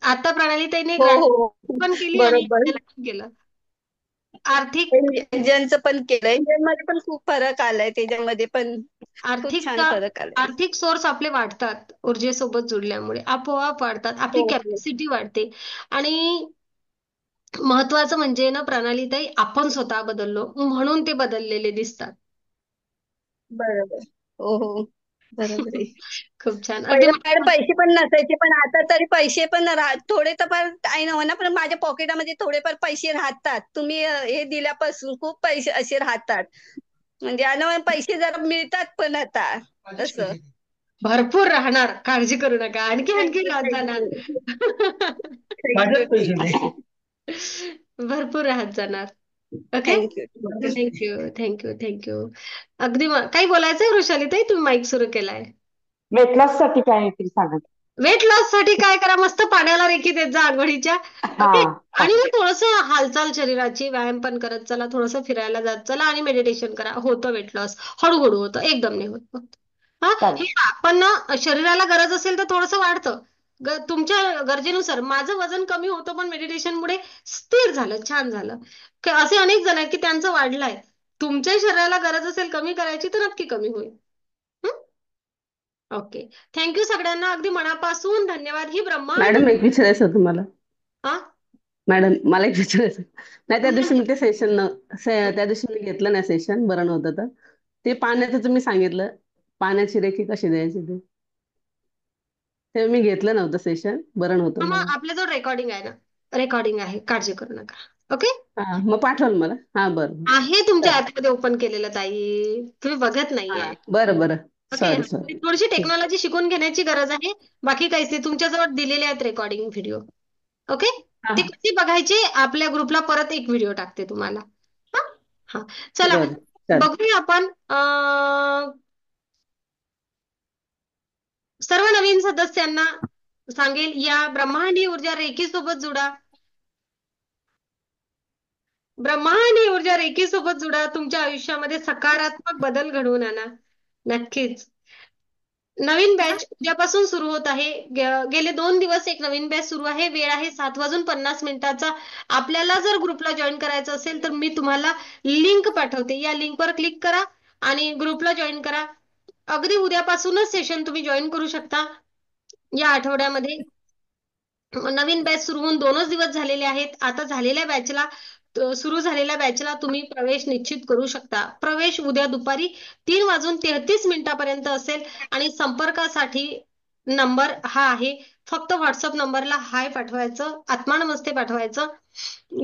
आता प्रणालीताईने हो ग्रॅज्युएशन हो पण केली आणि बरोबर. त्याला पण केलं. आर्थिक इंडियनचं पण केलं. इंडियनमध्ये पण खूप फरक आलाय. त्याच्यामध्ये पण खूप आर्थिक छान फरक आलाय. आर्थिक सोर्स आपले वाढतात ऊर्जेसोबत जुळल्यामुळे आपोआप वाढतात आपली हो हो कॅपॅसिटी वाढते आणि महत्वाचं म्हणजे ना प्रणालीताई आपण स्वतः बदललो म्हणून ते बदललेले दिसतात. बरोबर. हो हो बरोबर आहे. खूप छान अगदी पहिले माझ्याकडे पैसे पण नसायचे पण आता तरी पैसे पण थोडे तर फार आहे ना म्हणा पण माझ्या पॉकेटमध्ये थोडेफार पैसे राहतात. तुम्ही हे दिल्यापासून खूप पैसे असे राहतात. म्हणजे आणि पैसे जरा मिळतात पण आता असं. भरपूर राहणार काळजी करू नका आणखी आणखी थँक्यू राहत थँक्यू. जाणार. भरपूर राहत जाणार. Okay thank you. Thank you thank you thank you. अगदी काही बोलायचंय वृषालीताई तुम्ही माईक सुरू केलाय. वेट लॉस साठी काय आहे ते सांगा. वेट लॉस साठी काय करा मस्त पाण्याला रेखी देत जा आंघोळीच्या. हा ओके आणि मग थोडंसं हालचाल शरीराची व्यायाम पण करत चला थोडंसं फिरायला जात चला आणि मेडिटेशन करा होतं वेट लॉस हळूहळू होतं एकदम नाही होत. हा हे चालेल. आपण शरीराला गरज असेल तर थोडंसं वाढतं. तुमच्या गरजेनुसार माझं वजन कमी होतं पण मेडिटेशनमुळे स्थिर झालं छान झालं. असे अनेक जण आहेत की त्यांचं वाढलंय. तुमच्या शरीराला गरज असेल कमी करायची तर नक्की कमी होईल. ओके थँक्यू सगळ्यांना अगदी मनापासून धन्यवाद. ही ब्रह्मांड मॅडम एक विचारायचं होतं मला. हा मॅडम मला एक विचारायचं नाही त्या दिवशी मी ते सेशन त्या दिवशी मी घेतलं नाही सेशन बरं नव्हतं तर ते पाण्याचं तुम्ही सांगितलं पाण्याची रेखी कशी द्यायची ते मी घेतलं नव्हतं सेशन बरं नव्हतं मग मला. आपल्याजवळ रेकॉर्डिंग आहे ना रेकॉर्डिंग आहे काळजी करू नका. ओके हा मग पाठवाल मला. हा बरं आहे तुमच्या चालेल. ऍपमध्ये ओपन केलेलं ताई तुम्ही बघत नाहीये. हा बरं बरं ओके सॉरी सॉरी. थोडीशी टेक्नॉलॉजी शिकून घेण्याची गरज आहे. बाकी काहीच नाही तुमच्याजवळ दिलेले आहेत रेकॉर्डिंग व्हिडिओ. ओके हा ते कसे बघायचे आपल्या ग्रुपला परत एक व्हिडिओ टाकते तुम्हाला. हा हा चला बरं चालेल. बघूया आपण सर्व नवीन सदस्यांना सांगेल या ब्रह्मांडी ऊर्जा रेखी सोबत जुडा. ब्रह्मांडी ऊर्जा रेखी सोबत जुडा तुमच्या आयुष्यामध्ये सकारात्मक बदल घडवून आणा. नक्कीच नवीन बॅच उद्यापासून सुरू होत आहे. गेले 2 दिवस एक नवीन बॅच सुरू आहे. वेळ आहे 7:50 आपल्याला जर ग्रुपला जॉईन करायचं असेल तर मी तुम्हाला लिंक पाठवते. या लिंकवर क्लिक करा आणि ग्रुपला जॉईन करा. अगदी उद्यापासूनच सेशन तुम्ही जॉईन करू शकता. या आठवड्यामध्ये नवीन बॅच सुरू होऊन 2च दिवस झालेले आहेत. आता सुरू झालेल्या बॅचला तुम्ही प्रवेश निश्चित करू शकता. प्रवेश उद्या दुपारी 3:33 असेल आणि संपर्कासाठी नंबर हा आहे. फक्त व्हॉट्सअप नंबरला हाय पाठवायचं आत्मा नमस्ते पाठवायचं.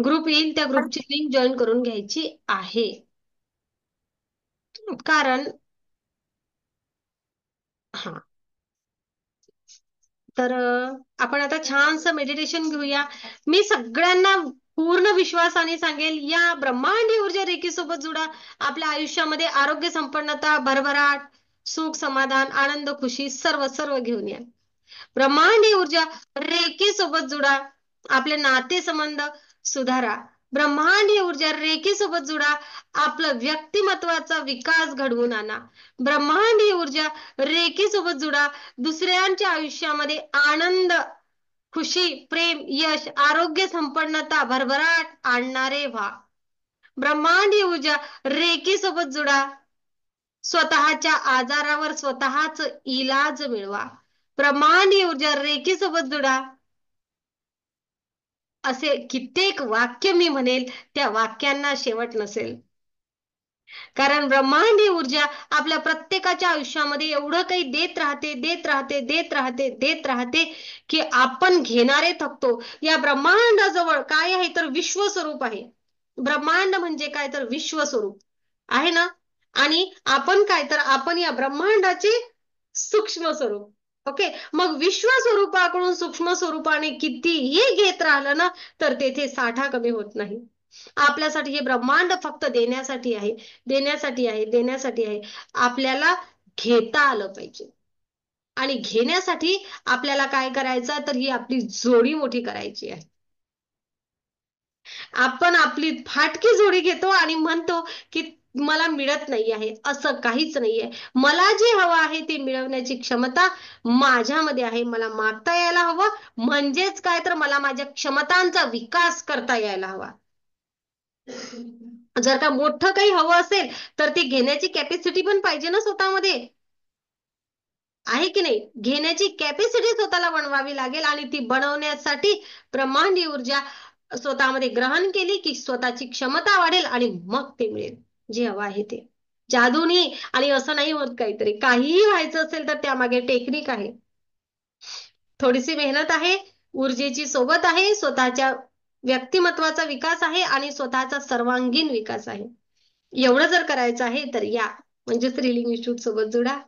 ग्रुप येईल त्या ग्रुपची लिंक जॉईन करून घ्यायची आहे. कारण हा तर आपण आता छानसं मेडिटेशन घेऊया. मी सगळ्यांना पूर्ण विश्वासाने सांगेल, या ब्रह्मांडीय ऊर्जा रेखी सोबत जुडा. आपल्या आयुष्यामध्ये आरोग्य, संपन्नता, भरभराट, सुख, समाधान, आनंद, खुशी सर्व सर्व घेऊन या. ब्रह्मांडीय ऊर्जा रेखी सोबत जुडा. आपले नातेसंबंध सुधारा. ब्रह्मांडीय ऊर्जा रेखी सोबत जुडा. आपलं व्यक्तिमत्वाचा विकास घडवून आणा. ब्रह्मांडीय ऊर्जा रेखी सोबत जुडा. दुसऱ्यांच्या आयुष्यामध्ये आनंद, खुशी, प्रेम, यश, आरोग्य, संपन्नता, भरभराट आणणारे व्हा. ब्रह्मांडीय ऊर्जा रेखी सोबत जुडा. स्वतःच्या आजारावर स्वतःच इलाज मिळवा. ब्रह्मांडीय ऊर्जा रेखी सोबत जुडा. असे कित्येक वाक्य मी म्हणेल, त्या वाक्यांना शेवट नसेल. कारण ब्रह्मांडीय ऊर्जा आपल्या प्रत्येकाच्या आयुष्यामध्ये एवढं काही देत राहते, देत राहते, देत राहते, देत राहते, की आपण घेणारे थकतो. या ब्रह्मांडाजवळ काय आहे तर विश्वस्वरूप आहे. ब्रह्मांड म्हणजे काय तर विश्वस्वरूप आहे ना. आणि आपण काय तर आपण या ब्रह्मांडाचे सूक्ष्म स्वरूप. ओके, मग विश्वस्वरूपाकडून सूक्ष्म स्वरूपाने कितीही घेत राहिलं ना, तर तेथे साठा कमी होत नाही. आपल्यासाठी हे ब्रह्मांड फक्त देण्यासाठी आहे, देण्यासाठी आहे, देण्यासाठी आहे. आपल्याला घेता आलं पाहिजे. आणि घेण्यासाठी आपल्याला काय करायचं तर ही आपली जोडी मोठी करायची आहे. आपण आपली फाटकी जोडी घेतो आणि म्हणतो की मला मिळत नाही आहे. असं काहीच नाहीये. मला जे हवं आहे ते मिळवण्याची क्षमता माझ्यामध्ये आहे. मला मागता यायला हवं, म्हणजेच काय तर मला माझ्या क्षमतांचा विकास करता यायला हवा. जर का मोठं काही हवं असेल तर ती घेण्याची कॅपॅसिटी पण पाहिजे ना स्वतःमध्ये, आहे की नाही. घेण्याची कॅपॅसिटी स्वतःला बनवावी लागेल. आणि ती बनवण्यासाठी ब्रह्मांडीय ऊर्जा स्वतःमध्ये ग्रहण केली की स्वतःची क्षमता वाढेल आणि मग ते मिळेल जे हवं आहे ते. जादूनी आणि असं नाही होत. काहीतरी काहीही व्हायचं असेल तर त्यामागे टेक्निक आहे, थोडीशी मेहनत आहे, ऊर्जेची सोबत आहे, स्वतःच्या व्यक्तिमत्वाचा विकास आहे आणि स्वतःचा सर्वांगीण विकास आहे. एवढं जर करायचं आहे तर या मंजुश्री हिलिंग इन्स्टिट्यूट सोबत जुडा.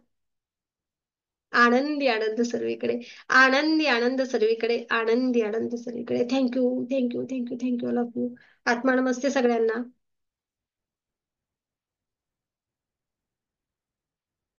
आनंदी आनंद सर्वीकडे, आनंदी आनंद सर्वीकडे, आनंदी आनंद सर्वीकडे. Thank you, thank you, thank you, thank you. All of you. आत्मा नमस्ते सगळ्यांना.